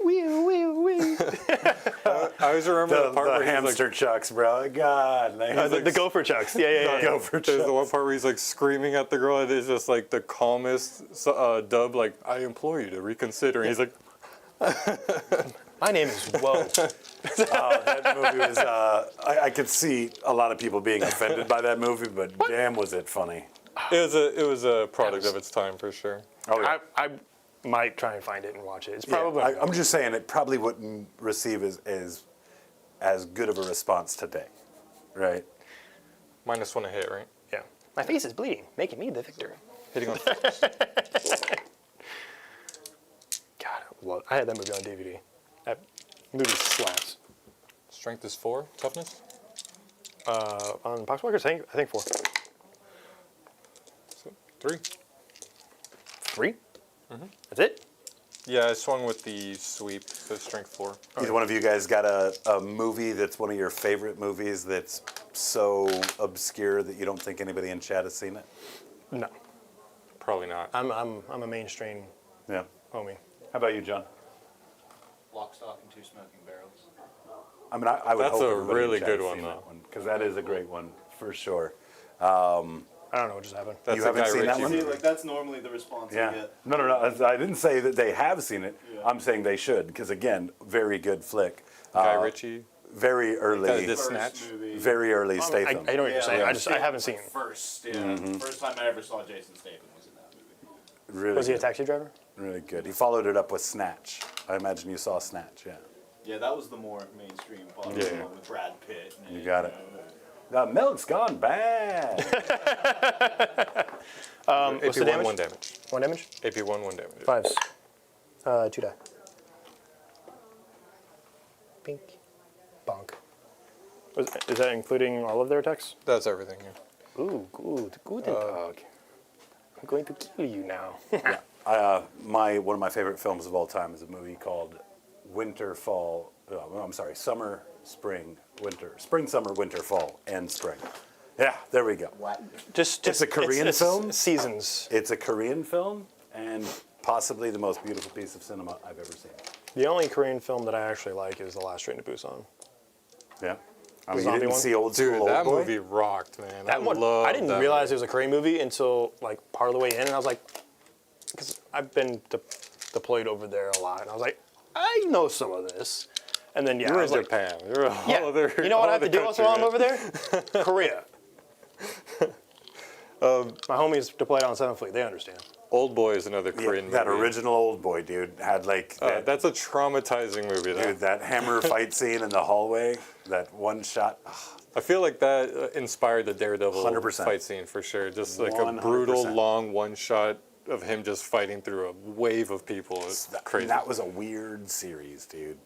wee. I always remember the part The where he's hamster chucks, bro. God. The gopher chucks. Yeah. Gopher There's the chucks. one part where he's like screaming at the girl, and it's just like the calmest dub, like, I implore you to reconsider. And he's like, My name is Whoa. That movie was, I could see a lot of people being offended by that movie, but damn was it funny. it was a product of its time for sure. Oh, yeah. I might try and find it and watch it. It's Yeah, probably. I'm just saying it probably wouldn't receive as good of a response today, right? -1 a hit, right? Yeah. My face is bleeding, making me the victor. Hitting on God, I had that movie on DVD. That movie slaps. Strength is 4. Toughness? On Poxwalkers, I think 4. So 3. 3? That's it? Yeah, I swung with the sweep, so strength 4. Either one of you guys got a movie that's one of your favorite movies that's so obscure that you don't think anybody in chat has seen it? No. Probably not. I'm a mainstream Yeah. homie. How about you, John? Lock, stock, and 2 smoking barrels. I mean, I would That's hope a everybody in really chat good has one, seen though. that one, because that is a great one for sure. I don't know what just happened. That's You a haven't Guy seen that Ritchie one? See, movie. like that's normally the response I Yeah. get. No. I didn't say that they have seen it. Yeah. I'm saying they should, because again, very good flick. Guy Ritchie. Very Kinda early, dis- First Snatch? movie. very early I Statham. know what you're saying. like, I haven't seen it. First, yeah. First time I ever saw Jason Statham was in that movie. Really Was he a good. taxi driver? Really good. He followed it up with Snatch. I imagine you saw Snatch, yeah. Yeah, that was the more mainstream part Yeah. with Brad Pitt. And, You got it. The milk's gone bad. What's the AP1, damage? 1 damage. 1 damage? AP1, 1 damage. 5s. 2 die. Pink. Bonk. Is that including all of their attacks? That's everything here. Ooh, guten Tag. I'm going to kill you now. One of my favorite films of all time is a movie called Summer, Spring, Winter, Spring, Summer, Winter, Fall, and Spring. Yeah, there we go. It's a Korean film? Seasons. It's a Korean film and possibly the most beautiful piece of cinema I've ever seen. The only Korean film that I actually like is The Last Train to Busan. Yeah. I The mean, you zombie didn't one? see Old School Dude, Old that Boy? movie rocked, man. That one, I didn't realize it was a Korean movie until like part of the way in, and I was like, because I've been deployed over there a lot, and I was like, I know some of this. And then You're I in was like, Japan. You're a whole yeah, other. you know what I whole have to do other also while I'm country, over there? Korea. My homies deployed on 7th Fleet. They understand. Old Boy is another Korean movie. That original Old Boy, dude, had like That's a traumatizing movie, though. dude, that hammer fight scene in the hallway, that one shot. I feel like that inspired the Daredevil 100%. fight scene for sure. Just like a 100%. brutal, long one shot of him just fighting through a wave of people. It's crazy. That was a weird series, dude.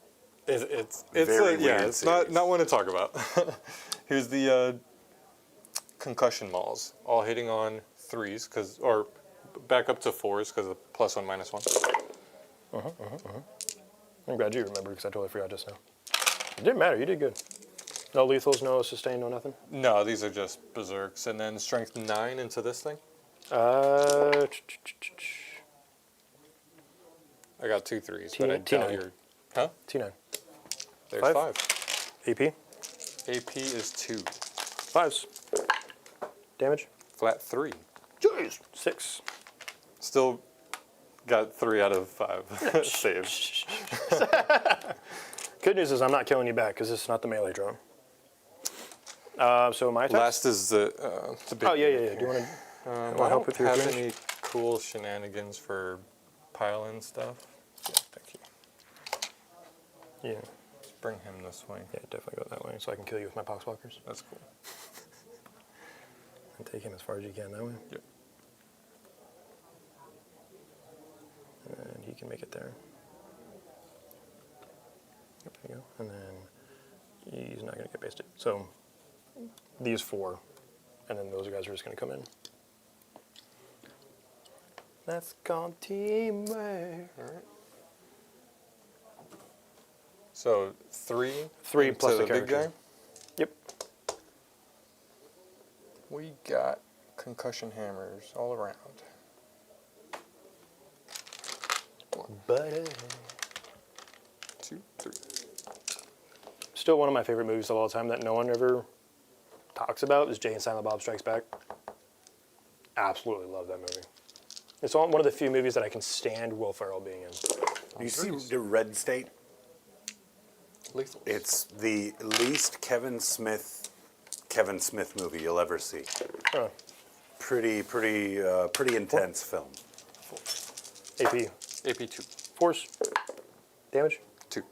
It's Very yeah, weird it's not series. one to talk about. Here's the concussion mauls, all hitting on 3s or back up to 4s because of +1 -1. I'm glad you remember because I totally forgot just now. It didn't matter. You did good. No lethals, no sustain, no nothing. No, these are just berserks, and then strength 9 into this thing. Uh, I got 2 3s, but I T9. doubt you're. Huh? T9. There's 5. 5. AP. AP is 2. 5s. Damage. Flat 3. Jeez. 6. Still got 3 out of 5 saved. Good news is I'm not killing you back because this is not the melee drone. So my attacks? Last is the big. Oh, yeah. Do you want to I help don't with your have finish? any cool shenanigans for pile-in stuff. Yeah, thank you. Yeah. Let's bring him this way. Yeah, definitely go that way so I can kill you with my poxwalkers. That's cool. And take him as far as you can that way. Yep. And he can make it there. Yep, there you go. And then he's not going to get basted. So these 4, and then those guys are just going to come in. That's called teamwork. All right. So 3. 3 into plus the big character. guy. Yep. We got concussion hammers all around. Butter. 2, 3. Still one of my favorite movies of all time that no one ever talks about is Jay and Silent Bob Strikes Back. Absolutely love that movie. It's one of the few movies that I can stand Will Ferrell being in. Do you see the Red State? Lethal. It's the least Kevin Smith movie you'll ever see. Oh, Pretty intense film. AP. AP 2. Force. Damage. 2.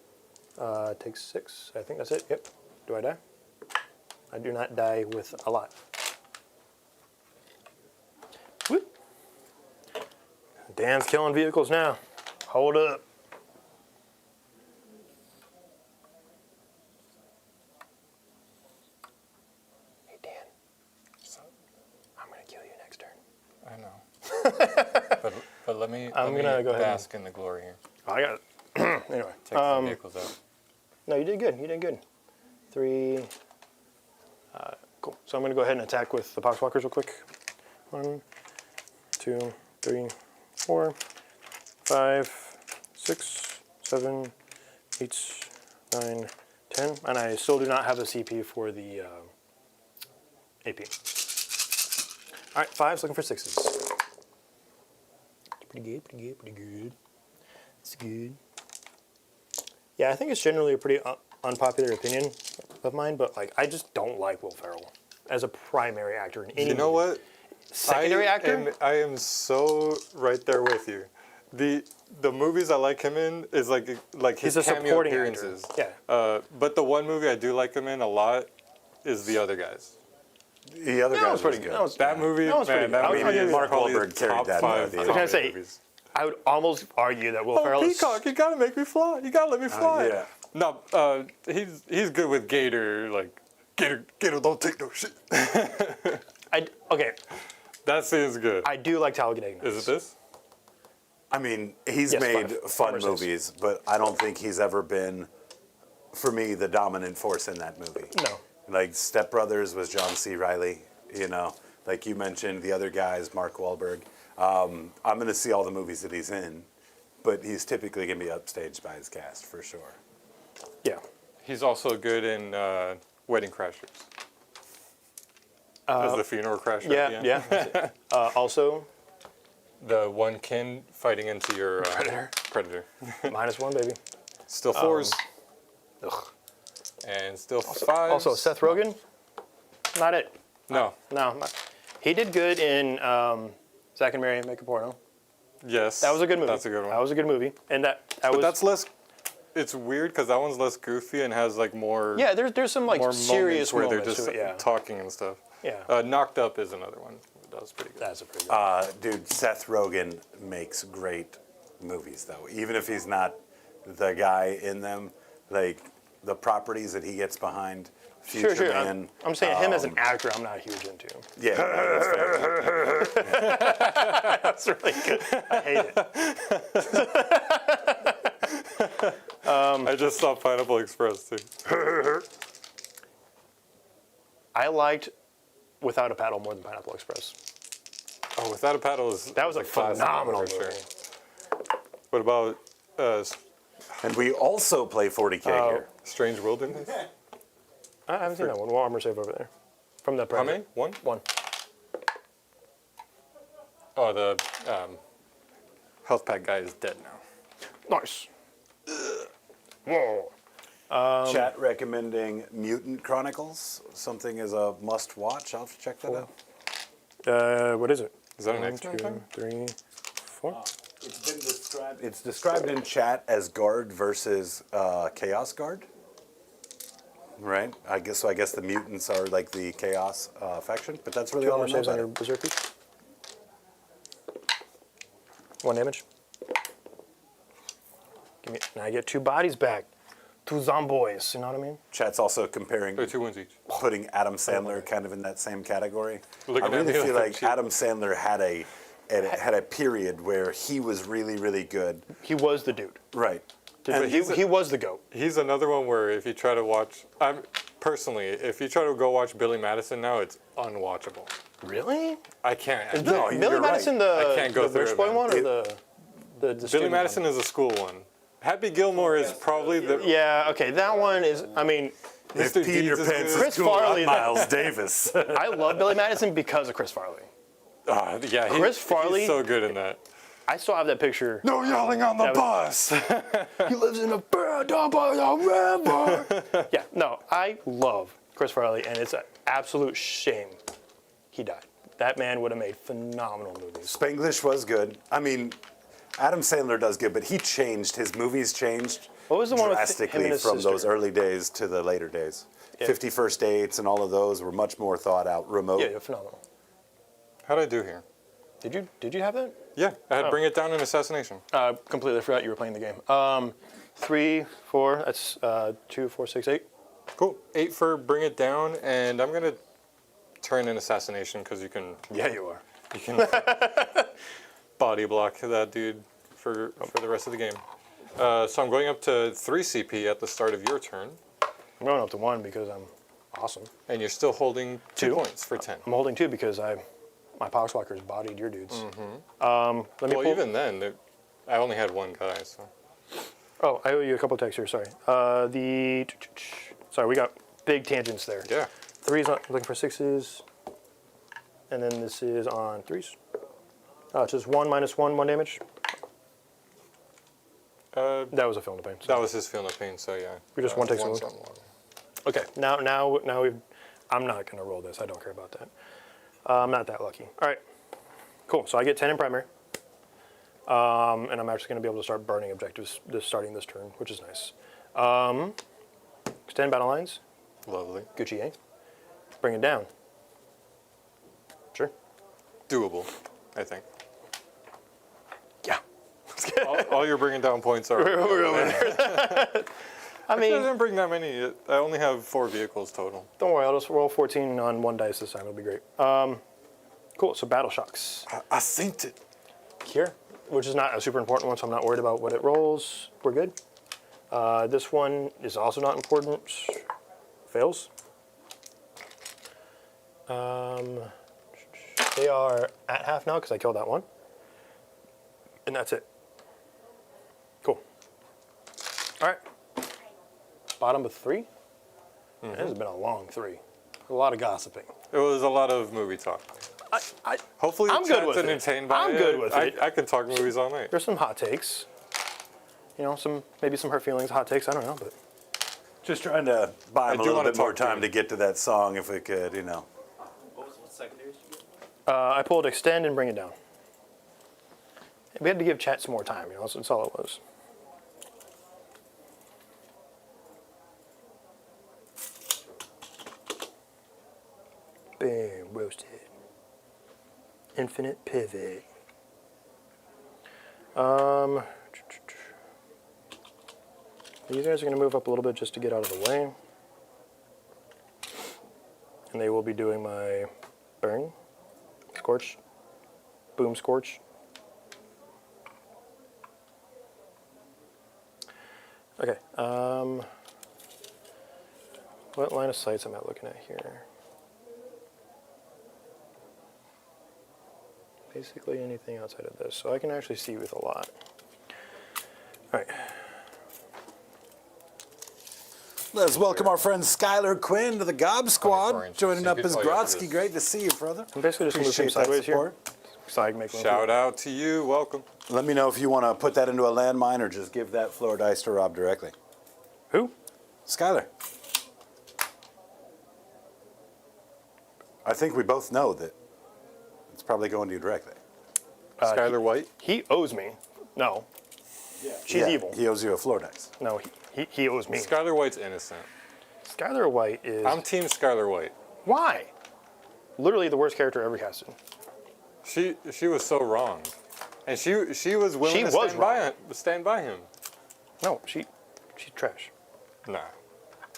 Takes 6. I think that's it. Yep. Do I die? I do not die with a lot. Whoop. Dan's killing vehicles now. Hold up. Hey, Dan. I'm going to kill you next turn. I know. but let me I'm gonna go ahead and- bask in the glory here. I got it. Anyway. Take some vehicles out. No, you did good. You did good. 3. Cool. So I'm going to go ahead and attack with the Poxwalkers real quick. 1, 2, 3, 4, 5, 6, 7, 8, 9, 10. And I still do not have a CP for the AP. All right, 5s looking for 6s. It's pretty good, pretty good, pretty good. It's good. Yeah, I think it's generally a pretty unpopular opinion of mine, but like I just don't like Will Ferrell as a primary actor in any You know movie. what? Secondary actor? I am so right there with you. The movies I like him in is like his He's a cameo supporting appearances. actor. Yeah. But the one movie I do like him in a lot is The Other Guys. The other That guy was pretty good. That movie, That was pretty man, good. that I'll movie give is you Mark probably Wahlberg carried top that 5 movie. I was gonna comedy say, movies. I would almost argue that Will Ferrell is... Peacock, you gotta make me fly. You gotta let me fly. yeah. No, he's good with Gator, like Get her, don't take no shit. Okay, That scene's good. I do like Talladega Nights. Is it this? I mean, he's Yes, made five fun or six. movies, but I don't think he's ever been, for me, the dominant force in that movie. No. Like Step Brothers was John C. Reilly, you know. Like you mentioned, the other guys, Mark Wahlberg. I'm going to see all the movies that he's in, but he's typically going to be upstaged by his cast for sure. Yeah. He's also good in Wedding Crashers. As the funeral crasher. at the Yeah, end. yeah. Also, The one kin fighting into your predator. -1, baby. Still 4s. Ugh. And still 5s. Also, Seth Rogen, not it. No. No, he did good in Zack and Mary Make a Porno. Yes. That was a good movie. That's a good one. That was a good movie, and that but was. that's less. It's weird because that one's less goofy and has like more. Yeah, there's some like more serious moments where moments they're just to it, yeah. talking and stuff. Yeah. Knocked Up is another one. That was pretty good. That's a pretty good. Dude, Seth Rogen makes great movies, though. Even if he's not the guy in them, like the properties that he gets behind. Future Sure. Man. I'm saying him as an actor, I'm not huge into. Yeah, that's fair. That's really good. I hate it. I just saw Pineapple Express too. I liked Without a Paddle more than Pineapple Express. Oh, Without a Paddle is That was a classic phenomenal for movie. What about And we also play 40K here. Strange Wilderness? I haven't seen that one. Warhammer Save over there. From the How many? One? One. Oh, the health pack guy is dead now. Nice. Whoa. Chat recommending Mutant Chronicles. Something is a must watch. I'll have to check that out. What is it? Is that an 1, X-Men 2, thing? 3, 4. It's been described. It's described in chat as Guard versus Chaos Guard. Right. I guess so. I guess the mutants are like the Chaos faction, but that's really all I know Saves on about your it. berserkers. 1 damage. Now I get 2 bodies back. 2 zomboys. You know what I mean? Chat's also comparing, They're 2 wounds each. putting Adam Sandler kind of in that same category. Looking I at really me feel like like cheap. Adam Sandler had a period where he was really, really good. He was the dude. Right. But he was the GOAT. He's another one where if you try to watch, if you try to go watch Billy Madison now, it's unwatchable. Really? I can't. Is No, Billy you're Madison right. I the, can't go the through Rich it, Boy man. one or the Billy student Madison one? is a school one. Happy Gilmore is probably the. Yeah, okay, that one is, I mean, If Mr. Peter Deeds is Pan's good. Chris school, I'm Farley- Miles Davis. I love Billy Madison because of Chris Farley. Yeah, Chris Farley- He's so good in that. I still have that picture. No yelling on the That bus. He lives in a bird down by the river. Yeah, no, I love Chris Farley, and it's an absolute shame he died. That man would have made phenomenal movies. Spanglish was good. I mean, Adam Sandler does good, but he changed. His movies changed What was the one with him drastically and his from those sister? early days to the later days. Yeah. 50 First Dates and all of those were much more thought out, remote. Yeah, phenomenal. How'd I do here? Did you have that? Yeah, I had Oh. Bring It Down in Assassination. Completely forgot you were playing the game. 3, 4, that's 2, 4, 6, 8. Cool. 8 for Bring It Down, and I'm gonna turn in Assassination because you can Yeah, you are. body block that dude for the rest of the game. So I'm going up to 3 CP at the start of your turn, I'm going up to 1 because I'm awesome. and you're still holding 2 2. points for 10. I'm holding 2 because my Poxwalkers bodied your dudes. Let me Well, pull. even then, I only had 1 guy, so. Oh, I owe you a couple texts here. Sorry. Sorry, we got big tangents there. Yeah. 3's on, looking for 6s, and then this is on 3s. It's just 1 - 1, 1 damage. That was a film to pain. That was his feeling of pain, so yeah. We just one takes one one. something one. Okay, now we've. I'm not gonna roll this. I don't care about that. I'm not that lucky. All right, cool. So I get 10 in primary, and I'm actually gonna be able to start burning objectives starting this turn, which is nice. Extend battle lines. Lovely. Gucci, eh? Bring it down. Sure. Doable, I think. Yeah. All your bringing down points are. I I mean, didn't bring that many. I only have 4 vehicles total. don't worry, I'll just roll 14 on 1 dice this time. It'll be great. Cool, so Battle Shocks. I synced it. Here, which is not a super important one, so I'm not worried about what it rolls. We're good. This one is also not important. Fails. They are at half now because I killed that one. And that's it. Cool. All right. Bottom of 3. It has been a long 3. A lot of gossiping. It was a lot of movie talk. Hopefully, I'm the good chat's with it. entertained by I'm it. good with it. I can talk movies all night. There's some hot takes. You know, maybe some hurt feelings, hot takes. I don't know, but Just trying to buy him a do little wanna bit more talk to time him. to get to that song if we could, What secondaries did you get? I pulled extend and bring it down. We had to give chat some more time. You know, that's all it was. Bam, roasted. Infinite pivot. These guys are going to move up a little bit just to get out of the way. And they will be doing my burn, scorch, boom, scorch. Okay. What line of sights am I looking at here? Basically anything outside of this. So I can actually see with a lot. All right. Let's welcome our friend Skylar Quinn to the Gob Squad, 24 inches. joining You up could as play after Grotsky. this. Great to see you, brother. I'm basically just going to move him Appreciate that sideways here. support. So I can make one. Shout out to you. Welcome. Let me know if you want to put that into a landmine or just give that floor dice to Rob directly. Who? Skylar. I think we both know that it's probably going to you directly. Skylar White. He owes me. No. She's Yeah, evil. He owes you a floor dice. No, he owes me. Skylar White's innocent. Skylar White is... I'm Team Skylar White. Why? Literally the worst character ever casted. She was so wrong, and she was willing She to was stand by him. No, she's trash. Nah,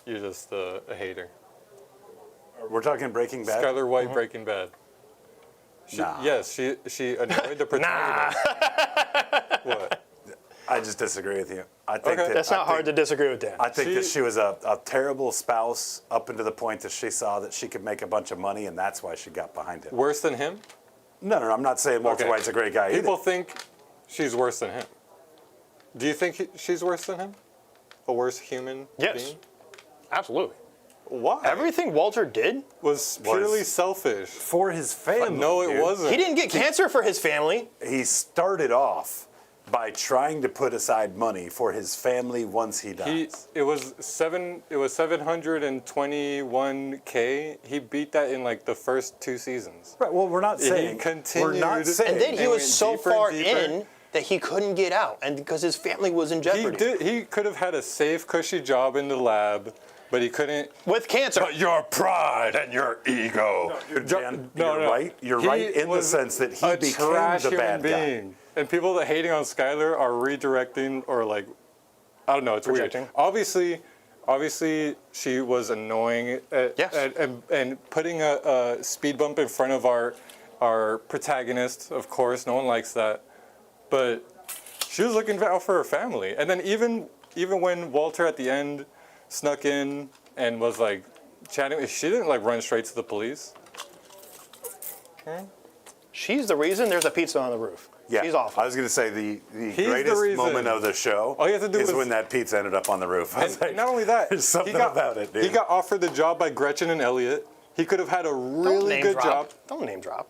you're just a hater. We're talking Breaking Bad. Skylar White, Breaking Bad. Nah. Yes, she annoyed the protagonist. What? I just disagree with you. I think Okay. that, That's not hard to disagree with Dan. I think that She- she was a terrible spouse up until the point that she saw that she could make a bunch of money, and that's why she got behind him. Worse than him? No, I'm not saying Walter Okay. White's a great guy People either. think she's worse than him. Do you think she's worse than him? A worse human Yes. being? Absolutely. Why? Everything Walter did, was purely selfish. For his family. No, it dude. wasn't. he didn't get cancer for his family. He started off by trying to put aside money for his family once he dies. It was 721K. He beat that in like the first 2 seasons. Right. Well, we're not He saying. continued, We're not saying. And then he And was went so deeper far and deeper. in that he couldn't get out, and because his family was in jeopardy. He could have had a safe, cushy job in the lab, but he couldn't. With cancer. your pride and your ego. Dan, No, you're no. right. You're He right in the was sense that he a became trash the human bad guy. being. And people that hating on Skylar are redirecting or like, I don't know, it's Projecting. weird. Obviously, she was annoying Yes. and putting a speed bump in front of our protagonist. Of course, no one likes that, but she was looking out for her family. And then even when Walter at the end snuck in and was like chatting, she didn't like run straight to the police. She's the reason there's a pizza on the roof. Yeah, She's awful. I was going to say the the greatest reason. moment of the show All you have to do is is- when that pizza ended up on the roof. I was And like, not only that, there's something he got, about it, dude. He got offered the job by Gretchen and Elliot. He could have had a Don't really name good drop. job. Don't name drop.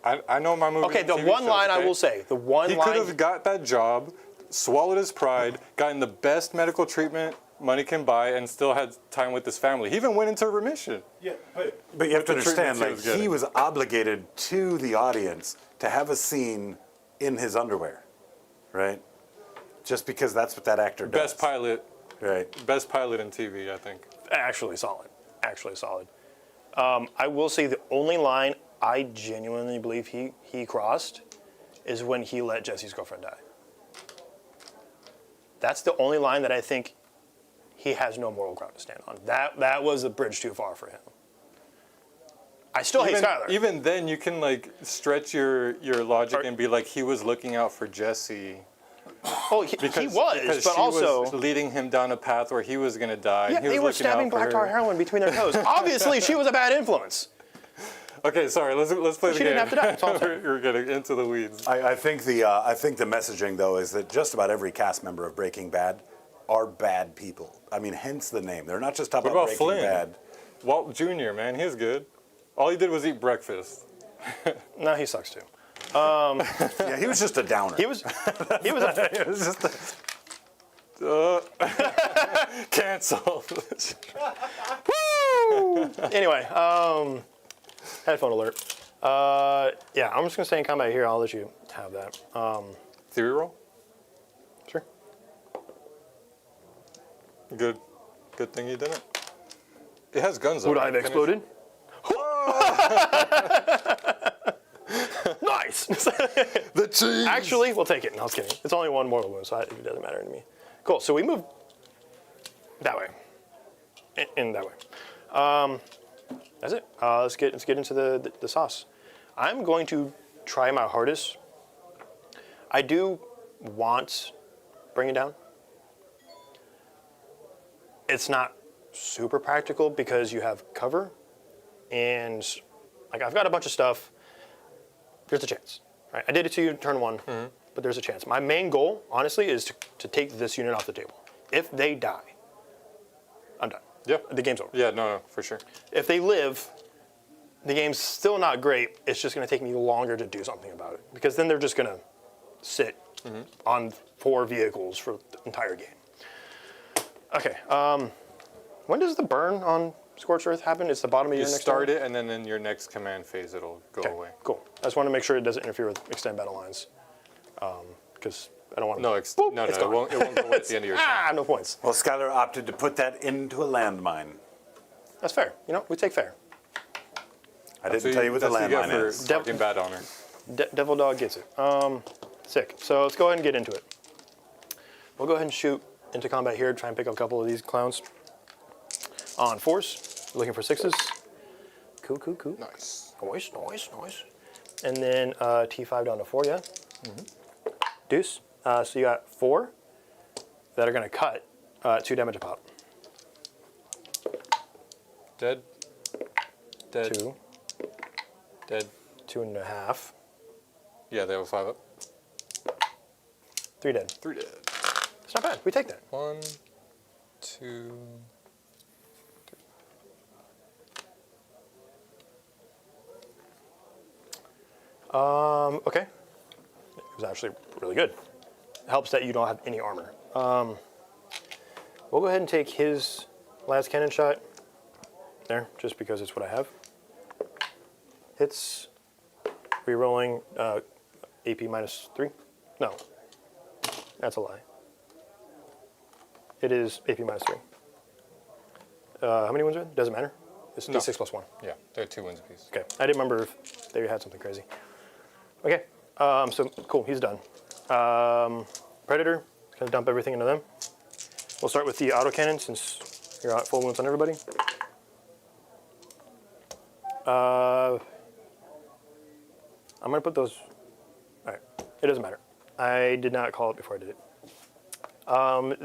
I know my movie. Okay, and the TV one shows, line I okay? will say, the one He could line. have got that job, swallowed his pride, gotten the best medical treatment money can buy, and still had time with his family. He even went into remission. Yeah, but you have to the understand, treatments he like was getting. he was obligated to the audience to have a scene in his underwear, right? Just because that's what that actor does. Best pilot in TV, I think. Actually solid. Actually solid. I will say the only line I genuinely believe he crossed is when he let Jesse's girlfriend die. That's the only line that I think he has no moral ground to stand on. That was a bridge too far for him. I still hate Skylar. Even then, you can like stretch your logic and be like, he was looking out for Jesse. Oh, he was, but she also was leading him down a path where he was gonna die. yeah, and he they was were looking stabbing out for black tar her. heroin between their toes. Obviously, she was a bad influence. Okay, sorry. Let's play the She game. didn't have to die. That's all I'm saying. We're getting into the weeds. I think the messaging though is that just about every cast member of Breaking Bad are bad people. I mean, hence the name. They're not just talking What about about Breaking Flynn? Bad. Walt Jr., man, he's good. All he did was eat breakfast. No, he sucks too. Yeah, he was just a downer. He was a It was just a- Cancelled. anyway. Headphone alert. Yeah, I'm just gonna stay in combat here. I'll let you have that. Theory roll? Sure. Good. Good thing you didn't. It has guns on Would it. I have Can it- exploded? Nice. the cheese. Actually, we'll take it. No, I was kidding. It's only one mortal wound, so it doesn't matter to me. Cool. So we move that way, and that way. That's it. Let's get into the sauce. I'm going to try my hardest. I do want bring it down. It's not super practical because you have cover, and like I've got a bunch of stuff. There's a chance. Right? I did it to you turn one, but there's a chance. My main goal, honestly, is to take this unit off the table. If they die, I'm done. Yeah. The game's over. Yeah, no, for sure. If they live, the game's still not great. It's just going to take me longer to do something about it because then they're just going to sit on 4 vehicles for the entire game. Okay. When does the burn on Scorched Earth happen? It's the bottom of You your next start turn? it, and then in your next command phase, it'll go away. Cool. I just want to make sure it doesn't interfere with extended battle lines because I don't want to. No, it's it gone. won't go away at the end of your turn. Ah, no points. Well, Skylar opted to put that into a landmine. That's fair. You know, we take fair. I didn't tell you what the That's what you landmine get is. for talking bad on her. Devil Dog gets it. Sick. So let's go ahead and get into it. We'll go ahead and shoot into combat here. Try and pick up a couple of these clowns. On 4s, looking for 6s. Cool. Nice. Nice. And then T5 down to 4, yeah? Deuce. So you got 4 that are going to cut 2 damage a pop. Dead. 2, Dead. 2.5, Yeah, they have a 5 up. 3 dead. 3 dead. It's not bad. We take that. 1, 2. Okay. It was actually really good. Helps that you don't have any armor. We'll go ahead and take his last cannon shot there, just because it's what I have. Hits. Rerolling AP -3. No, that's a lie. It is AP -3. How many wounds are it? Doesn't matter. It's No. D6 + 1. Yeah, they're 2 wins apiece. Okay, I didn't remember if they had something crazy. Okay, so cool, he's done. Predator, gonna dump everything into them. We'll start with the autocannon since you're at full wounds on everybody. I'm gonna put those, all right, it doesn't matter. I did not call it before I did it. I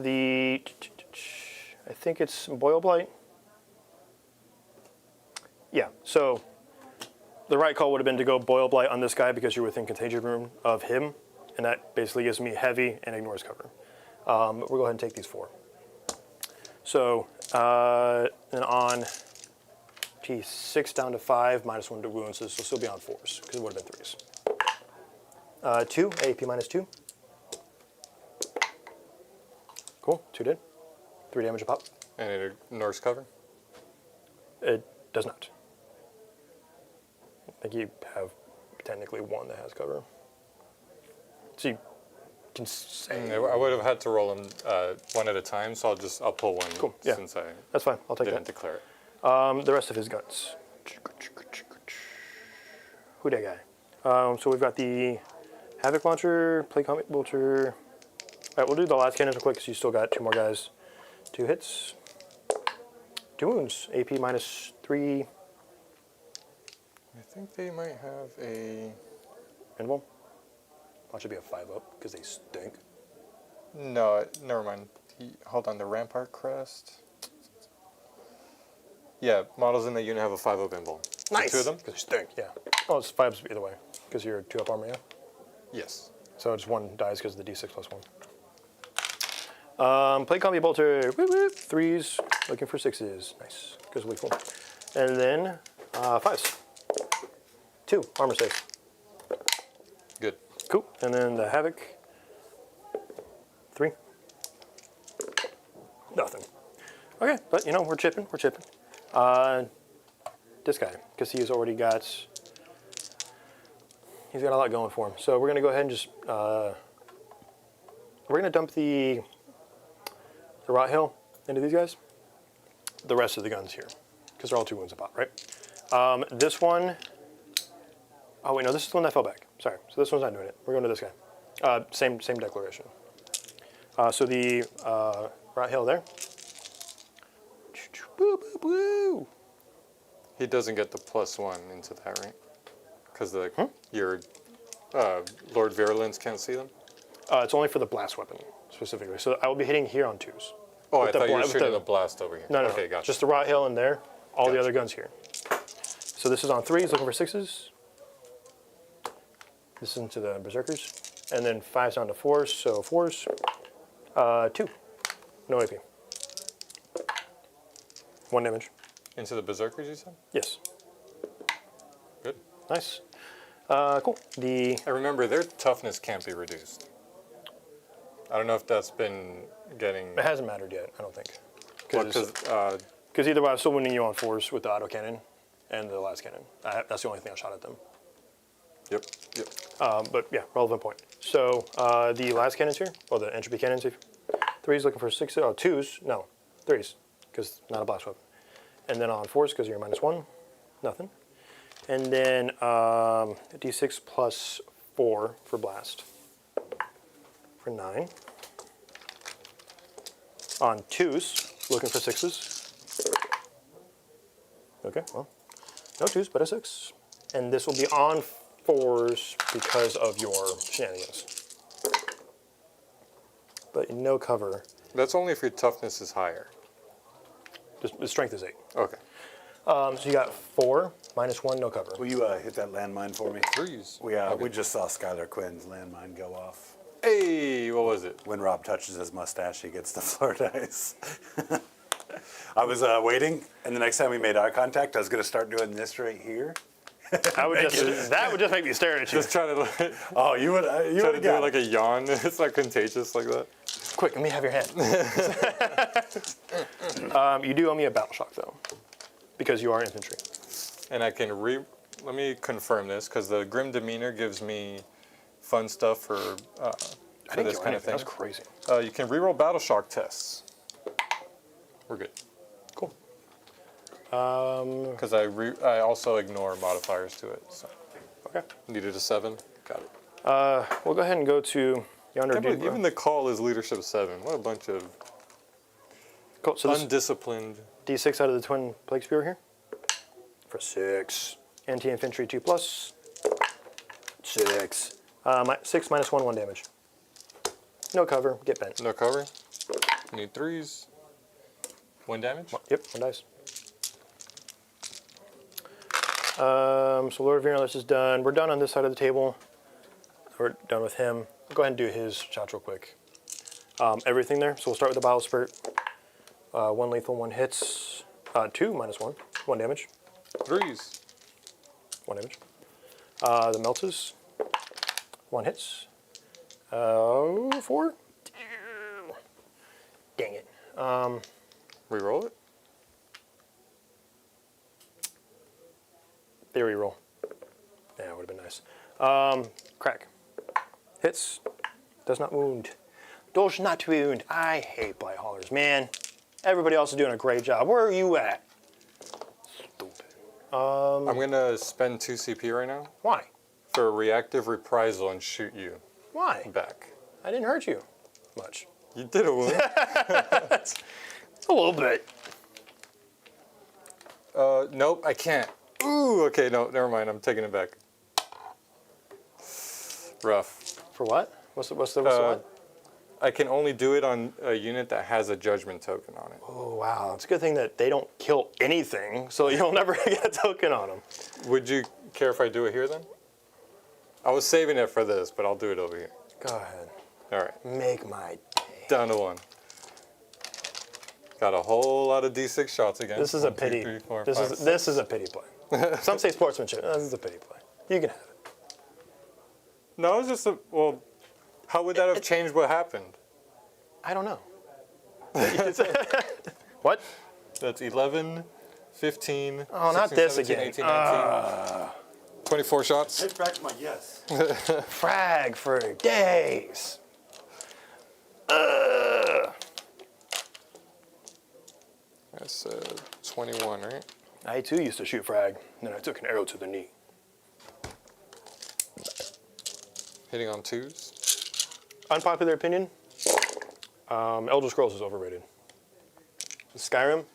think it's Boil Blight. Yeah, so the right call would have been to go Boil Blight on this guy because you're within contagion room of him, and that basically gives me heavy and ignores cover. We'll go ahead and take these 4. So then on T6 down to 5, -1 to wounds, so this will still be on 4s because it would have been 3s. 2, AP -2. Cool, 2 did. 3 damage a pop. And it ignores cover? It does not. I think you have technically 1 that has cover. So you can say... I would have had to roll them 1 at a time, so I'll pull 1 Cool, yeah. since I That's fine, I'll take didn't that. declare it. The rest of his guns. Who that guy? So we've got the Havoc Launcher, Plague Helmet Bolter. All right, we'll do the last cannon real quick because you still got 2 more guys 2 hits. 2 wounds. AP -3. I think they might have a. Invul. That should be a 5-up because they stink. No, never mind. Hold on, the Rampart Crest. Yeah, models in the unit have a 5-up invul. Nice. 2 of them? Because they stink, yeah. Oh, it's 5s either way because you're 2-up armor, yeah? Yes. So just 1 dies because of the D6 +1. Play Combi Bolter. Woo woo. 3s. Looking for 6s. Nice. Because lethal. And then 5s. 2. Armor save. Good. Cool. And then the Havoc. 3. Nothing. Okay, but you know, we're chipping. We're chipping. This guy, because he's already got. He's got a lot going for him. So we're going to go ahead and just. We're going to dump the Rot Hill into these guys. The rest of the guns here, because they're all 2 wounds a pop, right? This one. Oh wait, no, this is the one that fell back. Sorry, so this one's not doing it. We're going to this guy. Same declaration. So the Rot Hill there. Boo, boo, boo. He doesn't get the +1 into that, right? Because your Lord Virulence can't see them? It's only for the blast weapon, specifically. So I will be hitting here on 2s. Oh, I With the thought you were with shooting the- a blast over here. No, Okay, gotcha. Just the Rot Hill in there. All the Gotcha. other guns here. So this is on 3s, looking for 6s. This is into the Berserkers. And then 5s down to 4s, so 4s. 2. No AP. 1 damage. Into the Berserkers, you said? Yes. Good. Nice. Cool. The I remember their toughness can't be reduced. I don't know if that's been getting. It hasn't mattered yet, I don't think. Because Because either way, I was still winning you on 4s with the autocannon and the last cannon. That's the only thing I shot at them. Yep. But yeah, relevant point. So the last cannons here, or the entropy cannons, 3s looking for 6, 2s, no, 3s, because not a blast weapon. And then on 4s, because you're -1, nothing. And then D6 +4 for blast, for 9. On 2s, looking for 6s. Okay, well, no 2s, but a 6. And this will be on 4s because of your shenanigans. But no cover. that's only if your toughness is higher. Just, the strength is 8. Okay. So you got 4, -1, no cover. Will you hit that landmine for me? 3s. We just saw Skylar Quinn's landmine go off. Hey, what was it? When Rob touches his mustache, he gets the floor dice. I was waiting, and the next time we made eye contact, I was going to start doing this right here. I would just, that would just make me stare at you. Just try to Oh, you would try to do it like a yawn. It's not contagious like that. Quick, let me have your hand. You do owe me a battle shock, though, because you are infantry. And I can let me confirm this because the Grim Demeanor gives me fun stuff for I didn't this get kind of anything. thing. That's crazy. You can reroll battle shock tests. We're good. Cool. Because I also ignore modifiers to it. So Okay. needed a 7. Got it. We'll go ahead and go to yonder Can't believe dude. even the call is leadership 7. What a bunch of Cool. So this undisciplined. D6 out of the twin plague spear here for 6. Anti-infantry 2+. 6. 6 -1, 1 damage. No cover. Get bent. No cover. Need 3s. 1 damage. Yep, 1 dice. So Lord of Virulence is done. We're done on this side of the table. We're done with him. Go ahead and do his shots real quick. Everything there. So we'll start with the Bile Spurt. 1 lethal, 1 hits. 2 -1, 1 damage. 3s. 1 damage. The Meltas. 1 hits. 4. Dang it. Reroll it. Theory roll. Yeah, it would have been nice. Crack. Hits. Does not wound. Does not wound. I hate Blight Haulers, man. Everybody else is doing a great job. Where are you at? Stupid. I'm going to spend 2 CP right now Why? for a reactive reprisal and shoot you Why? back. I didn't hurt you much. You did a wound. A little bit. Nope, I can't. Ooh, okay, no, never mind. I'm taking it back. Rough. For what? What's the what? I can only do it on a unit that has a judgment token on it. Oh, wow. It's a good thing that they don't kill anything, so you'll never get a token on them. Would you care if I do it here then? I was saving it for this, but I'll do it over here. Go ahead. All right, Make my day. down to 1. Got a whole lot of D6 shots again. This is a 1, 2, pity. 3, 4, This 5, is this is a pity play. Some say sportsmanship. This is a pity play. You can have it. No, it's just a, well, how would that have changed what happened? I don't know. What? That's 11, 15, Oh, not 16, this 17, again. 18, 19. 24 shots. Take back my yes. Frag for days. That's 21, right? I too used to shoot frag, and then I took an arrow to the knee. Hitting on 2s. Unpopular opinion, Elder Scrolls is overrated. Skyrim,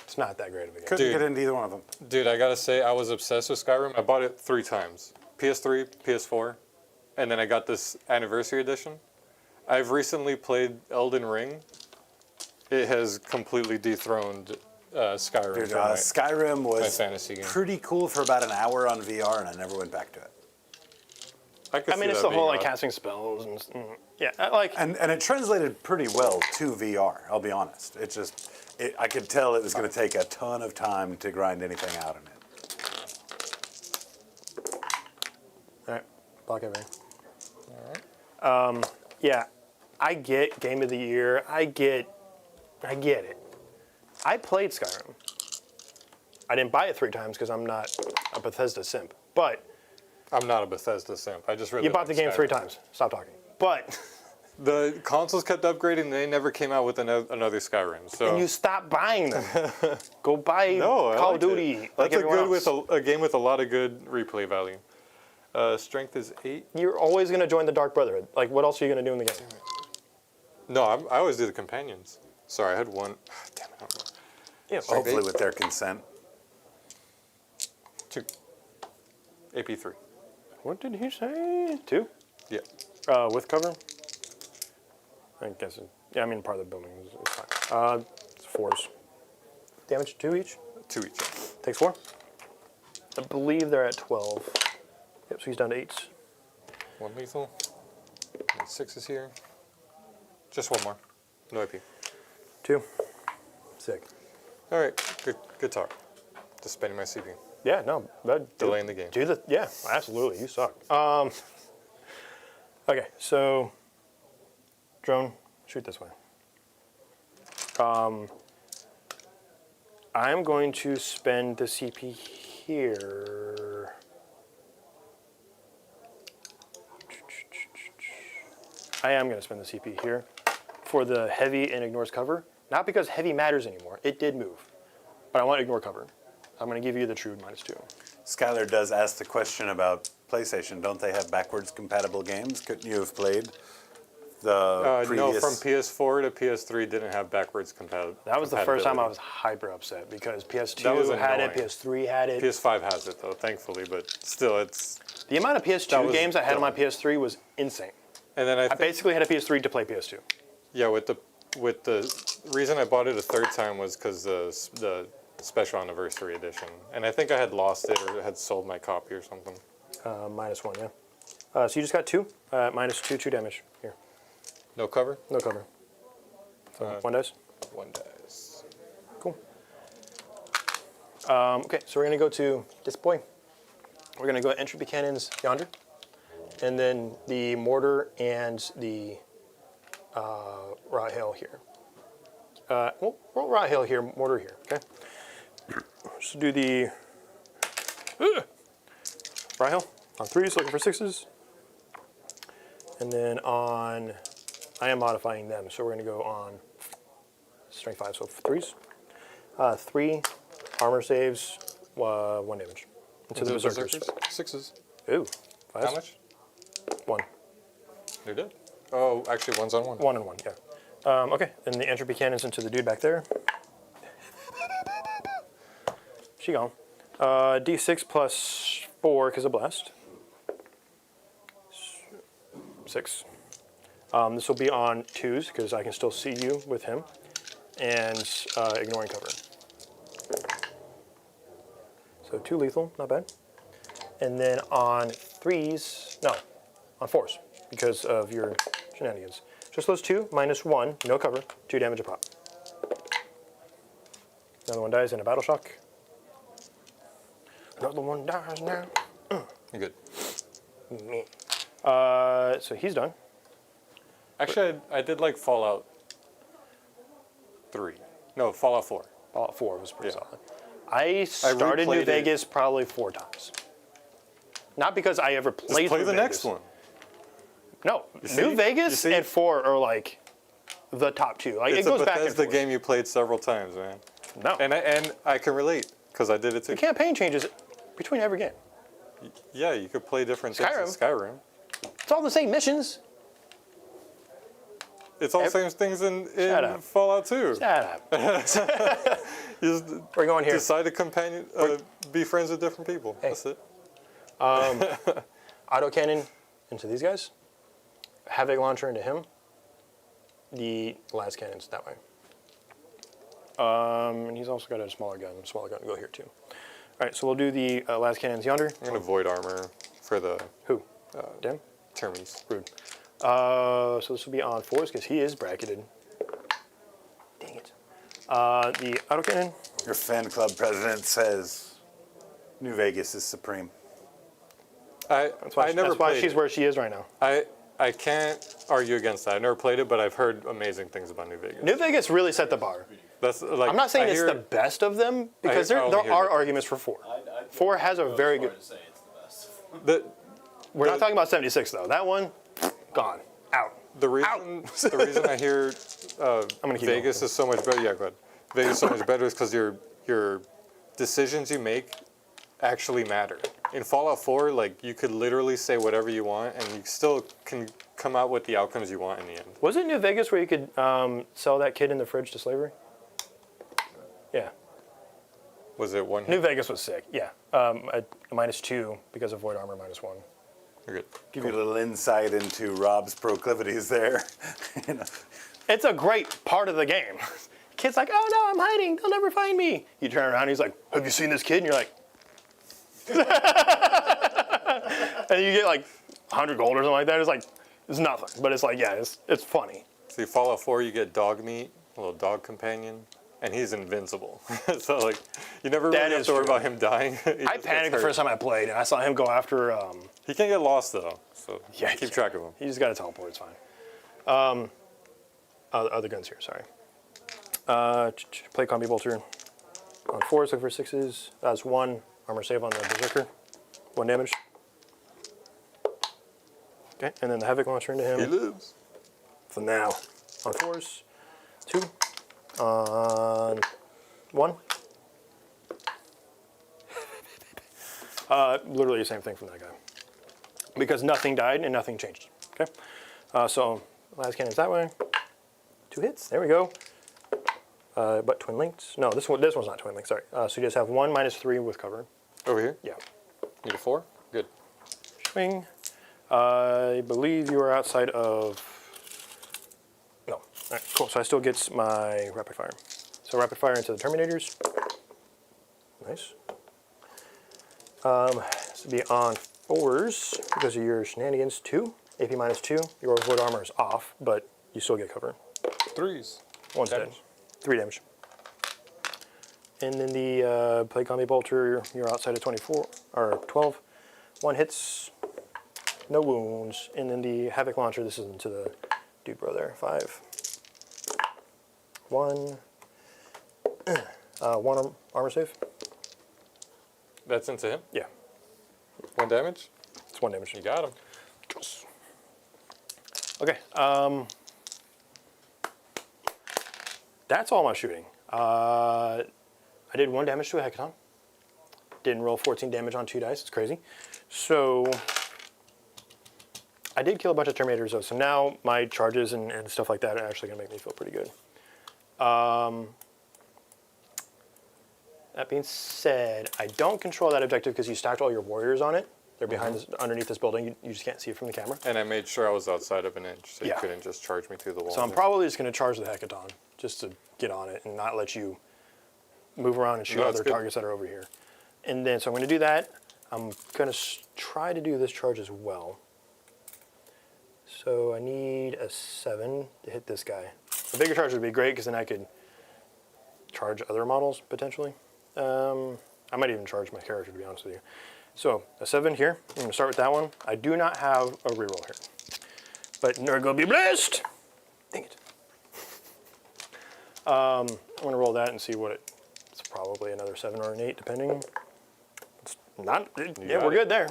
it's not that great of a game. Couldn't Dude. get into either one of them. Dude, I gotta say, I was obsessed with Skyrim. I bought it 3 times. PS3, PS4, and then I got this anniversary edition. I've recently played Elden Ring. It has completely dethroned Skyrim. Dude, from my Skyrim was fantasy game. pretty cool for about an hour on VR, and I never went back to it. could I mean, see it's that the whole being like odd. casting spells and yeah, I like. And it translated pretty well to VR, I'll be honest. It just, I could tell it was going to take a ton of time to grind anything out in it. All right, block everything. All right. Yeah, I get Game of the Year. I get it. I played Skyrim. I didn't buy it 3 times because I'm not a Bethesda simp. But I'm not a Bethesda simp. I just really you bought the like game Skyrim. 3 times. Stop talking. But The consoles kept upgrading. They never came out with another Skyrim. So and you stop buying them. Go buy no, I Call liked of Duty. it. Like That's a everyone good else. with a game with a lot of good replay value. Strength is 8. You're always going to join the Dark Brotherhood. Like, what else are you going to do in the game? No, I always do the companions. Sorry, I had 1. Damn it, I don't know. Yeah, Hopefully with their consent. 2. AP3. what did he say? 2? Yeah. With cover? I guess. Yeah, I mean, part of the building is fine. It's 4s. Damage 2 each? 2 each. Takes 4. I believe they're at 12. Yep, so he's down to 8s. 1 lethal. And 6 is here. Just 1 more. No AP. 2. Sick. All right. Good talk. Just spending my CP. Yeah, no. Delaying the game. Yeah, absolutely. You suck. Okay, so drone, shoot this way. I'm going to spend the CP here. I am going to spend the CP here for the heavy and ignores cover. Not because heavy matters anymore. It did move. But I want to ignore cover. I'm going to give you the true -2. Skylar does ask the question about PlayStation. Don't they have backwards compatible games? Couldn't you have played the previous? No, from PS4 to PS3 didn't have backwards compatibility. That was the first time I was hyper upset because That was PS2 had it, annoying. PS3 had it. PS5 has it though, thankfully, but still, it's. The amount of That PS2 was games I had on my dumb. PS3 was insane. And then I I think, basically had a PS3 to play PS2. yeah, with the reason I bought it a 3rd time was because the special anniversary edition, and I think I had lost it or had sold my copy or something. -1, yeah. So you just got 2, -2, 2 damage. Here, No cover. no cover. So 1 dice. 1 dice. Cool. Okay, so we're going to go to this boy. We're going to go entropy cannons yonder. And then the mortar and the raw hail here. Well, raw hail here, mortar here, okay? So do the raw hail on 3s, looking for 6s. And then on, I am modifying them, so we're going to go on strength 5, so 3s. 3 armor saves, 1 damage. Into the berserkers. 6s. Ooh, 5s. How much? 1. They're dead. Oh, actually, 1's on 1. 1 and 1, yeah. Okay, then the entropy cannons into the dude back there. She gone. D6 plus 4 because of blast. 6. This will be on 2s because I can still see you with him. And ignoring cover. So 2 lethal, not bad. And then on 3s, no, on 4s because of your shenanigans. Just those 2, minus 1, no cover, 2 damage a pop. Another one dies in a battle shock. Another one dies now. You're good. Me. So he's done. Actually, I did like Fallout 3. No, Fallout 4. Fallout 4 was pretty Yeah. solid. I started New replayed it. Vegas probably 4 times. Not because I ever Just played play through the Vegas. next one. No, see? New You Vegas see? and 4 are like the top 2. Like It's it goes a back and Bethesda forth. game you played several times, man. No, And I can relate because I did it too. the campaign changes between every game. Yeah, you could play different things in Skyrim. It's all the same missions. It's all the same things in Shut up. Fallout 2. Shut up. You just We're going here. decide to be friends with different people. That's it. Autocannon into these guys. Havoc launcher into him. The last cannon's that way. And he's also got a smaller gun. Smaller gun will go here too. All right, so we'll do the last cannons yonder. I'm going to void armor for the Who? Dem? Termies. Rude. So this will be on 4s because he is bracketed. Dang it. The autocannon. Your fan club president says New Vegas is supreme. That's why, I never that's why played she's it. where she is right now. I can't argue against that. I've never played it, but I've heard amazing things about New Vegas. New Vegas really set the bar. That's like I'm not saying I it's hear- the best of them because I there only hear are good arguments for 4. I'd 4 has a go as very far good. to say it's the best. We're not the- talking about 76 though. That one, gone, out. The reason I hear gonna keep Vegas going. is so much better. Yeah, go ahead. Vegas is so much better is because your decisions you make actually matter. In Fallout 4, like you could literally say whatever you want, and you still can come out with the outcomes you want in the end. Was it New Vegas where you could sell that kid in the fridge to slavery? Yeah. Was it one? New Vegas was sick. Yeah. A -2 because of void armor -1. You're good. Give you a little insight into Rob's proclivities there. You know. It's a great part of the game. Kid's like, oh no, I'm hiding. They'll never find me. You turn around, he's like, have you seen this kid? And you're like, and you get like 100 gold or something like that. It's like, it's nothing. But it's like, yeah, it's funny. See, Fallout 4, you get dog meat, a little dog companion, and he's invincible. So like, you never really That have is to worry true. about him dying. He I just gets panicked the hurt. first time I played, and I saw him go after. He can get lost though, so Yeah, keep track of him. He just got to teleport. It's fine. Other guns here. Sorry. Play combi bolter on 4s. Look for 6s. That's 1 armor save on the berserker. 1 damage. Okay, and then the havoc launcher into He him. lives. For now, on 4s. 2 on 1. Literally the same thing from that guy. Because nothing died and nothing changed. Okay? So, last cannon's that way. 2 hits. There we go. But twin linked. No, this one's not twin linked. Sorry. So you just have 1 -3 with cover. Over here? Yeah. Need a 4? Good. Swing. I believe you are outside of. No. All right, cool. So I still get my rapid fire. So rapid fire into the Terminators. Nice. This will be on 4s because of your shenanigans. 2. AP -2. Your void armor is off, but you still get cover. 3s. 1's dead. Damage. 3 damage. And then the play combi bolter, you're outside of 24 or 12. 1 hits, no wounds. And then the havoc launcher, this is into the dude bro there. 5. 1. 1 armor save. That's into him? Yeah, 1 damage? it's 1 damage. You got him. Okay. That's all my shooting. I did 1 damage to a hecaton. Didn't roll 14 damage on 2 dice. It's crazy. So I did kill a bunch of Terminators though, so now my charges and stuff like that are actually going to make me feel pretty good. That being said, I don't control that objective because you stacked all your warriors on it. They're behind this, underneath this building. You just can't see it from the camera. And I made sure I was outside of an inch, so you Yeah. couldn't just charge me through the wall. So I'm probably just going to charge the Hecaton just to get on it and not let you move around and shoot No, that's other good. targets that are over here. And then, so I'm going to do that. I'm going to try to do this charge as well. So I need a 7 to hit this guy. A bigger charge would be great because then I could charge other models potentially. I might even charge my character, to be honest with you. So a 7 here. I'm going to start with that one. I do not have a reroll here. But Nurgle be blessed! Dang it. I'm going to roll that and see what it's probably another 7 or an 8, depending. It's not, yeah, got we're it. good there.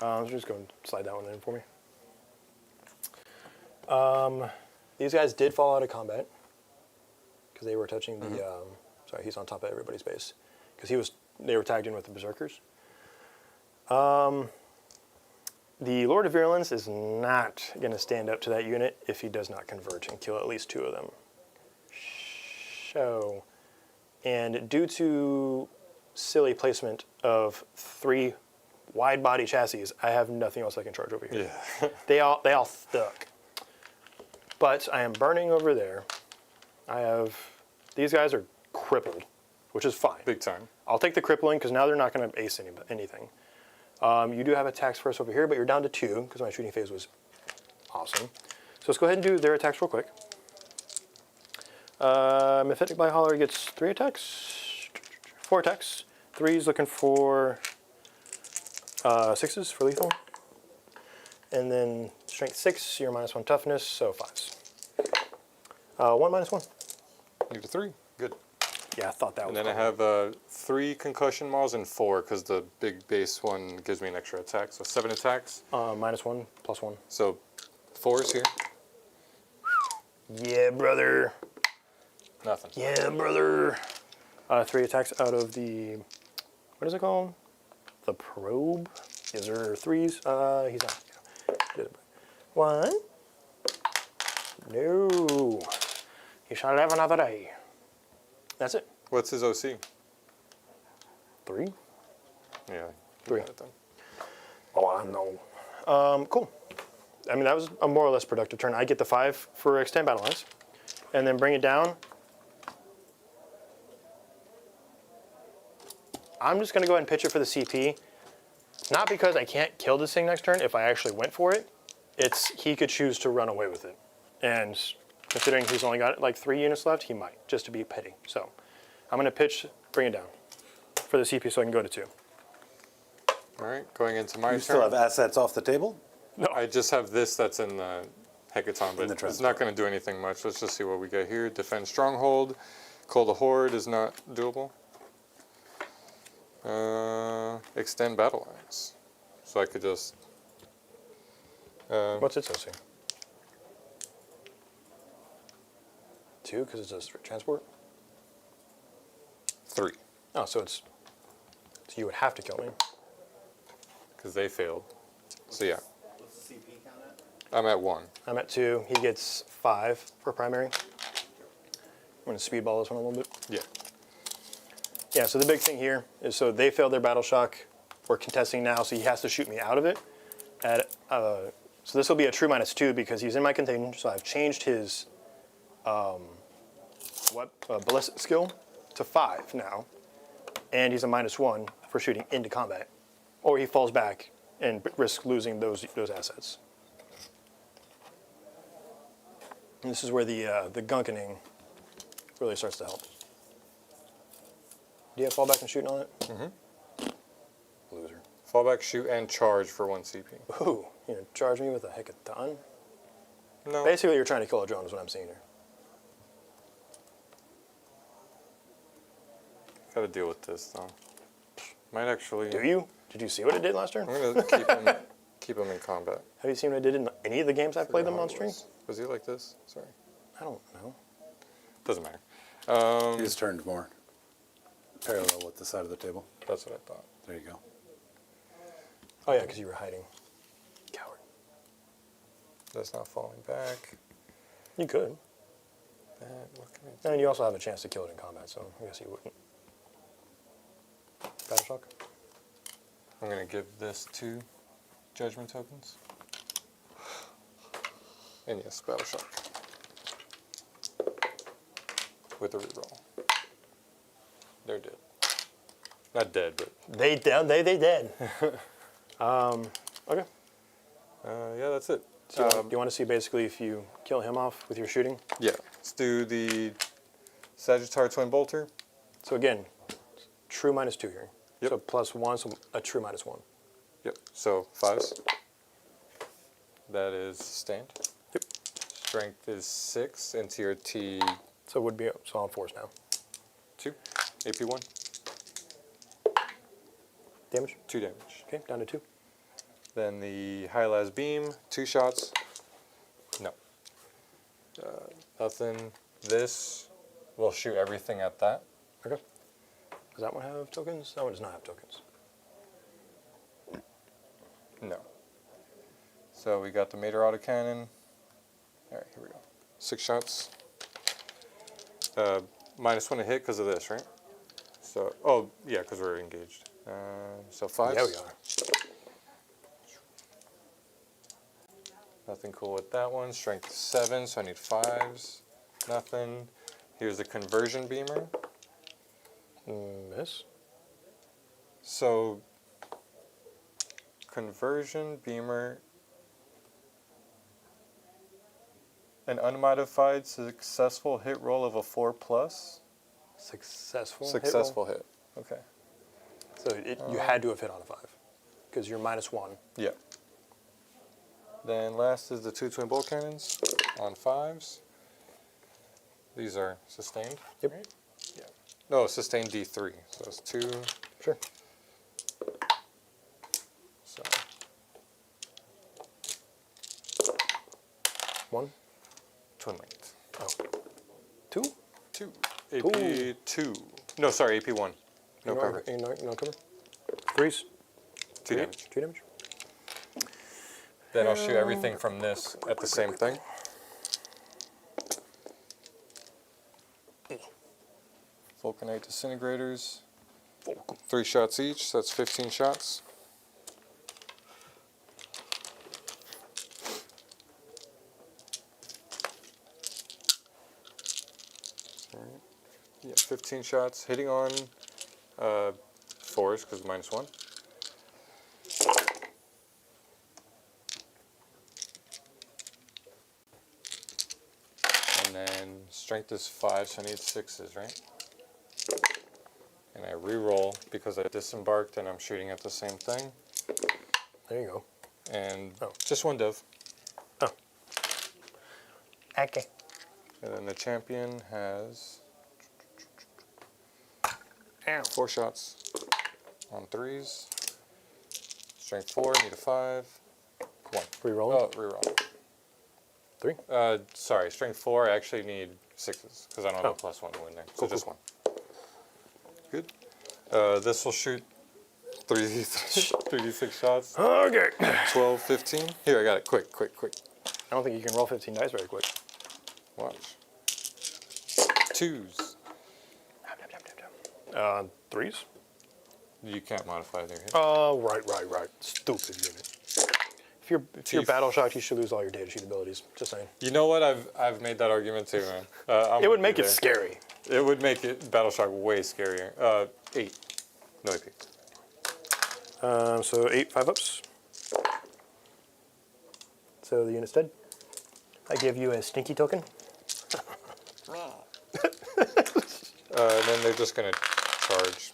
Let's just go and slide that one in for me. These guys did fall out of combat because they were touching the, sorry, he's on top of everybody's base. Because they were tagged in with the Berserkers. The Lord of Virulence is not going to stand up to that unit if he does not converge and kill at least 2 of them. So, and due to silly placement of 3 wide body chassis, I have nothing else I can charge over here. Yeah. They all stuck. But I am burning over there. These guys are crippled, which is fine. Big time. I'll take the crippling because now they're not going to ace anything. You do have attacks for us over here, but you're down to 2 because my shooting phase was awesome. So let's go ahead and do their attacks real quick. Mephitic Blyhauler gets 3 attacks, 4 attacks. 3's looking for 6s for lethal. And then strength 6, you're -1 toughness, so 5s. 1 -1. Need a 3. Good. Yeah, I thought that And was then I have 3 concussion models and 4 because the big base one gives me an extra attack. So 7 attacks. -1, +1. So 4s here. Yeah, brother. Nothing. Yeah, brother. 3 attacks out of the, what is it called? The probe. These are 3s. He's not. 1. No. He shall live another day. That's it. What's his OC? 3. Yeah. 3. got it then. Oh, I know. Cool. I mean, that was a more or less productive turn. I get the 5 for extend battle lines, and then bring it down. I'm just going to go ahead and pitch it for the CP. Not because I can't kill this thing next turn. If I actually went for it, he could choose to run away with it. And considering he's only got like 3 units left, he might, just to be petty. So I'm going to pitch, bring it down for the CP so I can go to 2. All right, going into my You turn. still have assets off the table? I just have this that's in the Hecaton, but the it's transport. not going to do anything much. Let's just see what we get here. Defend Stronghold. Call the Horde is not doable. Extend Battle Lines. So I could just... What's its OC? 2, because it's a transport? 3, Oh, so you would have to kill me. because they failed. So yeah, What's the CP count at? I'm at 1. I'm at 2. He gets 5 for primary. I'm going to speedball this one a little bit. Yeah. Yeah, so the big thing here is so they failed their battle shock. We're contesting now, so he has to shoot me out of it. So this will be a true -2 because he's in my container. So I've changed his ballistic skill to 5 now, and he's a -1 for shooting into combat, or he falls back and risks losing those assets. And this is where the gunkening really starts to help. Do you have fallback and shooting on it? Mm-hmm. Loser. Fallback, shoot, and charge for 1 CP. Ooh, you know, charge me with a Hecaton? No. Basically, you're trying to kill a drone is what I'm seeing here. Got to deal with this though. Might actually. Do you? Did you see what it did last turn? I'm gonna keep him in combat. Have you seen what it did in any of the games I've played them on stream? Was he like this? Sorry. I don't know. Doesn't matter. He's turned more parallel with the side of the table. That's what I thought. There you go. Oh yeah, because you were hiding. Coward. That's not falling back. You could. What can I do? And you also have a chance to kill it in combat, so I guess you wouldn't. Battle shock. I'm going to give this 2 judgment tokens. And yes, battle shock. With a reroll. They're dead. Not dead, but They dead. Okay. yeah, that's it. So do you want to see basically if you kill him off with your shooting? Yeah, let's do the Sagittarius Twin Bolter. So again, true -2 here. Yep. So +1, so a true -1. Yep. So 5s. That is stand. Yep. Strength is 6 into your T2. So it would be on force now. AP1. Damage. 2 damage. Okay, down to 2. Then the High-Las Beam, 2 shots. No. Nothing. This will shoot everything at that. Okay. Does that one have tokens? That one does not have tokens. No. So we got the Mater autocannon. All right, here we go. 6 shots. -1 to hit because of this, right? So, oh yeah, because we're engaged. So 5. Yeah, we are. Nothing cool with that one. Strength 7, so I need 5s. Nothing. Here's the conversion beamer. Miss. So, conversion beamer. An unmodified successful hit roll of a 4+. Successful. Successful hit. Okay. So you had to have hit on a 5 because you're -1. Yeah. Then last is the 2 twin bolt cannons on 5s. These are sustained. Yep. Right? Yeah. No, sustained D3. So it's 2. Sure. So 1. twin linked. Oh. 2. 2. AP 2. No, sorry, AP 1. No cover. No cover. 3s. 2 damage. 2 damage. Then I'll shoot everything from this at the same thing. Vulcanite disintegrators. 3 shots each, so that's 15 shots. Alright. Yeah, 15 shots, hitting on 4s because -1. And then strength is 5, so I need 6s, right? And I re-roll because I disembarked and I'm shooting at the same thing. There you go. And Oh. just 1 dove. Oh. Okay. And then the champion has Ow. 4 shots on 3s. Strength 4, need a 5. 1. Re-rolling? Oh, re-roll. 3. Sorry, strength 4, I actually need 6s because I don't have Oh. a +1 to win there. So Cool, just cool. 1. Good. This will shoot 3d6 shots. Okay. 12, 15. Here, I got it. Quick. I don't think you can roll 15 dice very quick. Watch. 2s. 3s. You can't modify their hit. Oh, right. Stupid unit. If you're Teeth. battle shocked, you should lose all your data sheet abilities. Just saying. You know what? I've made that argument too, man. I'm It would with make you it there. scary. It would make it Battleshock way scarier. 8. No AP. So 8 5-ups. So the unit's dead. I give you a stinky token. And then they're just gonna charge.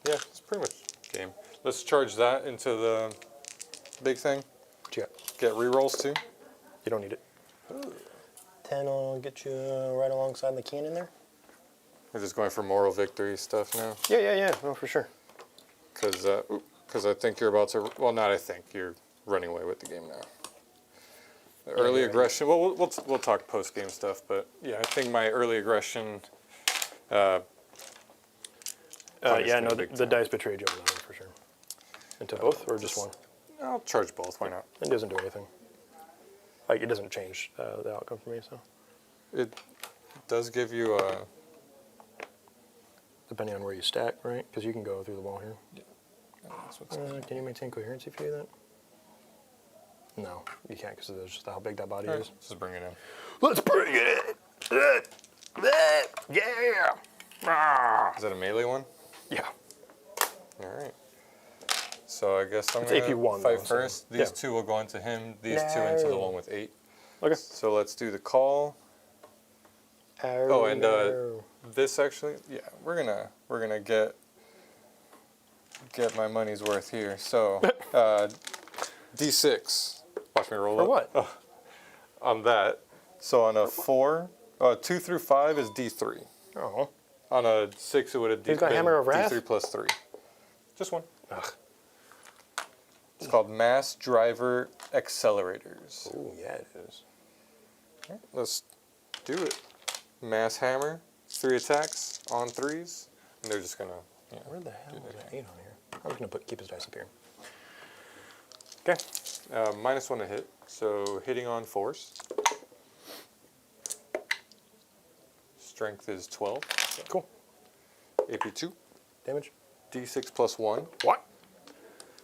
Yeah, it's pretty much game. Let's charge that into the big thing. What you got? Get rerolls too. You don't need it. 10 will get you right alongside the cannon there. We're just going for moral victory stuff now. Yeah. No, for sure. Because I think you're about to. Well, not I think you're running away with the game now. The early yeah. aggression. Well, we'll talk post game stuff, but yeah, I think my early aggression. Yeah, no, big the time. dice betrayed you on that one for sure. Into both or just one? I'll charge both. Why not? It doesn't do anything. Like, it doesn't change the outcome for me, so. It does give you a. Depending on where you stack, right? Because you can go through the wall here. That's what's Can you maintain coherency if you do that? No, you can't because of just how big that body is. Just bring it in. Let's bring it in! Yeah! Ah. Is that a melee one? Yeah. All right. So I guess I'm It's going AP to 1 fight though, so- first. These yeah. 2 will go into him. These 2 into the No. one with 8. Okay. So let's do the call. Oh, and this actually, yeah, we're gonna get my money's worth here. So D6. Watch me roll For up. what? On that. So on a 4, 2 through 5 is D3. Oh. On a 6, it would have He's got been Hammer of Wrath? D3 plus 3. Just one. Ugh. It's called Mass Driver Accelerators. Ooh, yeah, it is. Let's do it. Mass Hammer, 3 attacks on 3s, and they're just gonna. You know, Where the hell is that 8 on here? I'm just going to keep his dice up here. Okay. -1 to hit, so hitting on 4s. Strength is 12. Cool. AP 2. Damage. D6 plus 1. What?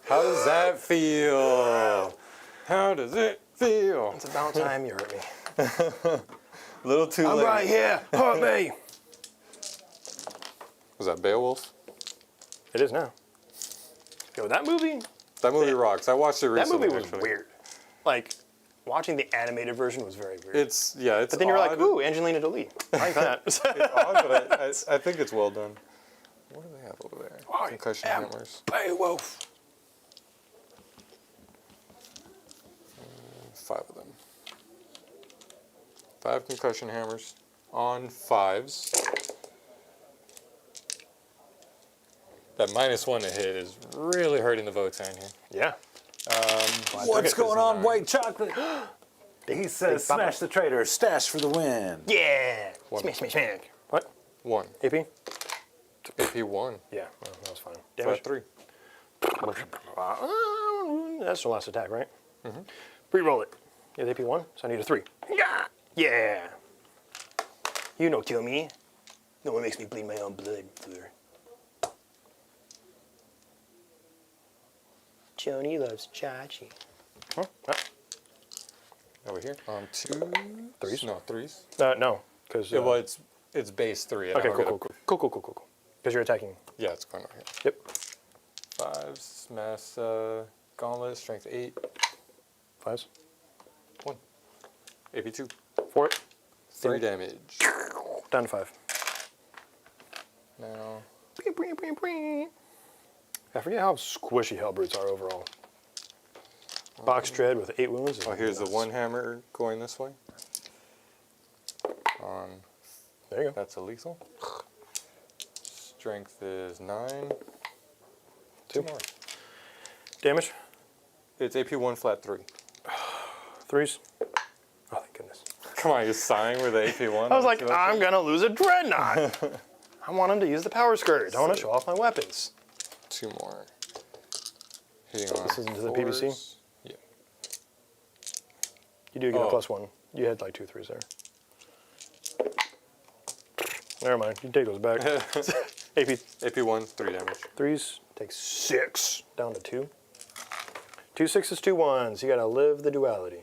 How does that feel? How does it feel? It's about time you hurt me. A little too I'm late. right here. Hurt me. Was that Beowulf? It is now. Yo, that movie That movie rocks. I watched it That recently. movie was actually. weird. Like, watching the animated version was very weird. It's but then you're like, odd. ooh, Angelina Jolie. I like that. It's odd, but I think it's well done. What do they have over there? I Concussion am hammers. Beowulf. 5 of them. 5 concussion hammers on 5s. That -1 to hit is really hurting the Votann here. Yeah. What's going on, Alright. white chocolate? He says, Big Papa. smash the traitor, stash for the win. Yeah. One. Smash, smash, smash. What? 1. AP? AP 1. Yeah, well, that was fine. Flat Damage. 3. That's the last attack, right? Mm-hmm. Re-roll it. Yeah, AP 1, so I need a 3. Yeah. Yeah. You no kill me. No one makes me bleed my own blood, Fleur. Joni loves Chachi. Huh? Over here. On 2. 3s? No, 3s. No, because... Yeah, well, it's base 3. and I okay, don't cool. get a- Cool. Because you're attacking. Yeah, it's going over here. Yep. 5s. Mass Gauntlet. Strength 8. 5s. 1. AP 2. 4. 3 damage. Down to 5. Now. I forget how squishy Hellbrutes are overall. Box tread with 8 wounds. is Oh, here's the nuts. 1 hammer going this way. On There you go. that's a lethal. Strength is 9. 2 more. Damage. It's AP 1 flat 3. 3s. Oh, thank goodness. Come on, you're sighing with the AP 1. I was like, I'm going to lose a Dreadnought. I want him to use the power skirt. I want to show off my weapons. 2 more. Hitting on This is into the 4s. PVC? Yeah. You do get a Oh. +1. You had like 2 3s there. Never mind. You can take those back. AP AP 1, 3 damage. 3s. Take 6. Down to 2. 2 6s, 2 1s. You got to live the duality.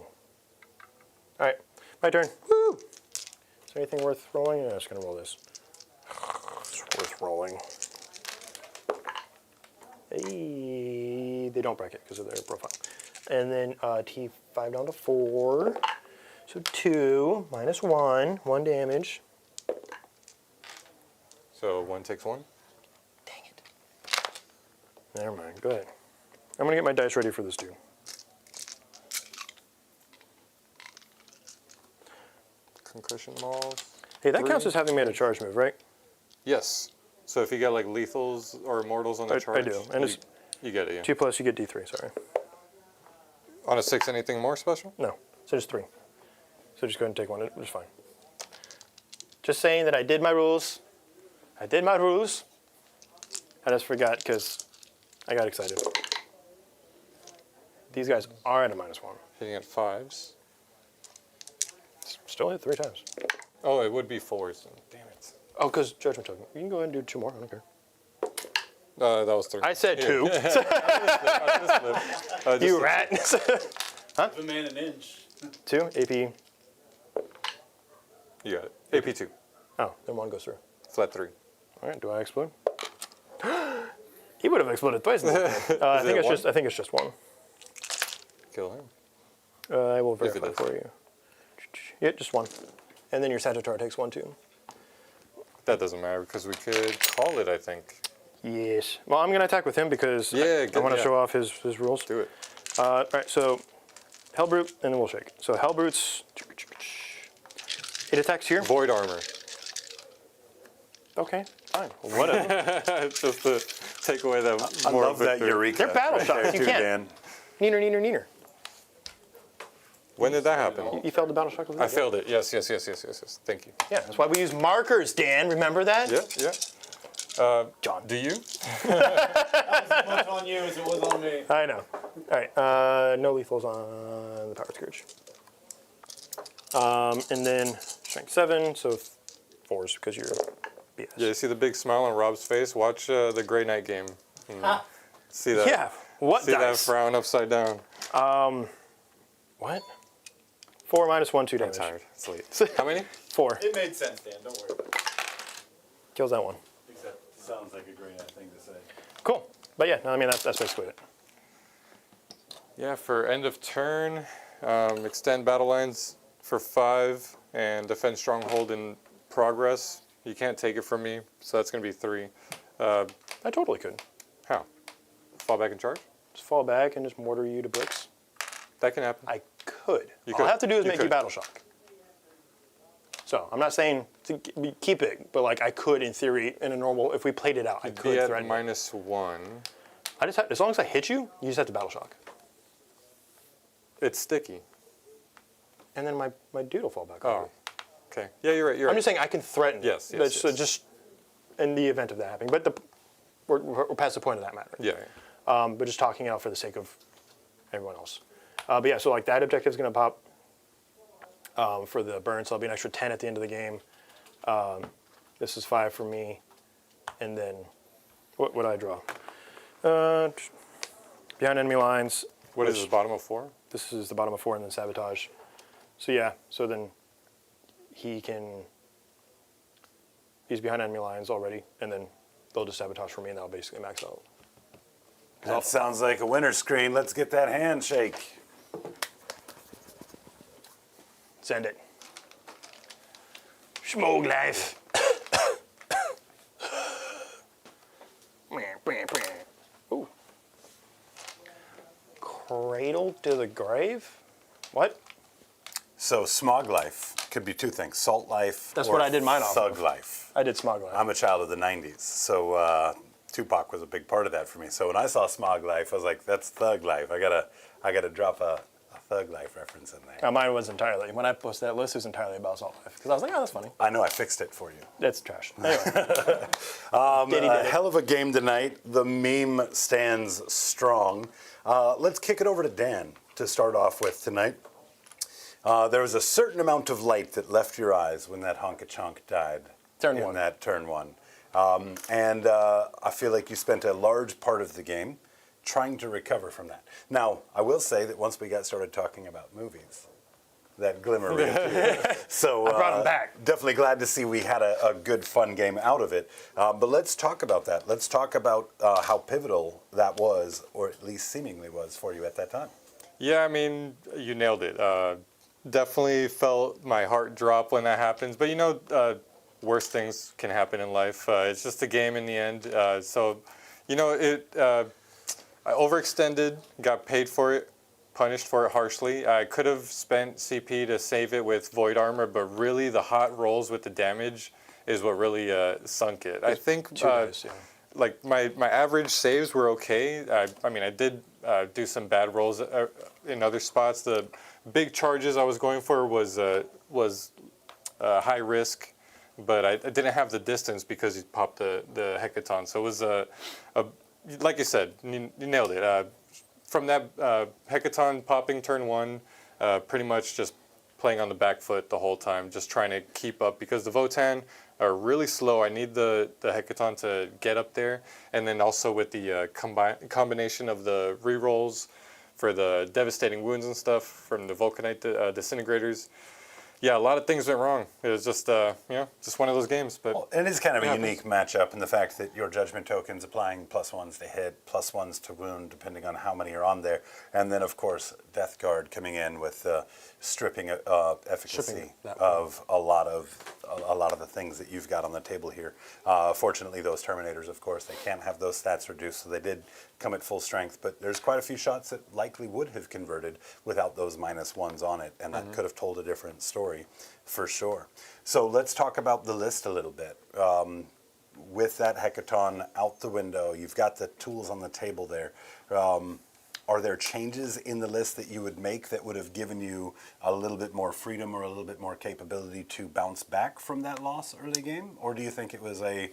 All right. My turn. Woo! Is there anything worth rolling? I'm just going to roll this. It's worth rolling. Hey, they don't bracket because of their profile. And then T5 down to 4. So 2 minus 1. 1 damage. So 1 takes 1. Dang it. Never mind. Go ahead. I'm going to get my dice ready for this dude. Concussion mauls. Hey, that 3. counts as having made a charge move, right? Yes. So if you get like lethals or immortals on the I charge, do. And it's you get it. Yeah. 2 plus, you get D3, sorry. On a 6, anything more special? No, so just 3. So just go ahead and take 1, it's fine. Just saying that I did my rules. I did my rules. I just forgot because I got excited. These guys are at a -1. Hitting at 5s. still hit 3 times. Oh, it would be 4s. Damn it. Oh, because judgment token. You can go ahead and do 2 more. I don't care. That was 3. I said 2. You rat. Give a man an inch. 2 AP. You got it. AP2. Oh, then 1 goes through. Flat 3. All right. Do I explode? He would have exploded twice. I think it's just 1. Kill him. I will it verify is. for you. Yeah, just 1. And then your Sagittarius takes 1 too. That doesn't matter because we could call it, I think. Yes. Well, I'm going to attack with him because I want to show off his rules. Do it. All right, so Hellbrute, and then we'll shake. So Hellbrute's, it attacks here. Void armor. Okay, fine. Whatever. Just to take away that I more love that victory. Eureka. They're battle right shots. there You too, can't. Dan. Neener. When did that happen? You failed the battle shock. I failed it. Yes. Thank you. Yeah, that's why we use markers, Dan. Remember that? Yeah. John. Do you? That was as much on you as it was on me. I know. All right, no lethals on the Power Scourge. And then strength 7, so 4s because you're BS. Yeah. You see the big smile on Rob's face? Watch the Grey Knight game. See that? Yeah. What See that dice? frown upside down. What? 4 minus 1, 2 I'm damage. tired. It's late. How many? 4 It made sense, Dan. Don't worry. kills that one. Except sounds like a great thing to say. Cool. But yeah, no, I mean that's basically it. Yeah. For end of turn, extend battle lines for 5 and defend stronghold in progress. You can't take it from me, so that's going to be 3. I totally could. How? Fall back and charge? Just fall back and just mortar you to bricks. That can happen. I could. You All could. I have to do is You make you could. battle shock. So I'm not saying to keep it, but like I could in theory in a normal if we played it out, I Be could at threaten. -1. I just have, as long as I hit you, you just have to battle shock, It's sticky. and then my dude will fall back. Oh. over. Okay. Yeah, you're right. You're I'm right. just saying I can threaten. Yes, But so yes. just in the event of that happening, but we're past the point of that matter. Yeah. But just talking out for the sake of everyone else. But yeah, so like that objective is going to pop for the burn, so I'll be an extra 10 at the end of the game. This is 5 for me, and then what would I draw? Behind enemy lines. What is which- this, bottom of 4? This is the bottom of 4 and then sabotage. So yeah, so then he's behind enemy lines already, and then they'll just sabotage for me, and that'll basically max out. That sounds like a winner screen. Let's get that handshake. Send it. Schmoog life. Ooh. Cradle to the grave? What? So smog life could be 2 things: salt life. That's or what I did mine off Thug of. life. I did smog life. I'm a child of the '90s, so Tupac was a big part of that for me. So when I saw smog life, I was like, "That's thug life. I gotta drop a thug life reference in there." Mine was entirely, when I posted that list, it was entirely about salt life. Because I was like, oh, that's funny. I know I fixed it for you. That's trash. Anyway. Did A hell of a game tonight. The meme stands strong. Let's kick it over to Dan to start off with tonight. There was a certain amount of light that left your eyes when that honka-chonk died. Turn in one. that turn 1. And I feel like you spent a large part of the game trying to recover from that. Now, I will say that once we got started talking about movies, that glimmer reappeared. So I brought him back. Definitely glad to see we had a good, fun game out of it. But let's talk about that. Let's talk about how pivotal that was, or at least seemingly was, for you at that time. Yeah, I mean, you nailed it. Definitely felt my heart drop when that happens. But you know, worse things can happen in life. It's just a game in the end. So, you know, I overextended, got paid for it, punished for it harshly. I could have spent CP to save it with Void Armor, but really the hot rolls with the damage is what really sunk it. I think 2 dice, yeah. like my average saves were okay. I mean, I did do some bad rolls in other spots. The big charges I was going for was high risk, but I didn't have the distance because he popped the Hecaton. So it was like you said, you nailed it. From that Hecaton popping turn 1, pretty much just playing on the back foot the whole time, just trying to keep up because the Votann are really slow. I need the Hecaton to get up there, and then also with the combination of the rerolls for the devastating wounds and stuff from the Vulcanite disintegrators. Yeah, a lot of things went wrong. It was just, just one of those games. But Well, it is kind of a unique matchup in the fact that your judgment tokens applying +1s to hit, +1s to wound, depending on how many are on there, and then of course Death Guard coming in with stripping efficacy of a lot of the things that you've got on the table here. Fortunately, those Terminators, of course, they can't have those stats reduced, so they did come at full strength. But there's quite a few shots that likely would have converted without those -1s on it, and that could have told a different story. For sure. So let's talk about the list a little bit. With that Hecaton out the window, you've got the tools on the table there. Are there changes in the list that you would make that would have given you a little bit more freedom or a little bit more capability to bounce back from that loss early game? Or do you think it was a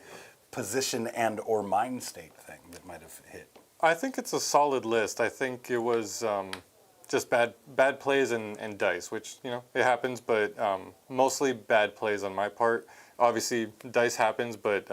position and or mind state thing that might have hit? I think it's a solid list. I think it was just bad plays and dice, which it happens, but mostly bad plays on my part. Obviously, dice happens, but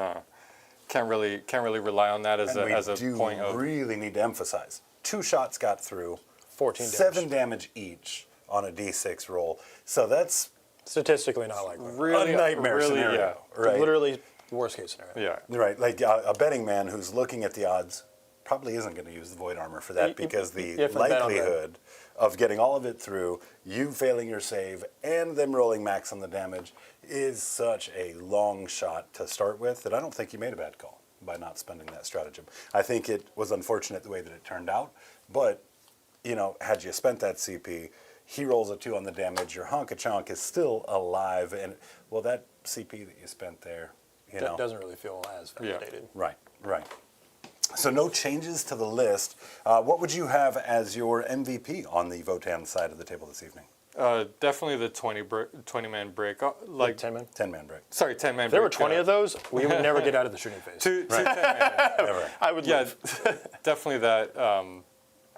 can't really rely on that as a point of. We really need to emphasize 2 shots got through, 14 damage. 7 damage each on a d6 roll. So that's Statistically not likely. Really, a nightmare really, scenario, right? Literally worst case scenario. Yeah. Right, like a betting man who's looking at the odds probably isn't going to use the void armor for that because the you have to bet on that. likelihood of getting all of it through, you failing your save, and them rolling max on the damage is such a long shot to start with that I don't think you made a bad call by not spending that stratagem. I think it was unfortunate the way that it turned out, but had you spent that CP, he rolls a 2 on the damage, your honka-chonk is still alive, and well, that CP that you spent there, That doesn't really feel as validated. Right. So no changes to the list. What would you have as your MVP on the Votann side of the table this evening? Definitely the 20-man break. Like 10 men. 10-man break. Sorry, 10-man break. If there were 20 of those, we would never get out of the shooting phase. Two 10-man. Never. I would live. Definitely that.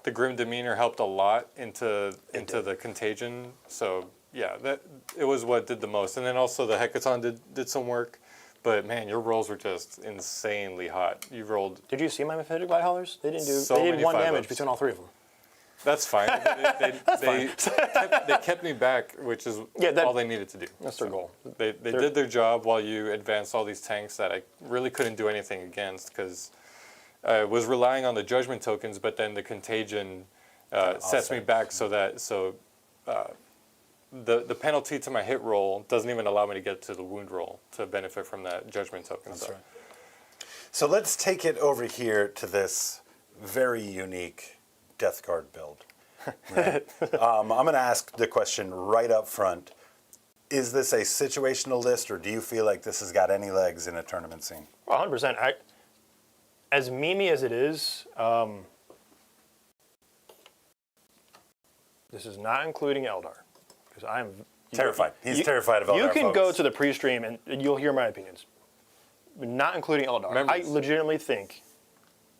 The grim demeanor helped a lot into the contagion. So yeah, it was what did the most. And then also the Hecaton did some work. But man, your rolls were just insanely hot. You rolled. Did you see my Mephitic Light Haulers? They didn't do. So they did many 1 damage 5-ups. between all 3 of them. That's fine. They kept me back, which is all they needed to do. That's their goal. They did their job while you advanced all these tanks that I really couldn't do anything against because I was relying on the judgment tokens, but then the contagion sets me back the penalty to my hit roll doesn't even allow me to get to the wound roll to benefit from that judgment token. That's right. So let's take it over here to this very unique Death Guard build. Right? I'm going to ask the question right up front. Is this a situational list, or do you feel like this has got any legs in a tournament scene? 100%. As memey as it is, this is not including Eldar. Because I am Terrified. He's terrified of Eldar. You can go folks. to the pre-stream and you'll hear my opinions. But not including Eldar. Members. I legitimately think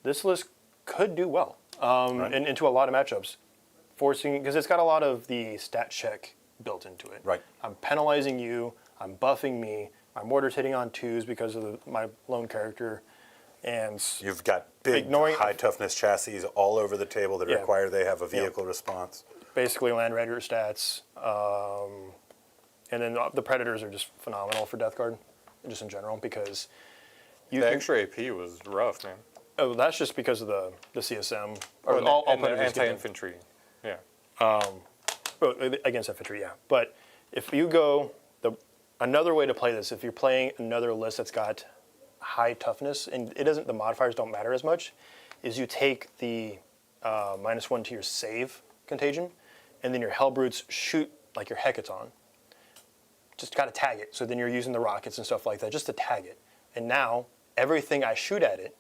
this list could do well into a lot of matchups. Because it's got a lot of the stat check built into it. Right. I'm penalizing you. I'm buffing me. My mortar's hitting on 2s because of my lone character. And You've got big, high toughness chassis all over the table that require they have a vehicle response. Basically Land Raider stats. And then the Predators are just phenomenal for Death Guard, just in general, because The extra AP was rough, man. Oh, that's just because of the CSM. Or all the Predators get anti-infantry. Yeah. against infantry, yeah. But if you go, another way to play this, if you're playing another list that's got high toughness, and the modifiers don't matter as much, is you take the -1 to your save contagion, and then your Hellbrutes shoot like your Hecaton. Just got to tag it. So then you're using the rockets and stuff like that just to tag it. And now everything I shoot at it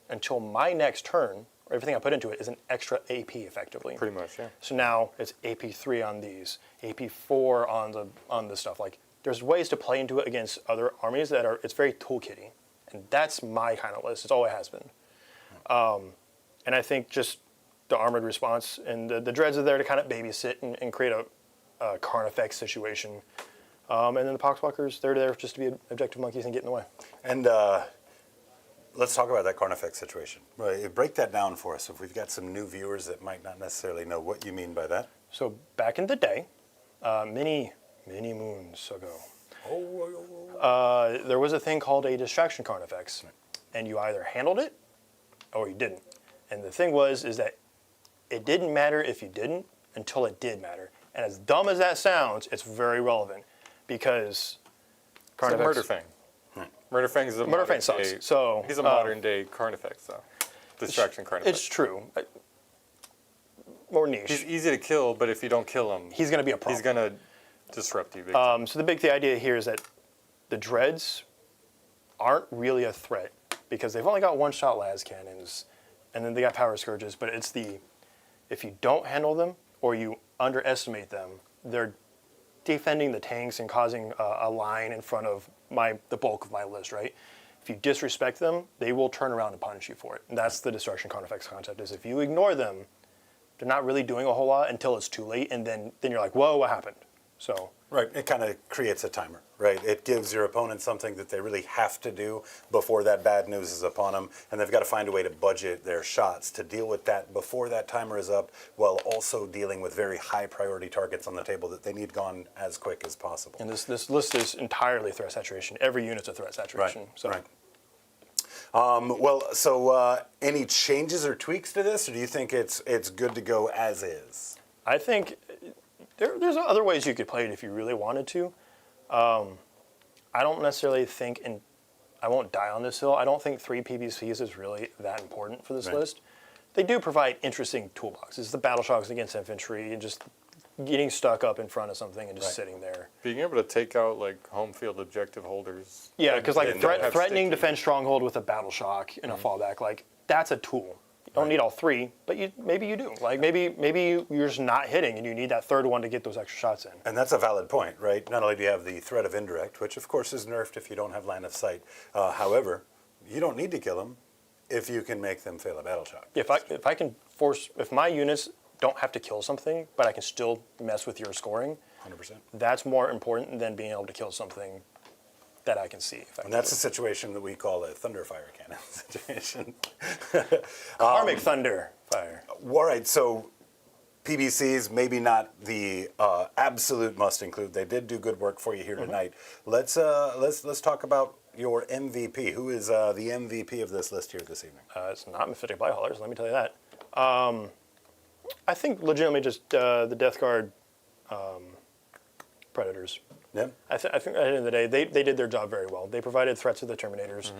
until my next turn, or everything I put into it, is an extra AP effectively. Pretty much, yeah. So now it's AP3 on these, AP4 on the stuff. Like there's ways to play into it against other armies it's very toolkitty. And that's my kind of list. It's always has been. And I think just the armored response and the dreads are there to kind of babysit and create Carnifex situation. And then the Poxwalkers, they're there just to be objective monkeys and get in the way. And let's talk about that Carnifex situation. Right, break that down for us if we've got some new viewers that might not necessarily know what you mean by that. So back in the day, many moons ago, there was a thing called a distraction Carnifex, and you either handled it or you didn't. And the thing is that it didn't matter if you didn't until it did matter. And as dumb as that sounds, it's very relevant because It's a Carnifex. Murderfang. Murderfang is a Murderfang modern sucks. day- So he's a modern day Carnifex, though. Distraction Carnifex. it's true. More niche. He's easy to kill, but if you don't kill him, He's going to be a problem. he's gonna disrupt you. Big time. So the idea here is that the dreads aren't really a threat because they've only got one-shot las cannons, and then they got power scourges. But it's if you don't handle them or you underestimate them, they're defending the tanks and causing a line in front of the bulk of my list, right? If you disrespect them, they will turn around and punish you for it. And that's the Destruction Carnifex concept, is if you ignore them, they're not really doing a whole lot until it's too late, and then you're like, whoa, what happened? So Right, it kind of creates a timer, right? It gives your opponent something that they really have to do before that bad news is upon them, and they've got to find a way to budget their shots to deal with that before that timer is up, while also dealing with very high priority targets on the table that they need gone as quick as possible. and this list is entirely threat saturation. Every unit's a threat saturation. Right, So right. Any changes or tweaks to this, or do you think it's good to go as is? I think there's other ways you could play it if you really wanted to. I don't necessarily think, and I won't die on this hill, I don't think 3 PBCs is really that important for this Right. list. They do provide interesting toolboxes. The battle shocks against infantry and just getting stuck up in front of something and just Right. sitting there. Being able to take out like home field objective holders. Yeah, because like and have threatening sticky- defense stronghold with a battle shock and a fallback, like that's a tool. You don't need all 3, but maybe you do. Like maybe you're just not hitting and you need that third one to get those extra shots in. And that's a valid point, right? Not only do you have the threat of indirect, which of course is nerfed if you don't have line of sight. However, you don't need to kill them if you can make them fail a battle shock. If I can if my units don't have to kill something, but I can still mess with your scoring, 100%. that's more important than being able to kill something that I can see. If I And that's a situation that we call a thunderfire cannon situation. Karmic Thunder Fire. All right, so PBCs, maybe not the absolute must include. They did do good work for you here tonight. Let's talk about your MVP. Who is the MVP of this list here this evening? It's not Mephitic Blighthaulers, let me tell you that. I think legitimately just the Death Guard Predators. Yeah. I think at the end of the day, they did their job very well. They provided threats to the Terminators.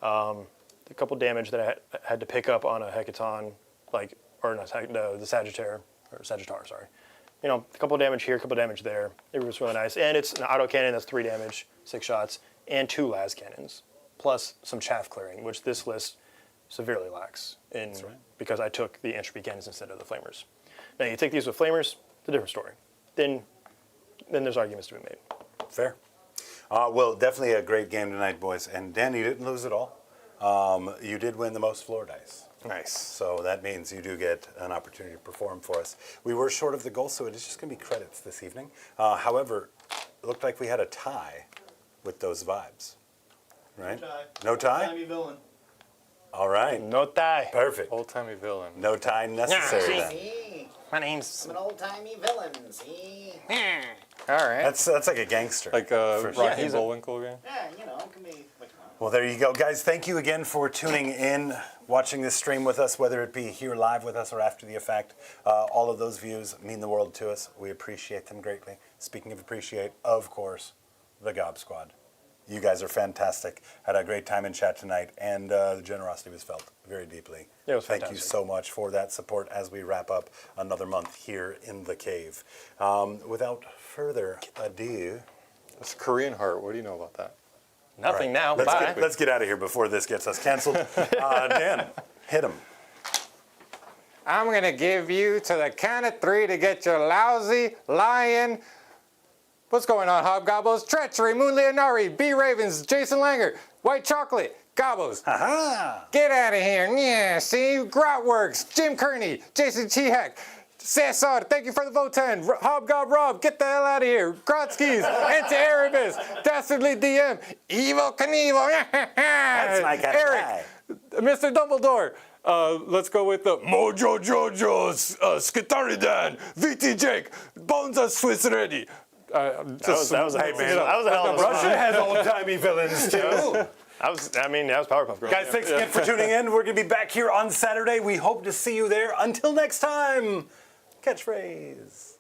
A couple damage that I had to pick up on a Hecaton, the Sagittar, sorry. You know, a couple damage here, a couple damage there. It was really nice. And it's an auto cannon that's 3 damage, 6 shots, and 2 las cannons, plus some chaff clearing, which this list severely lacks because I took the entropy cannons instead of the flamers. Now you take these with flamers, it's a different story. Then there's arguments to be made. Fair. Well, definitely a great game tonight, boys. And Dan, you didn't lose at all. You did win the most floor dice. Nice. So that means you do get an opportunity to perform for us. We were short of the goal, so it is just going to be credits this evening. However, it looked like we had a tie with those vibes. Right? No tie? Timey villain. All right. No tie. Perfect. Old timey villain. No tie necessary Yeah. then. See? My name's... I'm an old-timey villain, see? All right. That's like a gangster. Like a For sure. Rocky Yeah, he's a- Bullwinkle guy. Yeah, you know, it can be like Well, there you go, guys. Thank you again for tuning in, watching this stream with us, whether it be here live with us or after the effect. All of those views mean the world to us. We appreciate them greatly. Speaking of appreciate, of course, the Gob Squad. You guys are fantastic. Had a great time in chat tonight, and the generosity was felt very deeply. It was Thank you fantastic. so much for that support as we wrap up another month here in the cave. Without further ado, It's Korean Heart. What do you know about that? Nothing now. let's Bye. let's get out of here before this gets us canceled. Dan, hit him. I'm going to give you to the count of 3 to get your lousy lion. What's going on, Hobgobbles? Treachery, Moon Leonari, B Ravens, Jason Langer, White Chocolate, Gobbles. Aha! Get out of here. Yeah, see? Grotworks, Jim Kearney, Jason Chihak, Cesar, thank you for the Votann. Hobgob Rob, get the hell out of here. Grotskis, Anti-Erebus, Dastardly DM, Evil Knievel. That's my kind Eric, of guy. Mr. Dumbledore. Let's go with the Mojo Jojo, Skitaridan, VT Jake, Bones of Swiss Ready. That was a hell of a Russia spot. has old-timey villains, too. That was Powerpuff Girls. Guys, thanks again for tuning in. We're going to be back here on Saturday. We hope to see you there. Until next time, catchphrase.